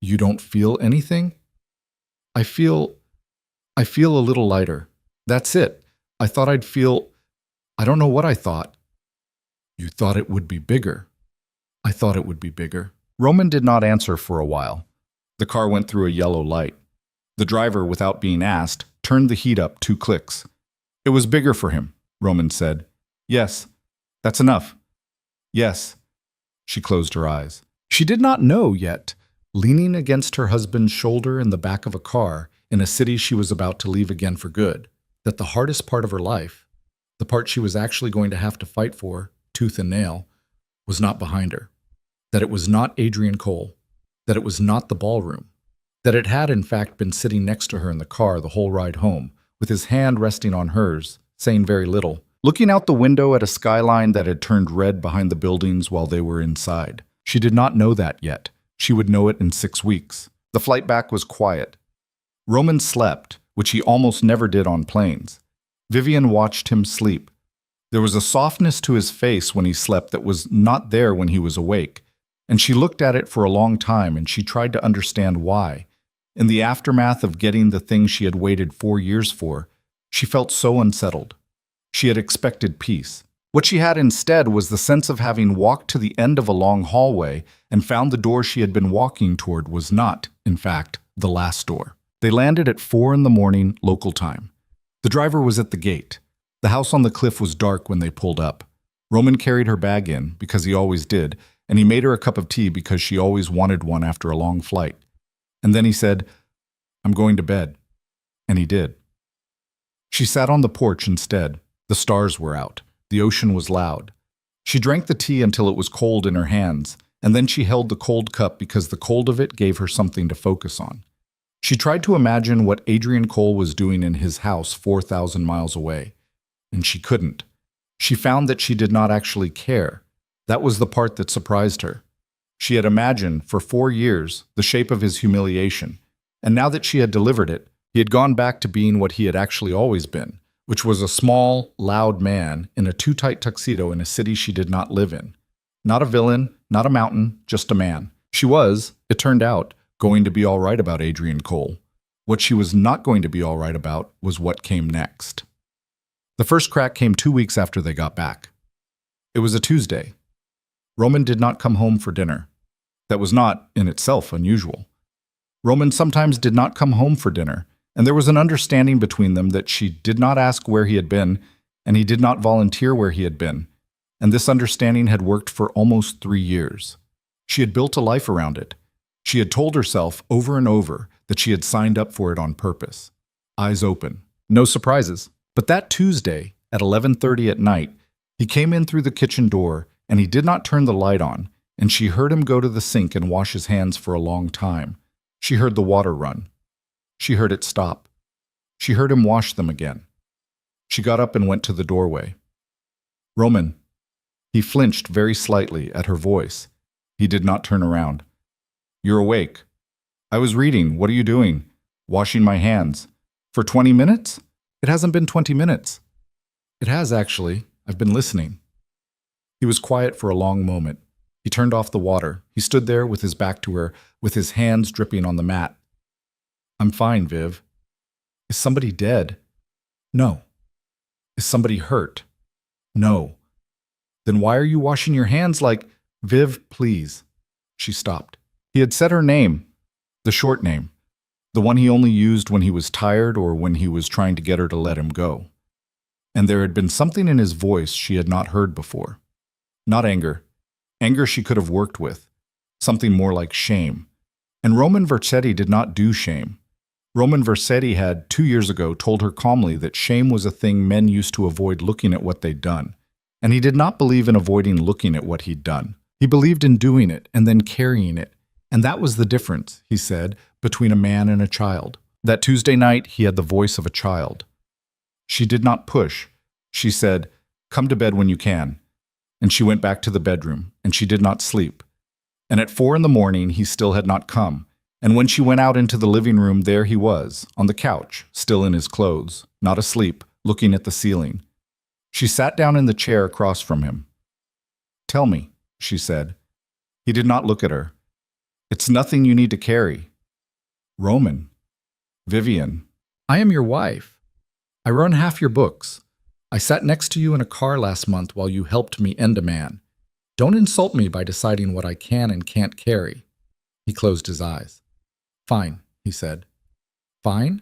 You don't feel anything? I feel a little lighter. That's it. I thought I'd feel, I don't know what I thought. You thought it would be bigger. I thought it would be bigger. Roman did not answer for a while. The car went through a yellow light. The driver, without being asked, turned the heat up 2 clicks. It was bigger for him, Roman said. Yes, that's enough. Yes. She closed her eyes. She did not know yet, leaning against her husband's shoulder in the back of a car in a city she was about to leave again for good, that the hardest part of her life, the part she was actually going to have to fight for, tooth and nail, was not behind her. That it was not Adrian Cole. That it was not the ballroom. That it had, in fact, been sitting next to her in the car the whole ride home, with his hand resting on hers, saying very little, looking out the window at a skyline that had turned red behind the buildings while they were inside. She did not know that yet. She would know it in 6 weeks. The flight back was quiet. Roman slept, which he almost never did on planes. Vivian watched him sleep. There was a softness to his face when he slept that was not there when he was awake, and she looked at it for a long time and she tried to understand why. In the aftermath of getting the thing she had waited 4 years for, she felt so unsettled. She had expected peace. What she had instead was the sense of having walked to the end of a long hallway and found the door she had been walking toward was not, in fact, the last door. They landed at 4 in the morning, local time. The driver was at the gate. The house on the cliff was dark when they pulled up. Roman carried her bag in, because he always did, and he made her a cup of tea because she always wanted one after a long flight. And then he said, I'm going to bed. And he did. She sat on the porch instead. The stars were out. The ocean was loud. She drank the tea until it was cold in her hands, and then she held the cold cup because the cold of it gave her something to focus on. She tried to imagine what Adrian Cole was doing in his house 4,000 miles away, and she couldn't. She found that she did not actually care. That was the part that surprised her. She had imagined, for 4 years, the shape of his humiliation, and now that she had delivered it, he had gone back to being what he had actually always been, which was a small, loud man in a too-tight tuxedo in a city she did not live in. Not a villain, not a mountain, just a man. She was, it turned out, going to be all right about Adrian Cole. What she was not going to be all right about was what came next. The first crack came 2 weeks after they got back. It was a Tuesday. Roman did not come home for dinner. That was not, in itself, unusual. Roman sometimes did not come home for dinner, and there was an understanding between them that she did not ask where he had been, and he did not volunteer where he had been, and this understanding had worked for almost 3 years. She had built a life around it. She had told herself over and over that she had signed up for it on purpose. Eyes open. No surprises. But that Tuesday, at 11:30 at night, he came in through the kitchen door, and he did not turn the light on, and she heard him go to the sink and wash his hands for a long time. She heard the water run. She heard it stop. She heard him wash them again. She got up and went to the doorway. Roman. He flinched very slightly at her voice. He did not turn around. You're awake. I was reading. What are you doing? Washing my hands. For 20 minutes? It hasn't been 20 minutes. It has, actually. I've been listening. He was quiet for a long moment. He turned off the water. He stood there with his back to her, with his hands dripping on the mat. I'm fine, Viv. Is somebody dead? No. Is somebody hurt? No. Then why are you washing your hands like... Viv, please. She stopped. He had said her name, the short name, the one he only used when he was tired or when he was trying to get her to let him go. And there had been something in his voice she had not heard before. Not anger. Anger she could have worked with. Something more like shame. And Roman Vercetti did not do shame. Roman Vercetti had, 2 years ago, told her calmly that shame was a thing men used to avoid looking at what they'd done. And he did not believe in avoiding looking at what he'd done. He believed in doing it and then carrying it. And that was the difference, he said, between a man and a child. That Tuesday night, he had the voice of a child. She did not push. She said, "Come to bed when you can." And she went back to the bedroom, and she did not sleep. And at 4 in the morning, he still had not come. And when she went out into the living room, there he was, on the couch, still in his clothes, not asleep, looking at the ceiling. She sat down in the chair across from him. "Tell me," she said. He did not look at her. "It's nothing you need to carry." "Roman." "Vivian." "I am your wife. I run half your books. I sat next to you in a car last month while you helped me end a man. Don't insult me by deciding what I can and can't carry." He closed his eyes. "Fine," he said. "Fine?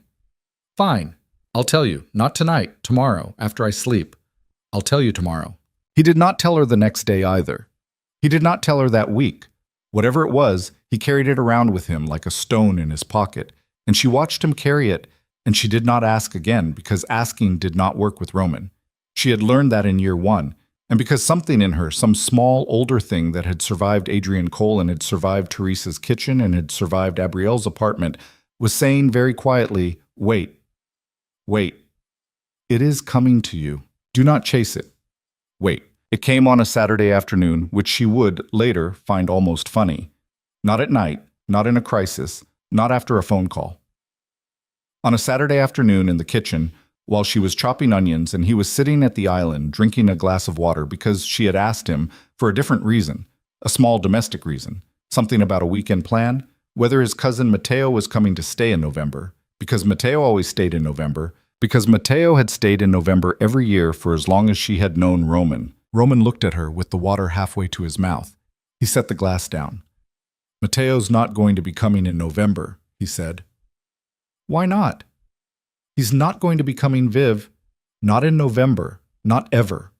Fine. I'll tell you. Not tonight, tomorrow, after I sleep. I'll tell you tomorrow." He did not tell her the next day either. He did not tell her that week. Whatever it was, he carried it around with him like a stone in his pocket, and she watched him carry it, and she did not ask again because asking did not work with Roman. She had learned that in year 1, and because something in her, some small, older thing that had survived Adrian Cole and had survived Teresa's kitchen and had survived Abrielle's apartment, was saying very quietly, "Wait, wait. It is coming to you. Do not chase it. Wait." It came on a Saturday afternoon, which she would, later, find almost funny. Not at night, not in a crisis, not after a phone call. On a Saturday afternoon in the kitchen, while she was chopping onions and he was sitting at the island drinking a glass of water because she had asked him for a different reason, a small domestic reason, something about a weekend plan, whether his cousin Matteo was coming to stay in November, because Matteo always stayed in November, because Matteo had stayed in November every year for as long as she had known Roman. Roman looked at her with the water halfway to his mouth. He set the glass down. "Matteo's not going to be coming in November," he said. "Why not?" "He's not going to be coming, Viv. Not in November. Not ever."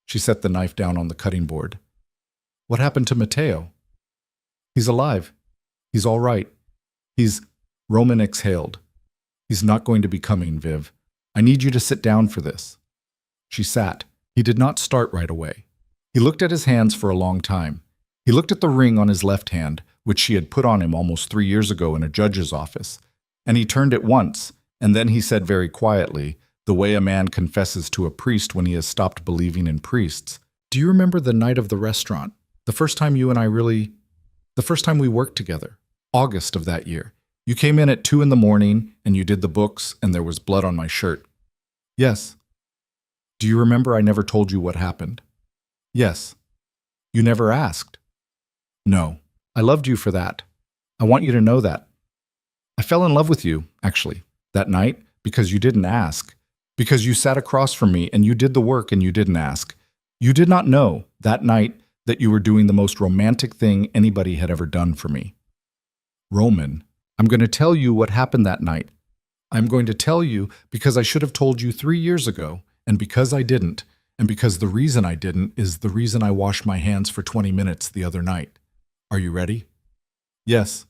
She set the knife down on the cutting board. "What happened to Matteo?" "He's alive. He's all right. He's..." Roman exhaled. "He's not going to be coming, Viv. I need you to sit down for this." She sat. He did not start right away. He looked at his hands for a long time. He looked at the ring on his left hand, which she had put on him almost 3 years ago in a judge's office, and he turned it once, and then he said very quietly, the way a man confesses to a priest when he has stopped believing in priests, "Do you remember the night of the restaurant? The first time the first time we worked together? August of that year. You came in at 2 in the morning, and you did the books, and there was blood on my shirt." "Yes." "Do you remember I never told you what happened?" "Yes." "You never asked?" "No. I loved you for that. I want you to know that. I fell in love with you, actually, that night, because you didn't ask. Because you sat across from me and you did the work and you didn't ask. You did not know, that night, that you were doing the most romantic thing anybody had ever done for me." "Roman, I'm going to tell you what happened that night. I'm going to tell you because I should have told you 3 years ago, and because I didn't, and because the reason I didn't is the reason I washed my hands for 20 minutes the other night. Are you ready?" "Yes,"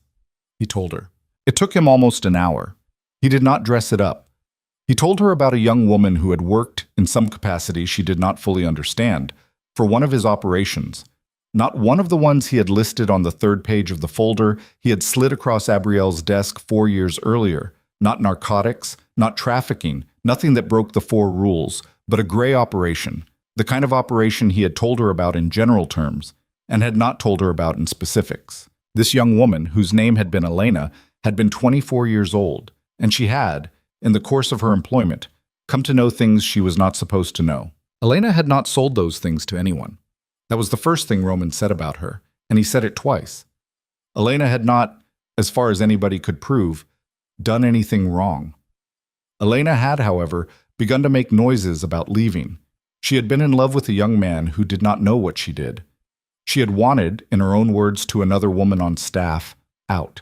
he told her. It took him almost an hour. He did not dress it up. He told her about a young woman who had worked, in some capacity she did not fully understand, for one of his operations. Not one of the ones he had listed on the 3rd page of the folder he had slid across Abrielle's desk 4 years earlier. Not narcotics, not trafficking, nothing that broke the 4 rules, but a gray operation, the kind of operation he had told her about in general terms, and had not told her about in specifics. This young woman, whose name had been Elena, had been 24 years old, and she had, in the course of her employment, come to know things she was not supposed to know. Elena had not sold those things to anyone. That was the first thing Roman said about her, and he said it twice. Elena had not, as far as anybody could prove, done anything wrong. Elena had, however, begun to make noises about leaving. She had been in love with a young man who did not know what she did. She had wanted, in her own words to another woman on staff, out.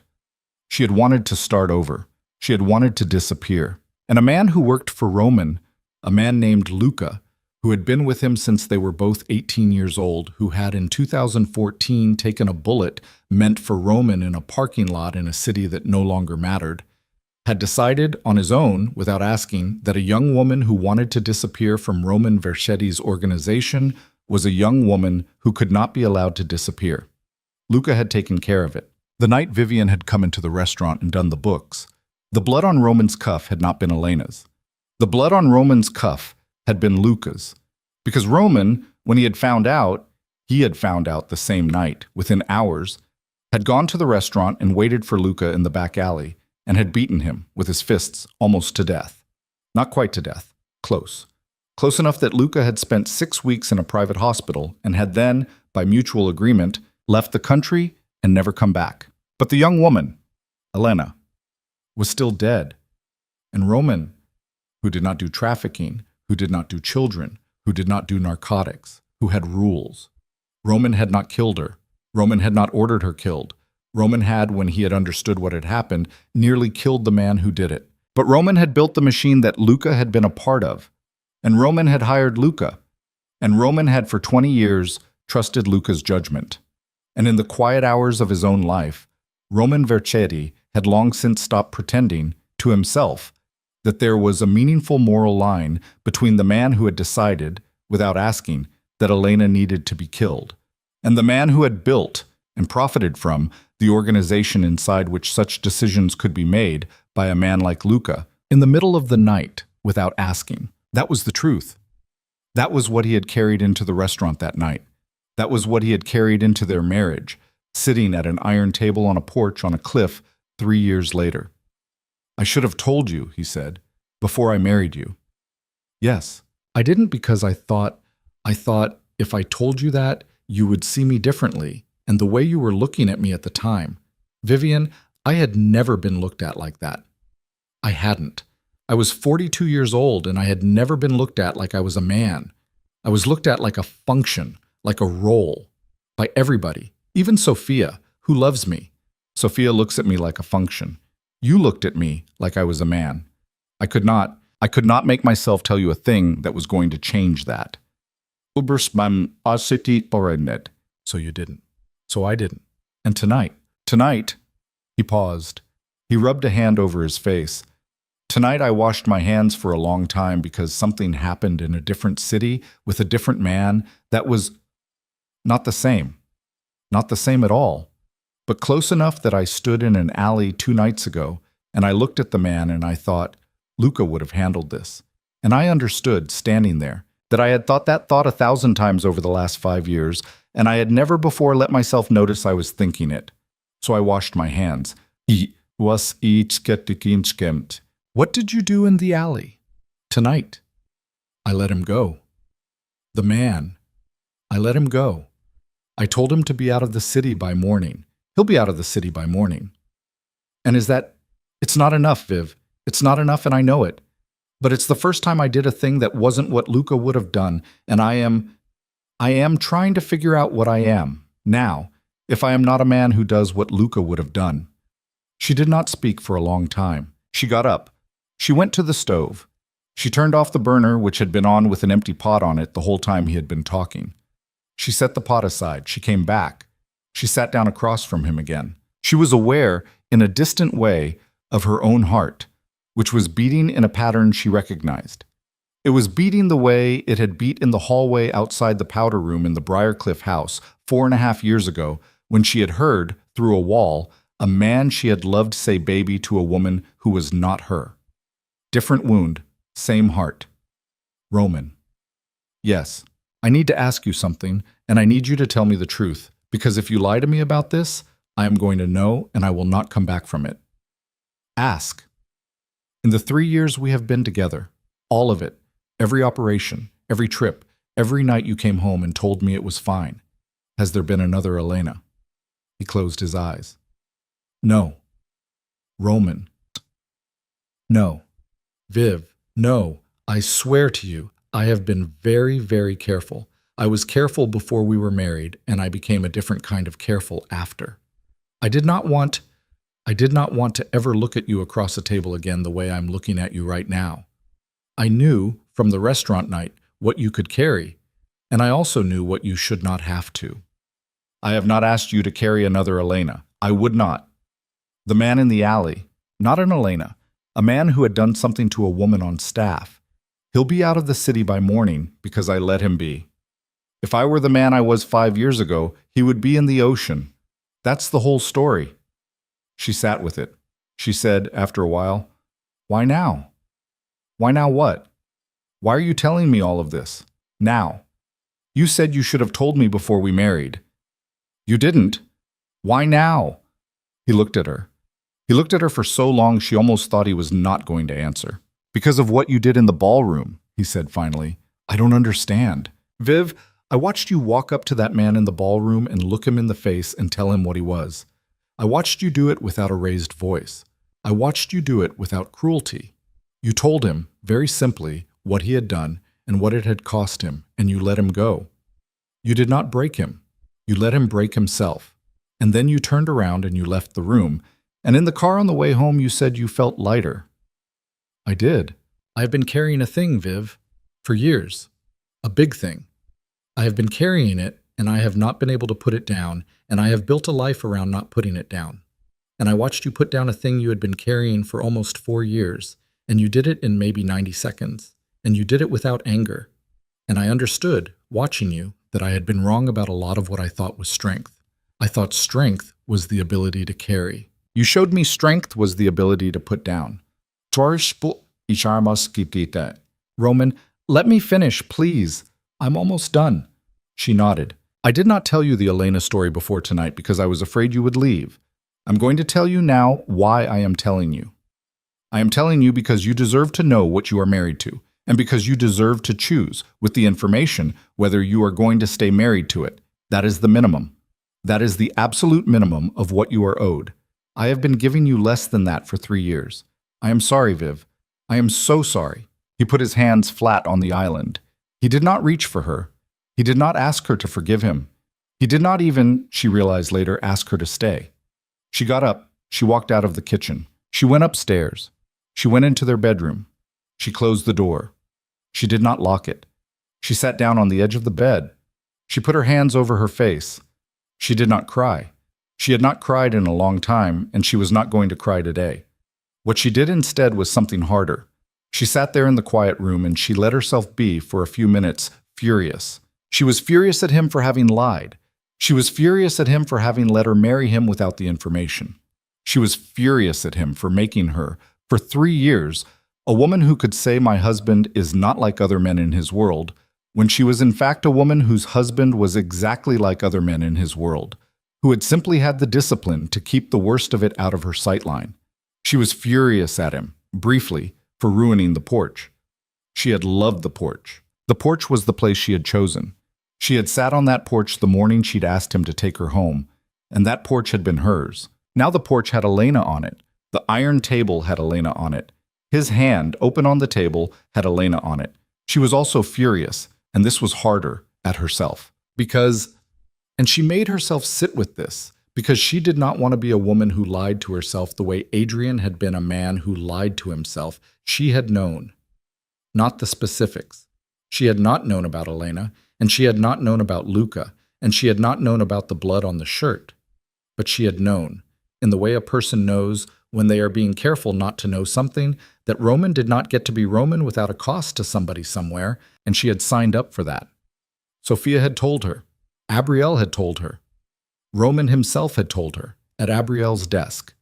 She had wanted to start over. She had wanted to disappear. And a man who worked for Roman, a man named Luca, who had been with him since they were both 18 years old, who had in 2014 taken a bullet meant for Roman in a parking lot in a city that no longer mattered, had decided on his own, without asking, that a young woman who wanted to disappear from Roman Verchetti's organization was a young woman who could not be allowed to disappear. Luca had taken care of it. The night Vivian had come into the restaurant and done the books, the blood on Roman's cuff had not been Elena's. The blood on Roman's cuff had been Luca's. Because Roman, when he had found out the same night, within hours, had gone to the restaurant and waited for Luca in the back alley, and had beaten him, with his fists, almost to death. Not quite to death. Close. Close enough that Luca had spent 6 weeks in a private hospital and had then, by mutual agreement, left the country and never come back. But the young woman, Elena, was still dead. And Roman, who did not do trafficking, who did not do children, who did not do narcotics, who had rules. Roman had not killed her. Roman had not ordered her killed. Roman had, when he had understood what had happened, nearly killed the man who did it. But Roman had built the machine that Luca had been a part of. And Roman had hired Luca. And Roman had for 20 years trusted Luca's judgment. And in the quiet hours of his own life, Roman Vercetti had long since stopped pretending, to himself, that there was a meaningful moral line between the man who had decided, without asking, that Elena needed to be killed, and the man who had built and profited from the organization inside which such decisions could be made by a man like Luca, in the middle of the night, without asking. That was the truth. That was what he had carried into the restaurant that night. That was what he had carried into their marriage, sitting at an iron table on a porch on a cliff 3 years later. "I should have told you," he said, "before I married you." "Yes, I didn't because I thought if I told you that, you would see me differently, and the way you were looking at me at the time. Vivian, I had never been looked at like that. I hadn't. I was 42 years old, and I had never been looked at like I was a man. I was looked at like a function, like a role, by everybody, even Sophia, who loves me. Sophia looks at me like a function. You looked at me like I was a man. I could not make myself tell you a thing that was going to change that. So you didn't. So I didn't. And tonight, he paused. He rubbed a hand over his face. Tonight I washed my hands for a long time because something happened in a different city with a different man that was not the same. Not the same at all, but close enough that I stood in an alley 2 nights ago and I looked at the man and I thought, Luca would have handled this. And I understood, standing there, that I had thought that thought 1,000 times over the last 5 years, and I had never before let myself notice I was thinking it. So I washed my hands. Was ich getgemt? What did you do in the alley? Tonight. I let him go. The man. I let him go. I told him to be out of the city by morning. He'll be out of the city by morning. And is that... It's not enough, Viv. It's not enough, and I know it. But it's the first time I did a thing that wasn't what Luca would have done, and I am trying to figure out what I am, now, if I am not a man who does what Luca would have done. She did not speak for a long time. She got up. She went to the stove. She turned off the burner, which had been on with an empty pot on it the whole time he had been talking. She set the pot aside. She came back. She sat down across from him again. She was aware, in a distant way, of her own heart, which was beating in a pattern she recognized. It was beating the way it had beat in the hallway outside the powder room in the Briarcliff house 4.5 years ago, when she had heard, through a wall, a man she had loved say baby to a woman who was not her. Different wound, same heart. Roman. Yes, I need to ask you something, and I need you to tell me the truth, because if you lie to me about this, I am going to know and I will not come back from it. Ask. In the 3 years we have been together, all of it, every operation, every trip, every night you came home and told me it was fine, has there been another Elena? He closed his eyes. No. Roman. No. Viv, no. I swear to you, I have been very, very careful. I was careful before we were married, and I became a different kind of careful after. I did not want to ever look at you across a table again the way I'm looking at you right now. I knew, from the restaurant night, what you could carry, and I also knew what you should not have to. I have not asked you to carry another Elena. I would not. The man in the alley, not an Elena, a man who had done something to a woman on staff. He'll be out of the city by morning because I let him be. If I were the man I was 5 years ago, he would be in the ocean. That's the whole story. She sat with it. She said, after a while, Why now? Why now what? Why are you telling me all of this? Now. You said you should have told me before we married. You didn't. Why now? He looked at her. He looked at her for so long she almost thought he was not going to answer. Because of what you did in the ballroom, he said finally. I don't understand. Viv, I watched you walk up to that man in the ballroom and look him in the face and tell him what he was. I watched you do it without a raised voice. I watched you do it without cruelty. You told him, very simply, what he had done and what it had cost him, and you let him go. You did not break him. You let him break himself. And then you turned around and you left the room, and in the car on the way home you said you felt lighter. I did. I have been carrying a thing, Viv, for years. A big thing. I have been carrying it, and I have not been able to put it down, and I have built a life around not putting it down. And I watched you put down a thing you had been carrying for almost 4 years, and you did it in maybe 90 seconds, and you did it without anger. And I understood, watching you, that I had been wrong about a lot of what I thought was strength. I thought strength was the ability to carry. You showed me strength was the ability to put down. Roman, let me finish, please. I'm almost done. She nodded. I did not tell you the Elena story before tonight because I was afraid you would leave. I'm going to tell you now why I am telling you. I am telling you because you deserve to know what you are married to, and because you deserve to choose, with the information, whether you are going to stay married to it. That is the minimum. That is the absolute minimum of what you are owed. I have been giving you less than that for 3 years. I am sorry, Viv. I am so sorry. He put his hands flat on the island. He did not reach for her. He did not ask her to forgive him. He did not even, she realized later, ask her to stay. She got up. She walked out of the kitchen. She went upstairs. She went into their bedroom. She closed the door. She did not lock it. She sat down on the edge of the bed. She put her hands over her face. She did not cry. She had not cried in a long time, and she was not going to cry today. What she did instead was something harder. She sat there in the quiet room and she let herself be, for a few minutes, furious. She was furious at him for having lied. She was furious at him for having let her marry him without the information. She was furious at him for making her, for 3 years, a woman who could say my husband is not like other men in his world, when she was in fact a woman whose husband was exactly like other men in his world, who had simply had the discipline to keep the worst of it out of her sightline. She was furious at him, briefly, for ruining the porch. She had loved the porch. The porch was the place she had chosen. She had sat on that porch the morning she'd asked him to take her home, and that porch had been hers. Now the porch had Elena on it. The iron table had Elena on it. His hand, open on the table, had Elena on it. She was also furious, and this was harder, at herself. And she made herself sit with this, because she did not want to be a woman who lied to herself the way Adrian had been a man who lied to himself. She had known. Not the specifics. She had not known about Elena, and she had not known about Luca, and she had not known about the blood on the shirt. But she had known, in the way a person knows when they are being careful not to know something, that Roman did not get to be Roman without a cost to somebody somewhere, and she had signed up for that. Sophia had told her. Abrielle had told her. Roman himself had told her, at Abrielle's desk.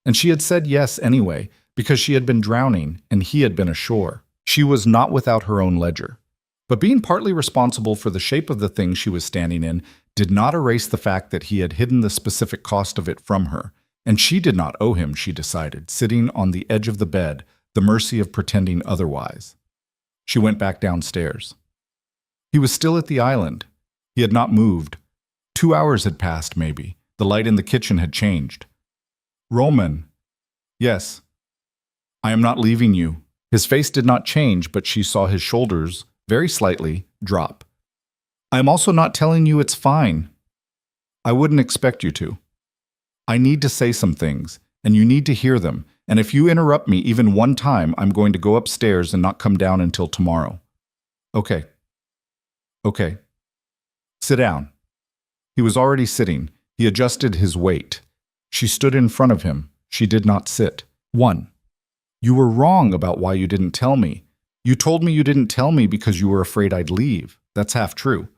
And she had said yes anyway, because she had been drowning and he had been ashore. She was not without her own ledger. But being partly responsible for the shape of the thing she was standing in did not erase the fact that he had hidden the specific cost of it from her, and she did not owe him, she decided, sitting on the edge of the bed, the mercy of pretending otherwise. She went back downstairs. He was still at the island. He had not moved. 2 hours had passed, maybe. The light in the kitchen had changed. Roman. Yes. I am not leaving you. His face did not change, but she saw his shoulders, very slightly, drop. I am also not telling you it's fine. I wouldn't expect you to. I need to say some things, and you need to hear them, and if you interrupt me even one time, I'm going to go upstairs and not come down until tomorrow. Okay. Okay. Sit down. He was already sitting. He adjusted his weight. She stood in front of him. She did not sit. 1. You were wrong about why you didn't tell me. You told me you didn't tell me because you were afraid I'd leave. That's half true.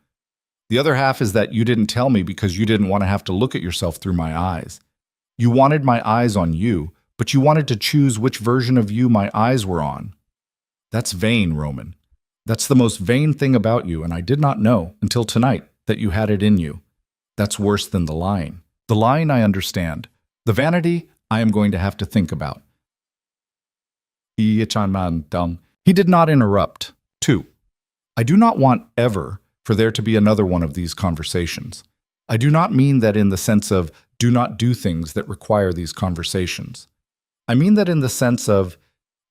The other half is that you didn't tell me because you didn't want to have to look at yourself through my eyes. You wanted my eyes on you, but you wanted to choose which version of you my eyes were on. That's vain, Roman. That's the most vain thing about you, and I did not know, until tonight, that you had it in you. That's worse than the lying. The lying I understand. The vanity I am going to have to think about. He did not interrupt. 2. I do not want ever for there to be another one of these conversations. I do not mean that in the sense of do not do things that require these conversations. I mean that in the sense of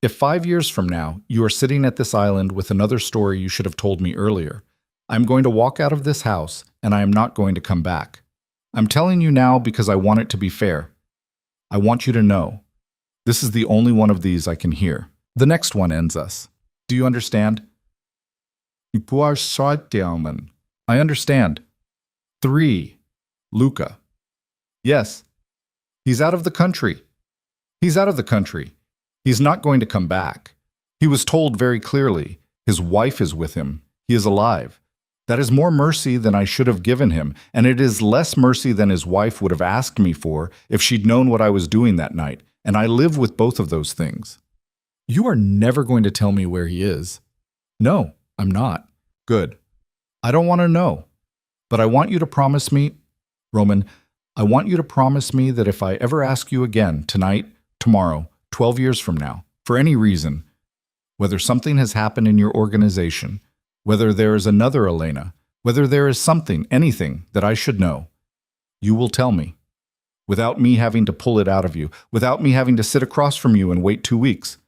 if 5 years from now you are sitting at this island with another story you should have told me earlier, I'm going to walk out of this house and I am not going to come back. I'm telling you now because I want it to be fair. I want you to know. This is the only one of these I can hear. The next one ends us. Do you understand? I understand. 3. Luca. Yes. He's out of the country. He's out of the country. He's not going to come back. He was told very clearly. His wife is with him. He is alive. That is more mercy than I should have given him, and it is less mercy than his wife would have asked me for if she'd known what I was doing that night, and I live with both of those things. You are never going to tell me where he is. No, I'm not. Good. I don't want to know. But I want you to promise me, Roman, I want you to promise me that if I ever ask you again, tonight, tomorrow, 12 years from now, for any reason, whether something has happened in your organization, whether there is another Elena, whether there is something, anything that I should know, you will tell me, without me having to pull it out of you, without me having to sit across from you and wait 2 weeks.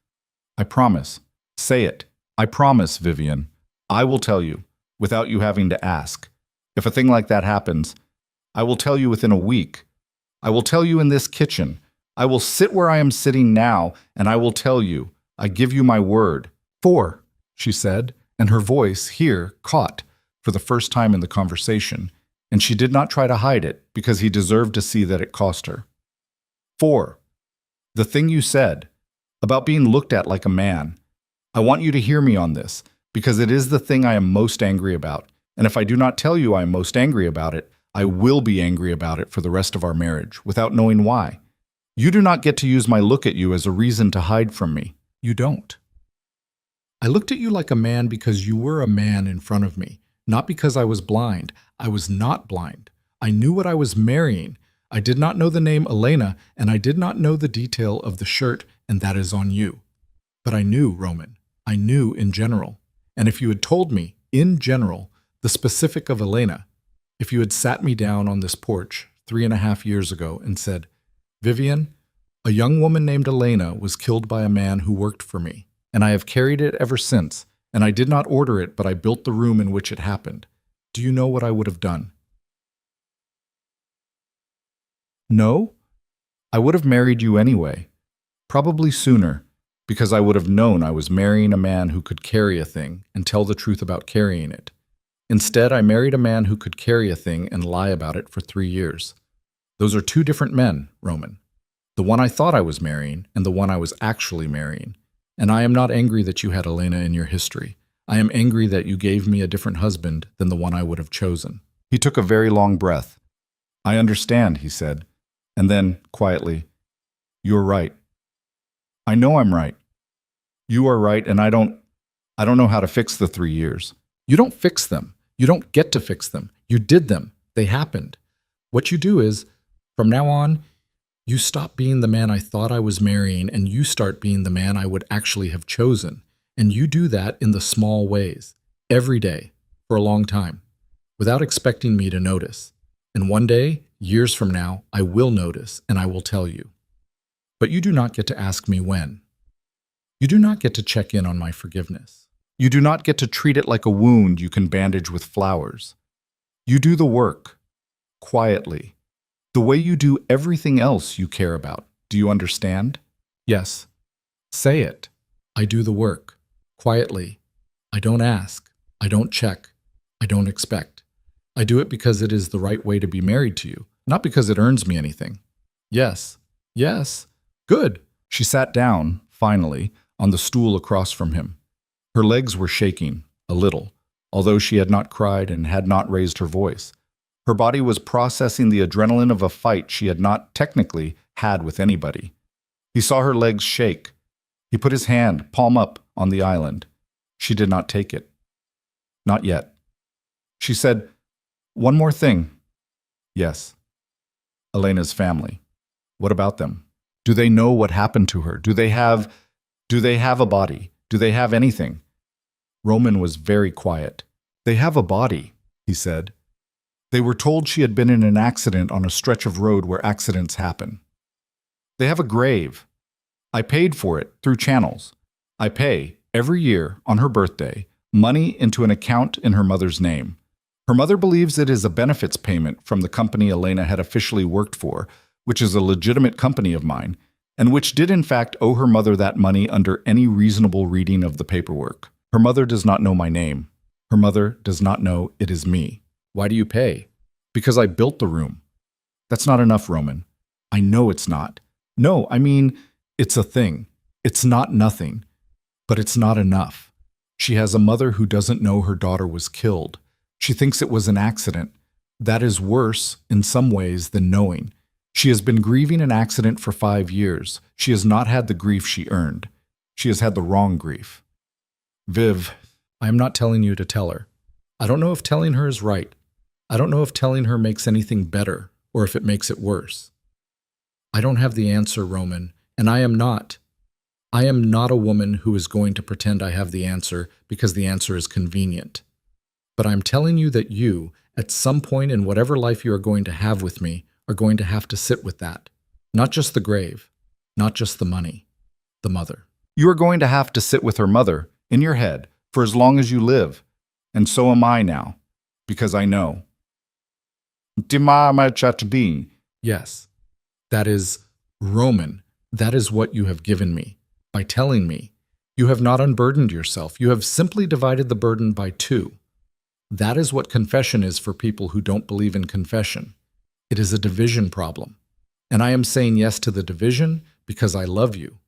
I promise. Say it. I promise, Vivian. I will tell you, without you having to ask. If a thing like that happens, I will tell you within a week. I will tell you in this kitchen. I will sit where I am sitting now, and I will tell you. I give you my word. 4, she said, and her voice here caught for the first time in the conversation, and she did not try to hide it because he deserved to see that it cost her. 4. The thing you said, about being looked at like a man. I want you to hear me on this, because it is the thing I am most angry about. And if I do not tell you I am most angry about it, I will be angry about it for the rest of our marriage, without knowing why. You do not get to use my look at you as a reason to hide from me. You don't. I looked at you like a man because you were a man in front of me, not because I was blind. I was not blind. I knew what I was marrying. I did not know the name Elena, and I did not know the detail of the shirt, and that is on you. But I knew, Roman. I knew in general. And if you had told me, in general, the specific of Elena, if you had sat me down on this porch 3.5 years ago and said, Vivian, a young woman named Elena was killed by a man who worked for me, and I have carried it ever since, and I did not order it, but I built the room in which it happened. Do you know what I would have done? No? I would have married you anyway. Probably sooner, because I would have known I was marrying a man who could carry a thing and tell the truth about carrying it. Instead, I married a man who could carry a thing and lie about it for 3 years. Those are two different men, Roman. The one I thought I was marrying and the one I was actually marrying. And I am not angry that you had Elena in your history. I am angry that you gave me a different husband than the one I would have chosen. He took a very long breath. I understand, he said. And then, quietly, you're right. I know I'm right. You are right, and I don't know how to fix the 3 years. You don't fix them. You don't get to fix them. You did them. They happened. What you do is, from now on, you stop being the man I thought I was marrying, and you start being the man I would actually have chosen. And you do that in the small ways, every day, for a long time, without expecting me to notice. And one day, years from now, I will notice, and I will tell you. But you do not get to ask me when. You do not get to check in on my forgiveness. You do not get to treat it like a wound you can bandage with flowers. You do the work, quietly, the way you do everything else you care about. Do you understand? Yes. Say it. I do the work, quietly. I don't ask. I don't check. I don't expect. I do it because it is the right way to be married to you, not because it earns me anything. Yes. Yes. Good. She sat down, finally, on the stool across from him. Her legs were shaking, a little, although she had not cried and had not raised her voice. Her body was processing the adrenaline of a fight she had not technically had with anybody. He saw her legs shake. He put his hand, palm up, on the island. She did not take it. Not yet. She said, "One more thing." Yes. Elena's family. What about them? Do they know what happened to her? Do they have a body? Do they have anything? Roman was very quiet. They have a body, he said. They were told she had been in an accident on a stretch of road where accidents happen. They have a grave. I paid for it through channels. I pay, every year, on her birthday, money into an account in her mother's name. Her mother believes it is a benefits payment from the company Elena had officially worked for, which is a legitimate company of mine, and which did in fact owe her mother that money under any reasonable reading of the paperwork. Her mother does not know my name. Her mother does not know it is me. Why do you pay? Because I built the room. That's not enough, Roman. I know it's not. No, I mean, it's a thing. It's not nothing. But it's not enough. She has a mother who doesn't know her daughter was killed. She thinks it was an accident. That is worse, in some ways, than knowing. She has been grieving an accident for 5 years. She has not had the grief she earned. She has had the wrong grief. Viv, I am not telling you to tell her. I don't know if telling her is right. I don't know if telling her makes anything better or if it makes it worse. I don't have the answer, Roman, and I am not a woman who is going to pretend I have the answer because the answer is convenient. But I'm telling you that you, at some point in whatever life you are going to have with me, are going to have to sit with that. Not just the grave, not just the money, the mother. You are going to have to sit with her mother, in your head, for as long as you live. And so am I now, because I know. Yes, that is Roman. That is what you have given me. By telling me, you have not unburdened yourself. You have simply divided the burden by 2. That is what confession is for people who don't believe in confession. It is a division problem. And I am saying yes to the division because I love you.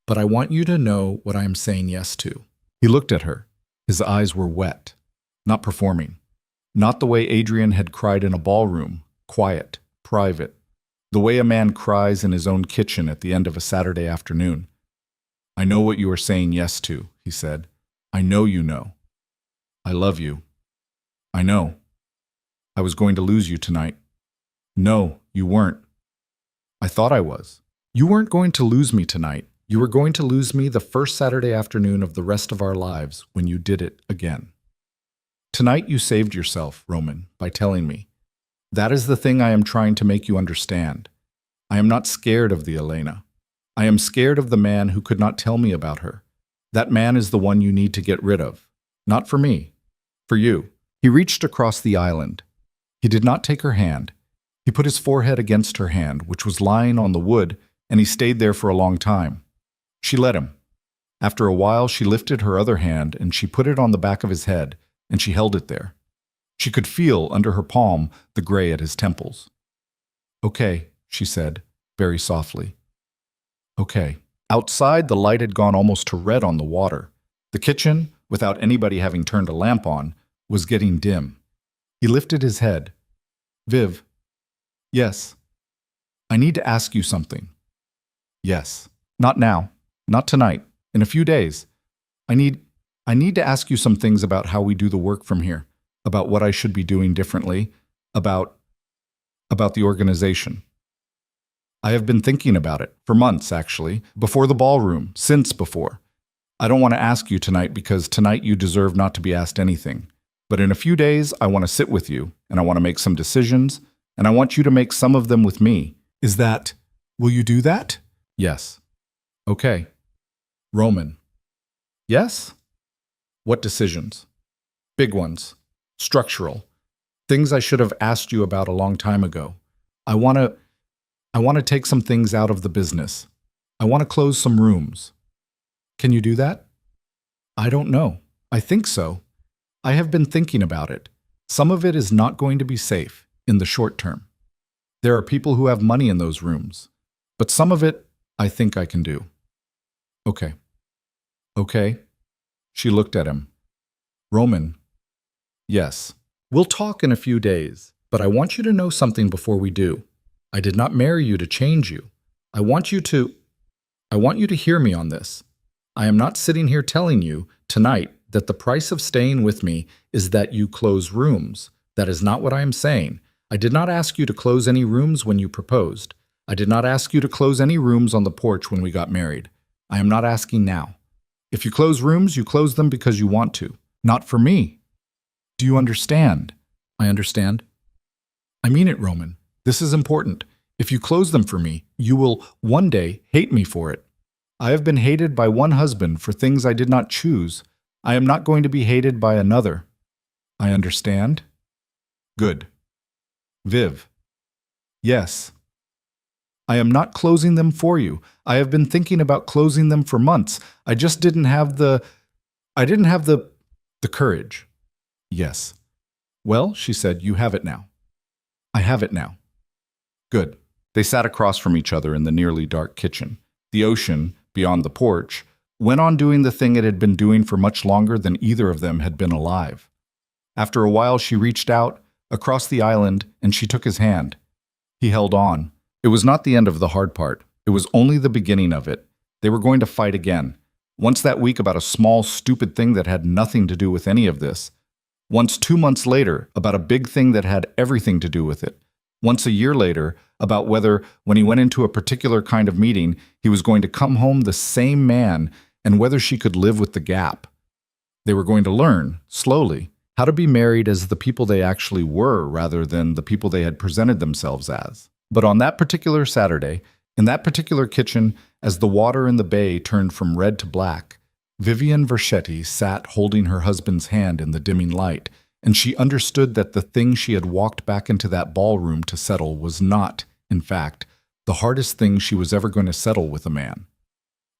But I want you to know what I am saying yes to. He looked at her. His eyes were wet, not performing. Not the way Adrian had cried in a ballroom, quiet, private. The way a man cries in his own kitchen at the end of a Saturday afternoon. I know what you are saying yes to, he said. I know you know. I love you. I know. I was going to lose you tonight. No, you weren't. I thought I was. You weren't going to lose me tonight. You were going to lose me the first Saturday afternoon of the rest of our lives when you did it again. Tonight you saved yourself, Roman, by telling me. That is the thing I am trying to make you understand. I am not scared of the Elena. I am scared of the man who could not tell me about her. That man is the one you need to get rid of. Not for me. For you. He reached across the island. He did not take her hand. He put his forehead against her hand, which was lying on the wood, and he stayed there for a long time. She let him. After a while, she lifted her other hand, and she put it on the back of his head, and she held it there. She could feel, under her palm, the gray at his temples. Okay, she said, very softly. Okay. Outside, the light had gone almost to red on the water. The kitchen, without anybody having turned a lamp on, was getting dim. He lifted his head. Viv. Yes. I need to ask you something. Yes. Not now. Not tonight. In a few days. I need to ask you some things about how we do the work from here, about what I should be doing differently, about the organization. I have been thinking about it, for months actually, before the ballroom, since before. I don't want to ask you tonight because tonight you deserve not to be asked anything. But in a few days, I want to sit with you, and I want to make some decisions, and I want you to make some of them with me. Will you do that? Yes. Okay. Roman. Yes? What decisions? Big ones. Structural. Things I should have asked you about a long time ago. I want to take some things out of the business. I want to close some rooms. Can you do that? I don't know. I think so. I have been thinking about it. Some of it is not going to be safe in the short term. There are people who have money in those rooms. But some of it, I think I can do. Okay. Okay. She looked at him. Roman. Yes. We'll talk in a few days, but I want you to know something before we do. I did not marry you to change you. I want you to hear me on this. I am not sitting here telling you tonight that the price of staying with me is that you close rooms. That is not what I am saying. I did not ask you to close any rooms when you proposed. I did not ask you to close any rooms on the porch when we got married. I am not asking now. If you close rooms, you close them because you want to. Not for me. Do you understand? I understand. I mean it, Roman. This is important. If you close them for me, you will one day hate me for it. I have been hated by one husband for things I did not choose. I am not going to be hated by another. I understand. Good. Viv. Yes. I am not closing them for you. I have been thinking about closing them for months. I just didn't have the courage. Yes. Well, she said, you have it now. I have it now. Good. They sat across from each other in the nearly dark kitchen. The ocean, beyond the porch, went on doing the thing it had been doing for much longer than either of them had been alive. After a while, she reached out, across the island, and she took his hand. He held on. It was not the end of the hard part. It was only the beginning of it. They were going to fight again. Once that week about a small, stupid thing that had nothing to do with any of this. Once 2 months later about a big thing that had everything to do with it. Once a year later about whether, when he went into a particular kind of meeting, he was going to come home the same man and whether she could live with the gap. They were going to learn, slowly, how to be married as the people they actually were rather than the people they had presented themselves as. But on that particular Saturday, in that particular kitchen, as the water in the bay turned from red to black, Vivian Verchetti sat holding her husband's hand in the dimming light, and she understood that the thing she had walked back into that ballroom to settle was not, in fact, the hardest thing she was ever going to settle with a man.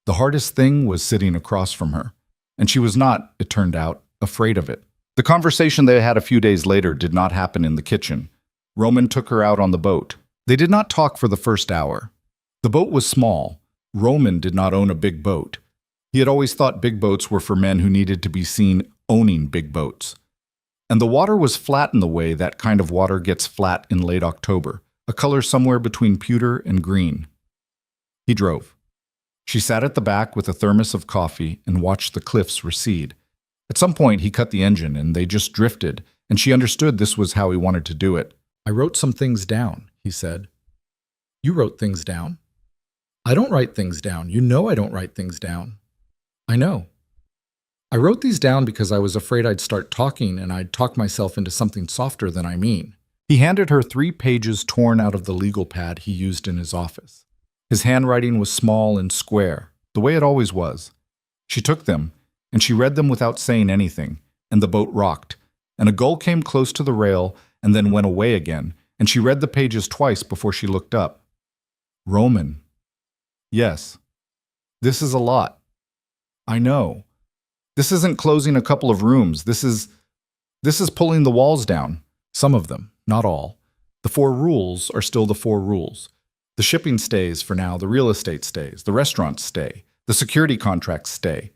The hardest thing was sitting across from her, and she was not, it turned out, afraid of it. The conversation they had a few days later did not happen in the kitchen. Roman took her out on the boat. They did not talk for the first hour. The boat was small. Roman did not own a big boat. He had always thought big boats were for men who needed to be seen owning big boats. And the water was flat in the way that kind of water gets flat in late October, a color somewhere between pewter and green. He drove. She sat at the back with a thermos of coffee and watched the cliffs recede. At some point, he cut the engine and they just drifted, and she understood this was how he wanted to do it. "I wrote some things down," he said. "You wrote things down?" "I don't write things down. You know I don't write things down." "I know. I wrote these down because I was afraid I'd start talking and I'd talk myself into something softer than I mean." He handed her 3 pages torn out of the legal pad he used in his office. His handwriting was small and square, the way it always was. She took them, and she read them without saying anything, and the boat rocked, and a gull came close to the rail and then went away again, and she read the pages twice before she looked up. "Roman." "Yes. This is a lot. I know. This isn't closing a couple of rooms. This is pulling the walls down. Some of them, not all. The 4 rules are still the 4 rules. The shipping stays for now, the real estate stays, the restaurants stay, the security contracts stay.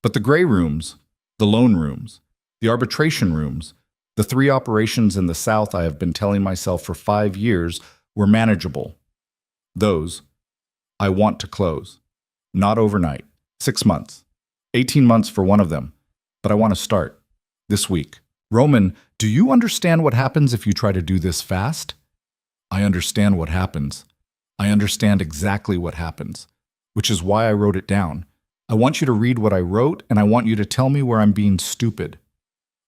But the gray rooms, the loan rooms, the arbitration rooms, the 3 operations in the South I have been telling myself for 5 years were manageable. Those I want to close. Not overnight. 6 months. 18 months for one of them. But I want to start. This week. Roman, do you understand what happens if you try to do this fast?" "I understand what happens. I understand exactly what happens, which is why I wrote it down. I want you to read what I wrote, and I want you to tell me where I'm being stupid."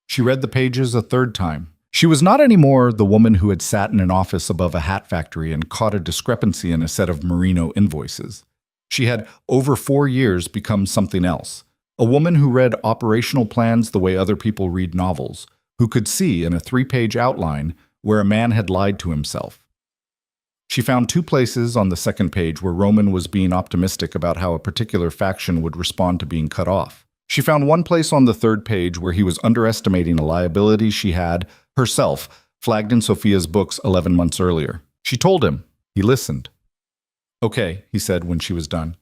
She read the pages a 3rd time. She was not anymore the woman who had sat in an office above a hat factory and caught a discrepancy in a set of merino invoices. She had, over 4 years, become something else. A woman who read operational plans the way other people read novels, who could see in a 3-page outline where a man had lied to himself. She found 2 places on the 2nd page where Roman was being optimistic about how a particular faction would respond to being cut off. She found 1 place on the 3rd page where he was underestimating a liability she had, herself, flagged in Sophia's books 11 months earlier. She told him. He listened. "Okay," he said when she was done.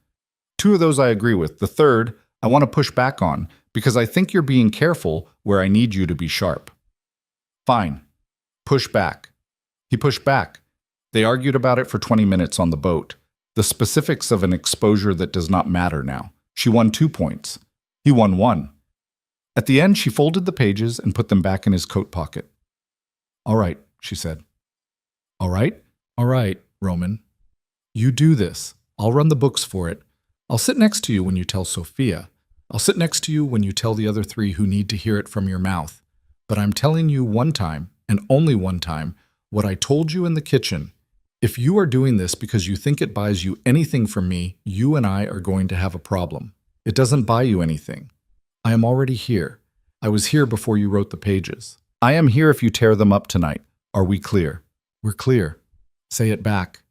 2 of those I agree with. The 3rd, I want to push back on, because I think you're being careful where I need you to be sharp." "Fine. Push back." He pushed back. They argued about it for 20 minutes on the boat. The specifics of an exposure that does not matter now. She won 2 points. He won 1. At the end, she folded the pages and put them back in his coat pocket. "All right," she said. "All right? All right, Roman. You do this. I'll run the books for it. I'll sit next to you when you tell Sophia. I'll sit next to you when you tell the other 3 who need to hear it from your mouth. But I'm telling you one time, and only one time, what I told you in the kitchen. If you are doing this because you think it buys you anything from me, you and I are going to have a problem. It doesn't buy you anything. I am already here. I was here before you wrote the pages. I am here if you tear them up tonight. Are we clear?" "We're clear." "Say it back."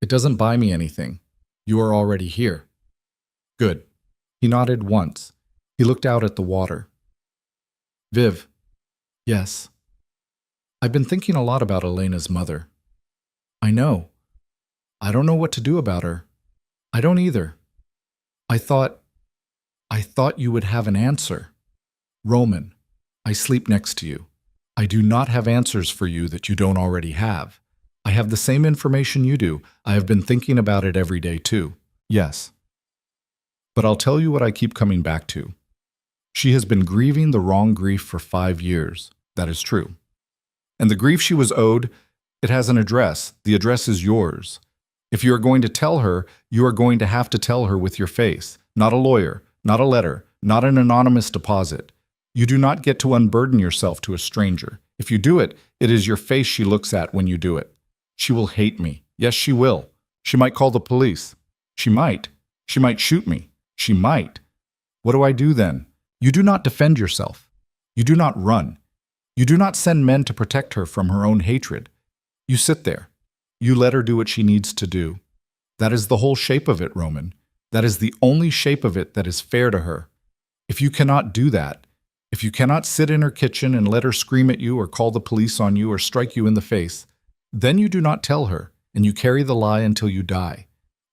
"It doesn't buy me anything. You are already here." "Good." He nodded once. He looked out at the water. "Viv." "Yes." "I've been thinking a lot about Elena's mother." "I know. I don't know what to do about her." "I don't either. I thought you would have an answer." "Roman, I sleep next to you. I do not have answers for you that you don't already have. I have the same information you do. I have been thinking about it every day too." "Yes. But I'll tell you what I keep coming back to. She has been grieving the wrong grief for 5 years. That is true. And the grief she was owed, it has an address. The address is yours. If you are going to tell her, you are going to have to tell her with your face. Not a lawyer, not a letter, not an anonymous deposit. You do not get to unburden yourself to a stranger. If you do it, it is your face she looks at when you do it. She will hate me. Yes, she will. She might call the police. She might. She might shoot me. She might. What do I do then? You do not defend yourself. You do not run. You do not send men to protect her from her own hatred. You sit there. You let her do what she needs to do. That is the whole shape of it, Roman. That is the only shape of it that is fair to her. If you cannot do that, if you cannot sit in her kitchen and let her scream at you or call the police on you or strike you in the face, then you do not tell her, and you carry the lie until you die.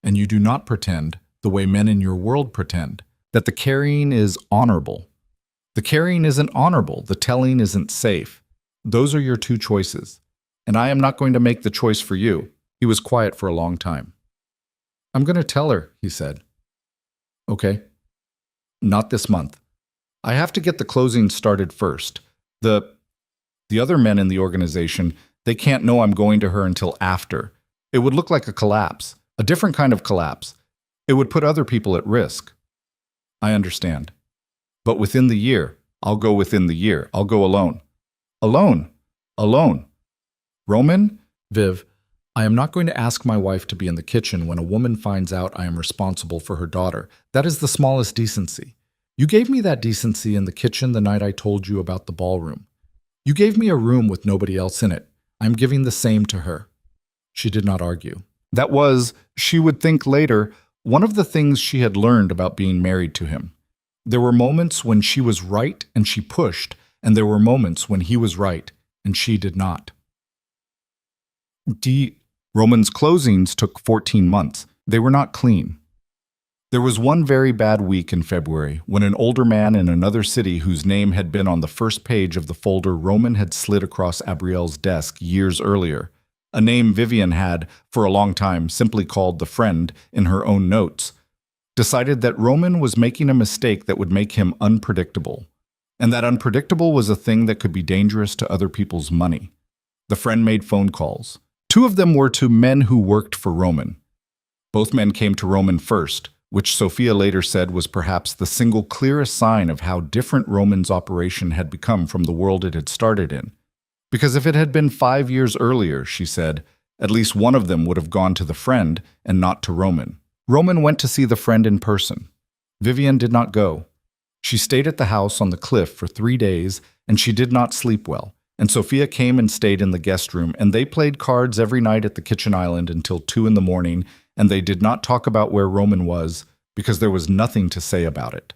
and you do not pretend, the way men in your world pretend, that the carrying is honorable. The carrying isn't honorable, the telling isn't safe. Those are your two choices, and I am not going to make the choice for you." He was quiet for a long time. "I'm going to tell her," he said. "Okay. Not this month. I have to get the closing started first. The other men in the organization, they can't know I'm going to her until after. It would look like a collapse, a different kind of collapse. It would put other people at risk." "I understand. But within the year, I'll go within the year. I'll go alone." "Alone? Alone? Roman?" "Viv, I am not going to ask my wife to be in the kitchen when a woman finds out I am responsible for her daughter. That is the smallest decency. You gave me that decency in the kitchen the night I told you about the ballroom. You gave me a room with nobody else in it. I'm giving the same to her." She did not argue. That was, she would think later, one of the things she had learned about being married to him. There were moments when she was right and she pushed, and there were moments when he was right and she did not. Roman's closings took 14 months. They were not clean. There was one very bad week in February when an older man in another city whose name had been on the first page of the folder Roman had slid across Abrielle's desk years earlier, a name Vivian had, for a long time, simply called the friend in her own notes, decided that Roman was making a mistake that would make him unpredictable, and that unpredictable was a thing that could be dangerous to other people's money. The friend made phone calls. 2 of them were to men who worked for Roman. Both men came to Roman first, which Sophia later said was perhaps the single clearest sign of how different Roman's operation had become from the world it had started in. Because if it had been 5 years earlier, she said, at least one of them would have gone to the friend and not to Roman. Roman went to see the friend in person. Vivian did not go. She stayed at the house on the cliff for 3 days, and she did not sleep well. And Sophia came and stayed in the guest room, and they played cards every night at the kitchen island until 2 in the morning, and they did not talk about where Roman was, because there was nothing to say about it.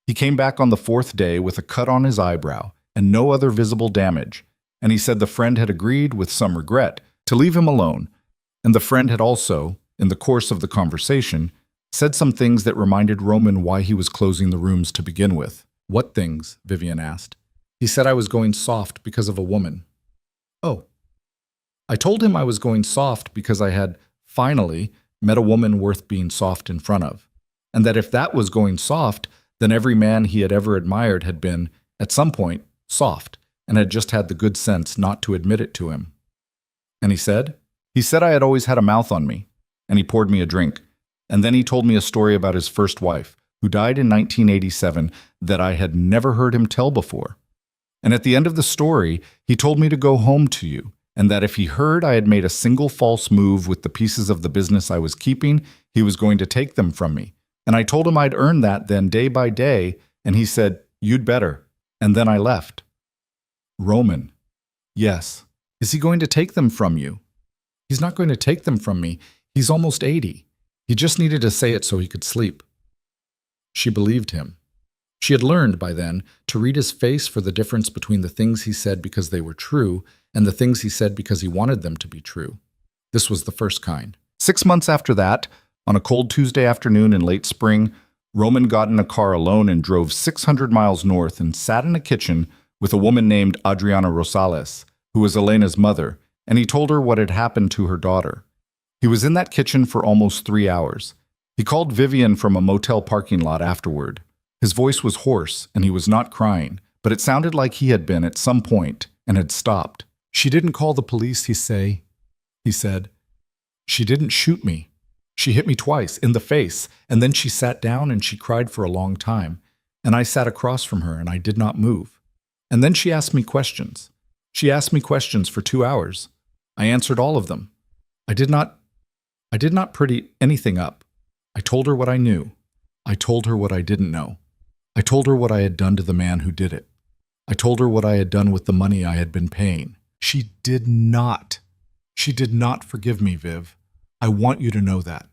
He came back on the 4th day with a cut on his eyebrow and no other visible damage, and he said the friend had agreed, with some regret, to leave him alone, and the friend had also, in the course of the conversation, said some things that reminded Roman why he was closing the rooms to begin with. "What things?" Vivian asked. "He said I was going soft because of a woman." "Oh." "I told him I was going soft because I had, finally, met a woman worth being soft in front of, and that if that was going soft, then every man he had ever admired had been, at some point, soft, and had just had the good sense not to admit it to him." "And he said?" "He said I had always had a mouth on me, and he poured me a drink, and then he told me a story about his first wife, who died in 1987, that I had never heard him tell before. And at the end of the story, he told me to go home to you, and that if he heard I had made a single false move with the pieces of the business I was keeping, he was going to take them from me. And I told him I'd earn that then day by day, and he said, 'You'd better.' And then I left." "Roman." "Yes. Is he going to take them from you?" "He's not going to take them from me. He's almost 80. He just needed to say it so he could sleep." She believed him. She had learned by then to read his face for the difference between the things he said because they were true and the things he said because he wanted them to be true. This was the first kind. 6 months after that, on a cold Tuesday afternoon in late spring, Roman got in a car alone and drove 600 miles north and sat in a kitchen with a woman named Adriana Rosales, who was Elena's mother, and he told her what had happened to her daughter. He was in that kitchen for almost 3 hours. He called Vivian from a motel parking lot afterward. His voice was hoarse, and he was not crying, but it sounded like he had been at some point and had stopped. "She didn't call the police, he said. "She didn't shoot me. She hit me twice, in the face, and then she sat down and she cried for a long time, and I sat across from her and I did not move. And then she asked me questions. She asked me questions for 2 hours. I answered all of them. I did not pretty anything up. I told her what I knew. I told her what I didn't know. I told her what I had done to the man who did it. I told her what I had done with the money I had been paying. She did not forgive me, Viv. I want you to know that.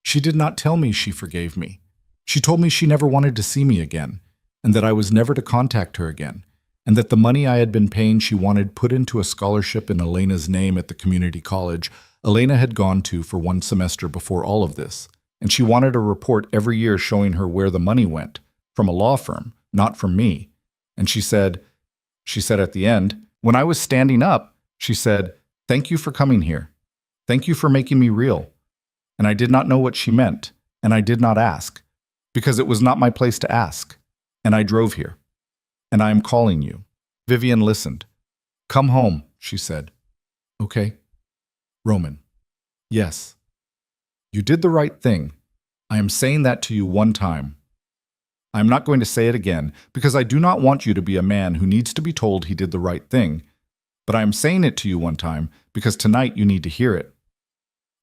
She did not tell me she forgave me. She told me she never wanted to see me again, and that I was never to contact her again, and that the money I had been paying she wanted put into a scholarship in Elena's name at the community college, Elena had gone to for one semester before all of this, and she wanted a report every year showing her where the money went, from a law firm, not from me. And she said at the end, when I was standing up, she said, "Thank you for coming here. Thank you for making me real." And I did not know what she meant, and I did not ask, because it was not my place to ask. And I drove here. And I am calling you. Vivian listened. "Come home," she said. "Okay." Roman. "Yes. You did the right thing. I am saying that to you one time. I am not going to say it again, because I do not want you to be a man who needs to be told he did the right thing. But I am saying it to you one time, because tonight you need to hear it.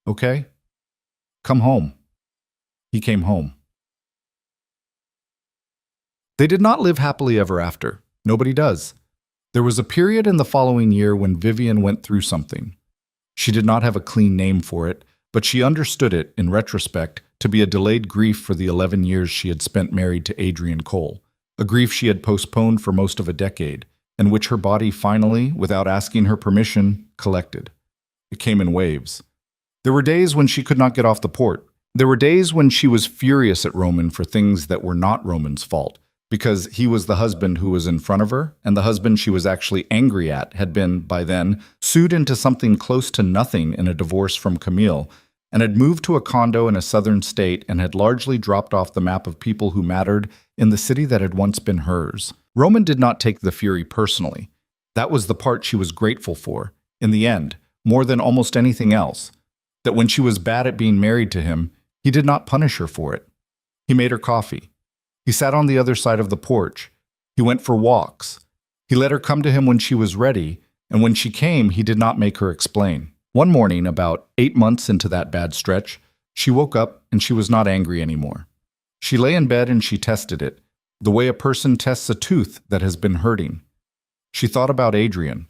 Okay? Come home." He came home. They did not live happily ever after. Nobody does. There was a period in the following year when Vivian went through something. She did not have a clean name for it, but she understood it, in retrospect, to be a delayed grief for the 11 years she had spent married to Adrian Cole, a grief she had postponed for most of a decade, and which her body finally, without asking her permission, collected. It came in waves. There were days when she could not get off the port. There were days when she was furious at Roman for things that were not Roman's fault, because he was the husband who was in front of her, and the husband she was actually angry at had been, by then, sued into something close to nothing in a divorce from Camille, and had moved to a condo in a southern state and had largely dropped off the map of people who mattered in the city that had once been hers. Roman did not take the fury personally. That was the part she was grateful for, in the end, more than almost anything else, that when she was bad at being married to him, he did not punish her for it. He made her coffee. He sat on the other side of the porch. He went for walks. He let her come to him when she was ready, and when she came, he did not make her explain. One morning, about 8 months into that bad stretch, she woke up and she was not angry anymore. She lay in bed and she tested it, the way a person tests a tooth that has been hurting. She thought about Adrian.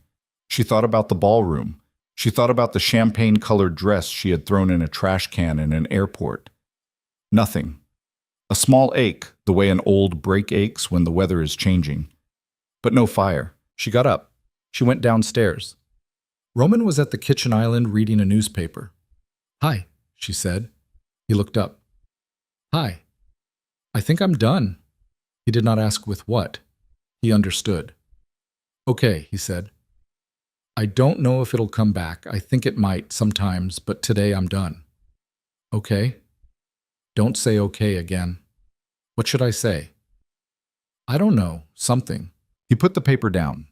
She thought about the ballroom. She thought about the champagne-colored dress she had thrown in a trash can in an airport. Nothing. A small ache, the way an old brake aches when the weather is changing. But no fire. She got up. She went downstairs. Roman was at the kitchen island reading a newspaper. "Hi," she said. He looked up. "Hi. I think I'm done." He did not ask with what. He understood. "Okay," he said. "I don't know if it'll come back. I think it might sometimes, but today I'm done." "Okay." "Don't say okay again." "What should I say?" "I don't know. Something." He put the paper down.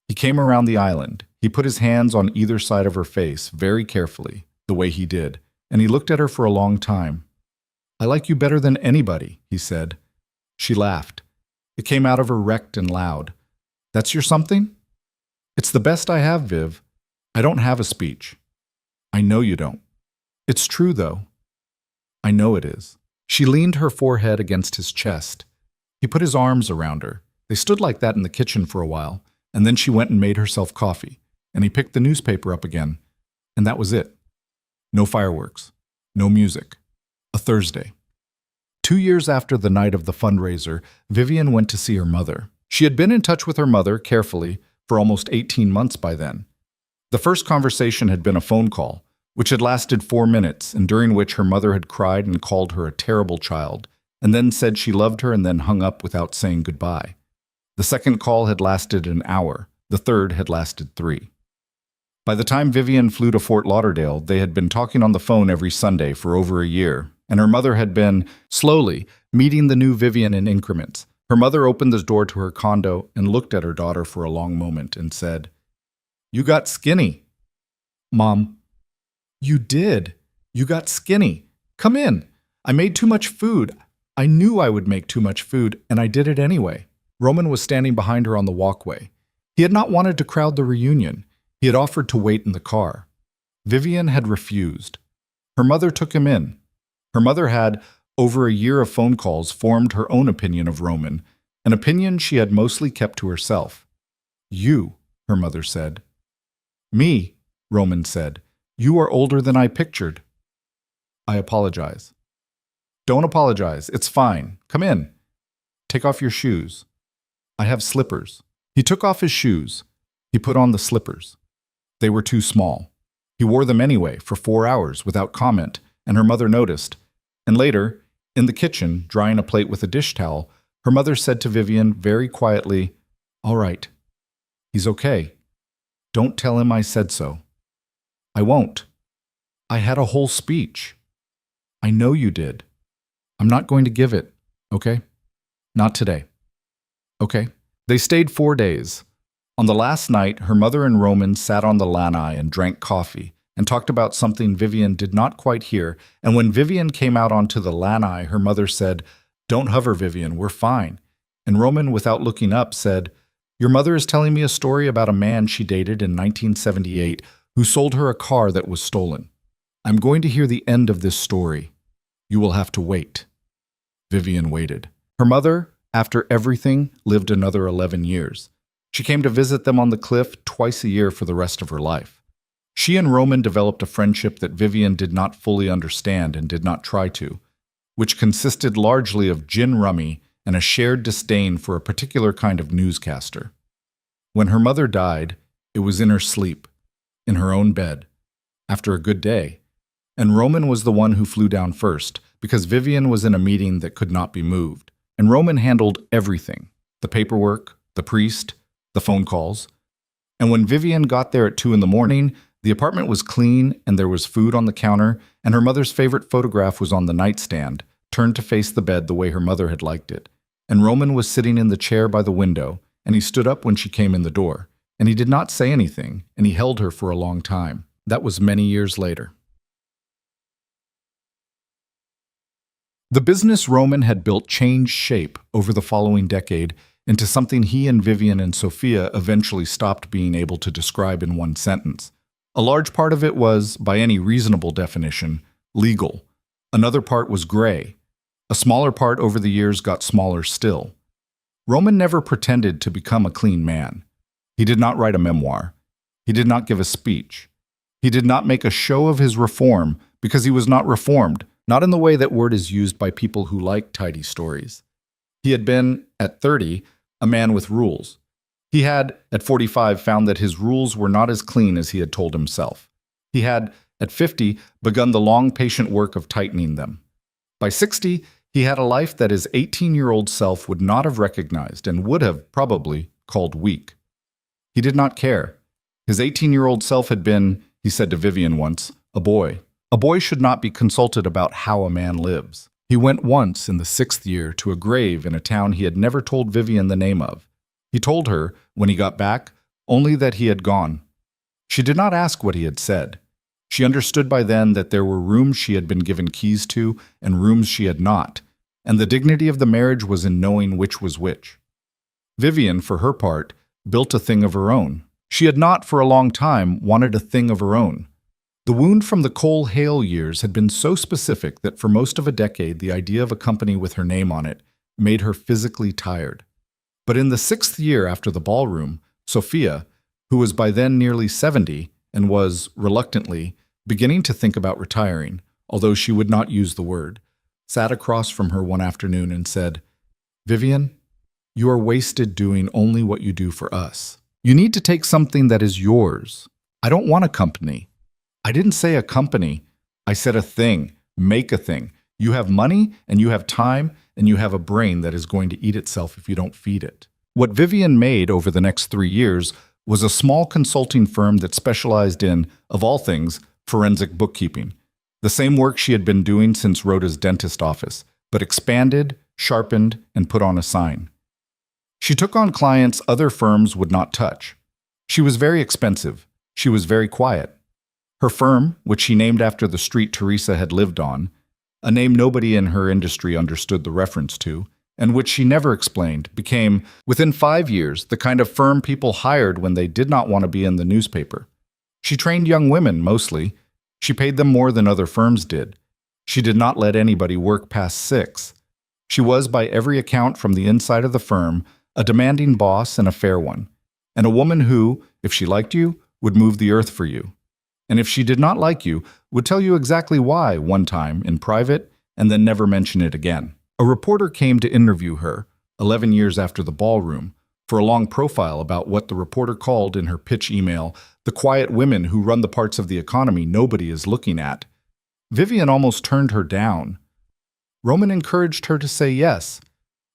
He came around the island. He put his hands on either side of her face, very carefully, the way he did, and he looked at her for a long time. "I like you better than anybody," he said. She laughed. It came out of her wrecked and loud. "That's your something?" "It's the best I have, Viv. I don't have a speech." "I know you don't." "It's true, though." "I know it is." She leaned her forehead against his chest. He put his arms around her. They stood like that in the kitchen for a while, and then she went and made herself coffee, and he picked the newspaper up again, and that was it. No fireworks. No music. A Thursday. 2 years after the night of the fundraiser, Vivian went to see her mother. She had been in touch with her mother, carefully, for almost 18 months by then. The first conversation had been a phone call, which had lasted 4 minutes, and during which her mother had cried and called her a terrible child, and then said she loved her and then hung up without saying goodbye. The second call had lasted an hour. The third had lasted 3. By the time Vivian flew to Fort Lauderdale, they had been talking on the phone every Sunday for over a year, and her mother had been, slowly, meeting the new Vivian in increments. Her mother opened the door to her condo and looked at her daughter for a long moment and said, "You got skinny." "Mom." "You did. You got skinny. Come in. I made too much food. I knew I would make too much food, and I did it anyway." Roman was standing behind her on the walkway. He had not wanted to crowd the reunion. He had offered to wait in the car. Vivian had refused. Her mother took him in. Her mother had, over a year of phone calls, formed her own opinion of Roman, an opinion she had mostly kept to herself. "You," her mother said. "Me," Roman said. "You are older than I pictured." "I apologize." "Don't apologize. It's fine. Come in. Take off your shoes." "I have slippers." He took off his shoes. He put on the slippers. They were too small. He wore them anyway for 4 hours without comment, and her mother noticed. And later, in the kitchen, drying a plate with a dish towel, her mother said to Vivian very quietly, "All right, he's okay. Don't tell him I said so." "I won't. I had a whole speech." "I know you did. I'm not going to give it, okay? Not today. Okay?" They stayed 4 days. On the last night, her mother and Roman sat on the lanai and drank coffee and talked about something Vivian did not quite hear, and when Vivian came out onto the lanai, her mother said, "Don't hover, Vivian, we're fine." And Roman, without looking up, said, "Your mother is telling me a story about a man she dated in 1978 who sold her a car that was stolen. I'm going to hear the end of this story. You will have to wait." Vivian waited. Her mother, after everything, lived another 11 years. She came to visit them on the cliff twice a year for the rest of her life. She and Roman developed a friendship that Vivian did not fully understand and did not try to, which consisted largely of gin rummy and a shared disdain for a particular kind of newscaster. When her mother died, it was in her sleep, in her own bed, after a good day, and Roman was the one who flew down first, because Vivian was in a meeting that could not be moved, and Roman handled everything, the paperwork, the priest, the phone calls. And when Vivian got there at 2 in the morning, the apartment was clean and there was food on the counter, and her mother's favorite photograph was on the nightstand, turned to face the bed the way her mother had liked it. And Roman was sitting in the chair by the window, and he stood up when she came in the door. And he did not say anything, and he held her for a long time. That was many years later. The business Roman had built changed shape over the following decade into something he and Vivian and Sophia eventually stopped being able to describe in one sentence. A large part of it was, by any reasonable definition, legal. Another part was gray. A smaller part over the years got smaller still. Roman never pretended to become a clean man. He did not write a memoir. He did not give a speech. He did not make a show of his reform because he was not reformed, not in the way that word is used by people who like tidy stories. He had been, at 30, a man with rules. He had, at 45, found that his rules were not as clean as he had told himself. He had, at 50, begun the long, patient work of tightening them. By 60, he had a life that his 18-year-old self would not have recognized and would have, probably, called weak. He did not care. His 18-year-old self had been, he said to Vivian once, a boy. A boy should not be consulted about how a man lives. He went once in the 6th year to a grave in a town he had never told Vivian the name of. He told her, when he got back, only that he had gone. She did not ask what he had said. She understood by then that there were rooms she had been given keys to and rooms she had not, and the dignity of the marriage was in knowing which was which. Vivian, for her part, built a thing of her own. She had not, for a long time, wanted a thing of her own. The wound from the Cole Hale years had been so specific that for most of a decade the idea of a company with her name on it made her physically tired. But in the 6th year after the ballroom, Sophia, who was by then nearly 70 and was, reluctantly, beginning to think about retiring, although she would not use the word, sat across from her one afternoon and said, "Vivian, you are wasted doing only what you do for us. You need to take something that is yours. I don't want a company. I didn't say a company. I said a thing. Make a thing. You have money, and you have time, and you have a brain that is going to eat itself if you don't feed it." What Vivian made over the next 3 years was a small consulting firm that specialized in, of all things, forensic bookkeeping. The same work she had been doing since Rhoda's dentist office, but expanded, sharpened, and put on a sign. She took on clients other firms would not touch. She was very expensive. She was very quiet. Her firm, which she named after the street Teresa had lived on, a name nobody in her industry understood the reference to, and which she never explained, became, within 5 years, the kind of firm people hired when they did not want to be in the newspaper. She trained young women, mostly. She paid them more than other firms did. She did not let anybody work past 6. She was, by every account from the inside of the firm, a demanding boss and a fair one, and a woman who, if she liked you, would move the earth for you. And if she did not like you, would tell you exactly why one time in private and then never mention it again. A reporter came to interview her, 11 years after the ballroom, for a long profile about what the reporter called in her pitch email, the quiet women who run the parts of the economy nobody is looking at. Vivian almost turned her down. Roman encouraged her to say yes.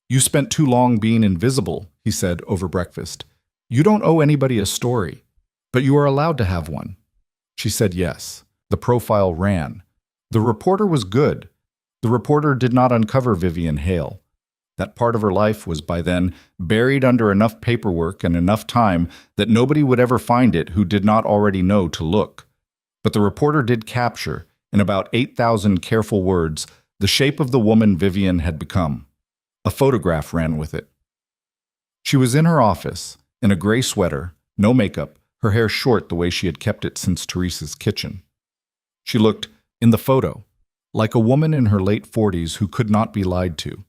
"You spent too long being invisible," he said over breakfast. "You don't owe anybody a story, but you are allowed to have one." She said yes. The profile ran. The reporter was good. The reporter did not uncover Vivian Hale. That part of her life was by then buried under enough paperwork and enough time that nobody would ever find it who did not already know to look. But the reporter did capture, in about 8,000 careful words, the shape of the woman Vivian had become. A photograph ran with it. She was in her office, in a gray sweater, no makeup, her hair short the way she had kept it since Teresa's kitchen. She looked, in the photo, like a woman in her late 40s who could not be lied to.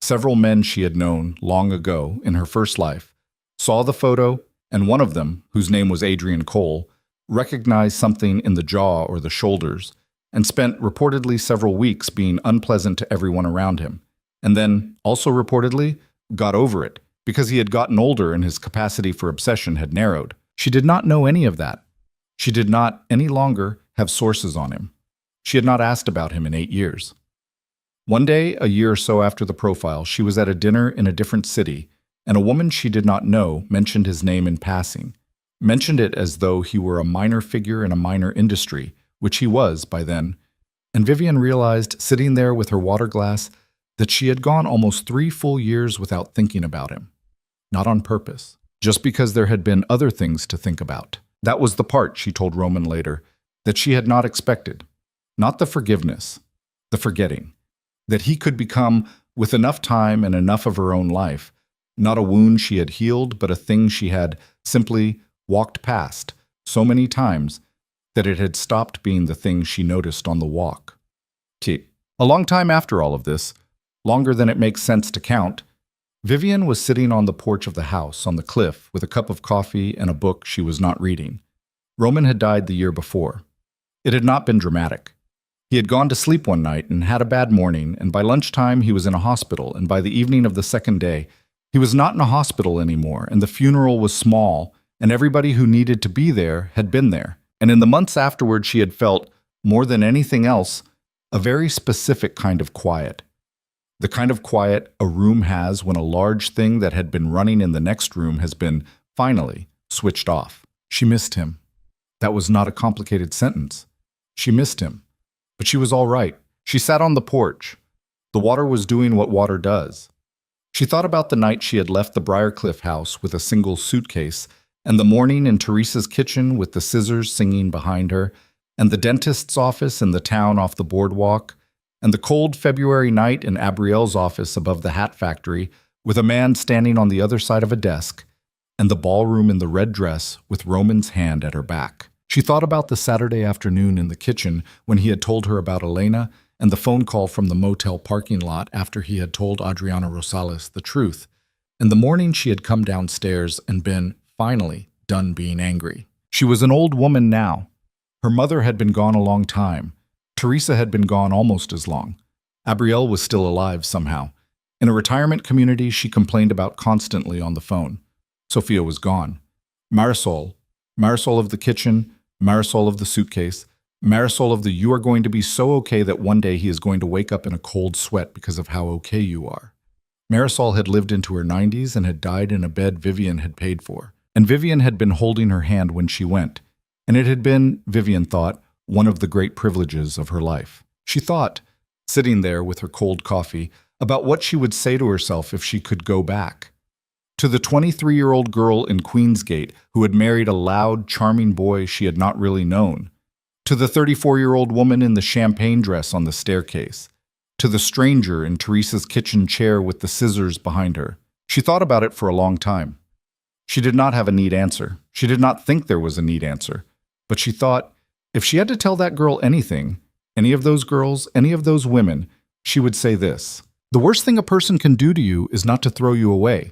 Several men she had known long ago, in her first life, saw the photo, and one of them, whose name was Adrian Cole, recognized something in the jaw or the shoulders, and spent reportedly several weeks being unpleasant to everyone around him, and then, also reportedly, got over it, because he had gotten older and his capacity for obsession had narrowed. She did not know any of that. She did not, any longer, have sources on him. She had not asked about him in 8 years. One day, a year or so after the profile, she was at a dinner in a different city, and a woman she did not know mentioned his name in passing, mentioned it as though he were a minor figure in a minor industry, which he was by then, and Vivian realized, sitting there with her water glass, that she had gone almost 3 full years without thinking about him. Not on purpose, just because there had been other things to think about. That was the part, she told Roman later, that she had not expected. Not the forgiveness, the forgetting. That he could become, with enough time and enough of her own life, not a wound she had healed, but a thing she had simply walked past so many times that it had stopped being the thing she noticed on the walk. A long time after all of this, longer than it makes sense to count, Vivian was sitting on the porch of the house on the cliff with a cup of coffee and a book she was not reading. Roman had died the year before. It had not been dramatic. He had gone to sleep one night and had a bad morning, and by lunchtime he was in a hospital, and by the evening of the second day, he was not in a hospital anymore, and the funeral was small, and everybody who needed to be there had been there. And in the months afterward, she had felt, more than anything else, a very specific kind of quiet. The kind of quiet a room has when a large thing that had been running in the next room has been, finally, switched off. She missed him. That was not a complicated sentence. She missed him. But she was all right. She sat on the porch. The water was doing what water does. She thought about the night she had left the Briarcliff house with a single suitcase, and the morning in Teresa's kitchen with the scissors singing behind her, and the dentist's office in the town off the boardwalk, and the cold February night in Abrielle's office above the hat factory with a man standing on the other side of a desk, and the ballroom in the red dress with Roman's hand at her back. She thought about the Saturday afternoon in the kitchen when he had told her about Elena, and the phone call from the motel parking lot after he had told Adriana Rosales the truth, and the morning she had come downstairs and been, finally, done being angry. She was an old woman now. Her mother had been gone a long time. Teresa had been gone almost as long. Abrielle was still alive somehow. In a retirement community she complained about constantly on the phone. Sophia was gone. Marisol of the kitchen, Marisol of the suitcase, Marisol of the "you are going to be so okay that one day he is going to wake up in a cold sweat because of how okay you are." Marisol had lived into her 90s and had died in a bed Vivian had paid for. And Vivian had been holding her hand when she went. And it had been, Vivian thought, one of the great privileges of her life. She thought, sitting there with her cold coffee, about what she would say to herself if she could go back. To the 23-year-old girl in Queensgate who had married a loud, charming boy she had not really known. To the 34-year-old woman in the champagne dress on the staircase. To the stranger in Teresa's kitchen chair with the scissors behind her. She thought about it for a long time. She did not have a neat answer. She did not think there was a neat answer. But she thought, if she had to tell that girl anything, any of those girls, any of those women, she would say this: the worst thing a person can do to you is not to throw you away.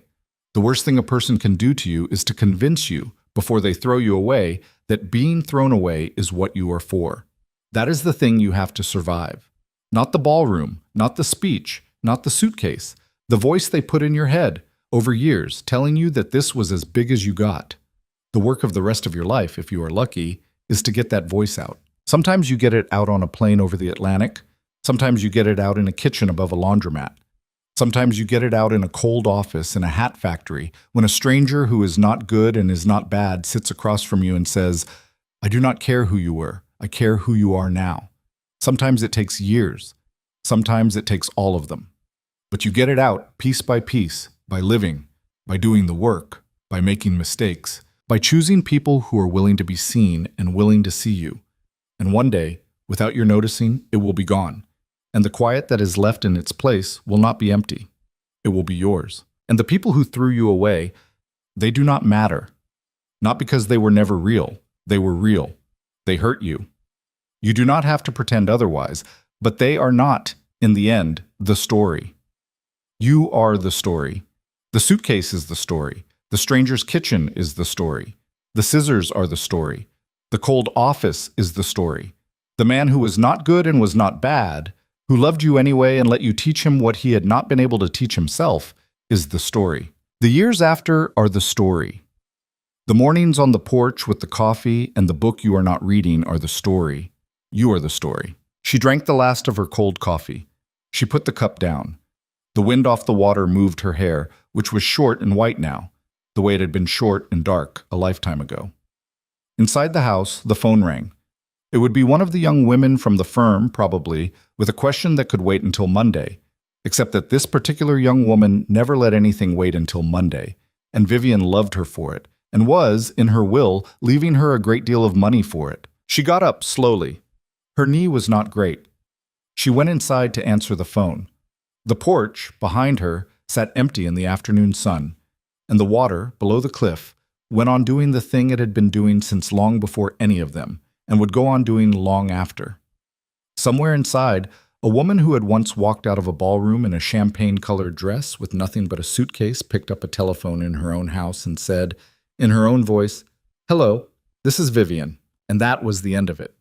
The worst thing a person can do to you is to convince you, before they throw you away, that being thrown away is what you are for. That is the thing you have to survive. Not the ballroom, not the speech, not the suitcase, the voice they put in your head, over years, telling you that this was as big as you got. The work of the rest of your life, if you are lucky, is to get that voice out. Sometimes you get it out on a plane over the Atlantic. Sometimes you get it out in a kitchen above a laundromat. Sometimes you get it out in a cold office in a hat factory when a stranger who is not good and is not bad sits across from you and says, "I do not care who you were. I care who you are now." Sometimes it takes years. Sometimes it takes all of them. But you get it out piece by piece, by living, by doing the work, by making mistakes, by choosing people who are willing to be seen and willing to see you. And one day, without your noticing, it will be gone. And the quiet that is left in its place will not be empty. It will be yours. And the people who threw you away, they do not matter. Not because they were never real. They were real. They hurt you. You do not have to pretend otherwise, but they are not, in the end, the story. You are the story. The suitcase is the story. The stranger's kitchen is the story. The scissors are the story. The cold office is the story. The man who was not good and was not bad, who loved you anyway and let you teach him what he had not been able to teach himself, is the story. The years after are the story. The mornings on the porch with the coffee and the book you are not reading are the story. You are the story. She drank the last of her cold coffee. She put the cup down. The wind off the water moved her hair, which was short and white now, the way it had been short and dark a lifetime ago. Inside the house, the phone rang. It would be one of the young women from the firm, probably, with a question that could wait until Monday, except that this particular young woman never let anything wait until Monday, and Vivian loved her for it, and was, in her will, leaving her a great deal of money for it. She got up slowly. Her knee was not great. She went inside to answer the phone. The porch, behind her, sat empty in the afternoon sun, and the water, below the cliff, went on doing the thing it had been doing since long before any of them, and would go on doing long after. Somewhere inside, a woman who had once walked out of a ballroom in a champagne-colored dress with nothing but a suitcase picked up a telephone in her own house and said, in her own voice, "Hello, this is Vivian," and that was the end of it.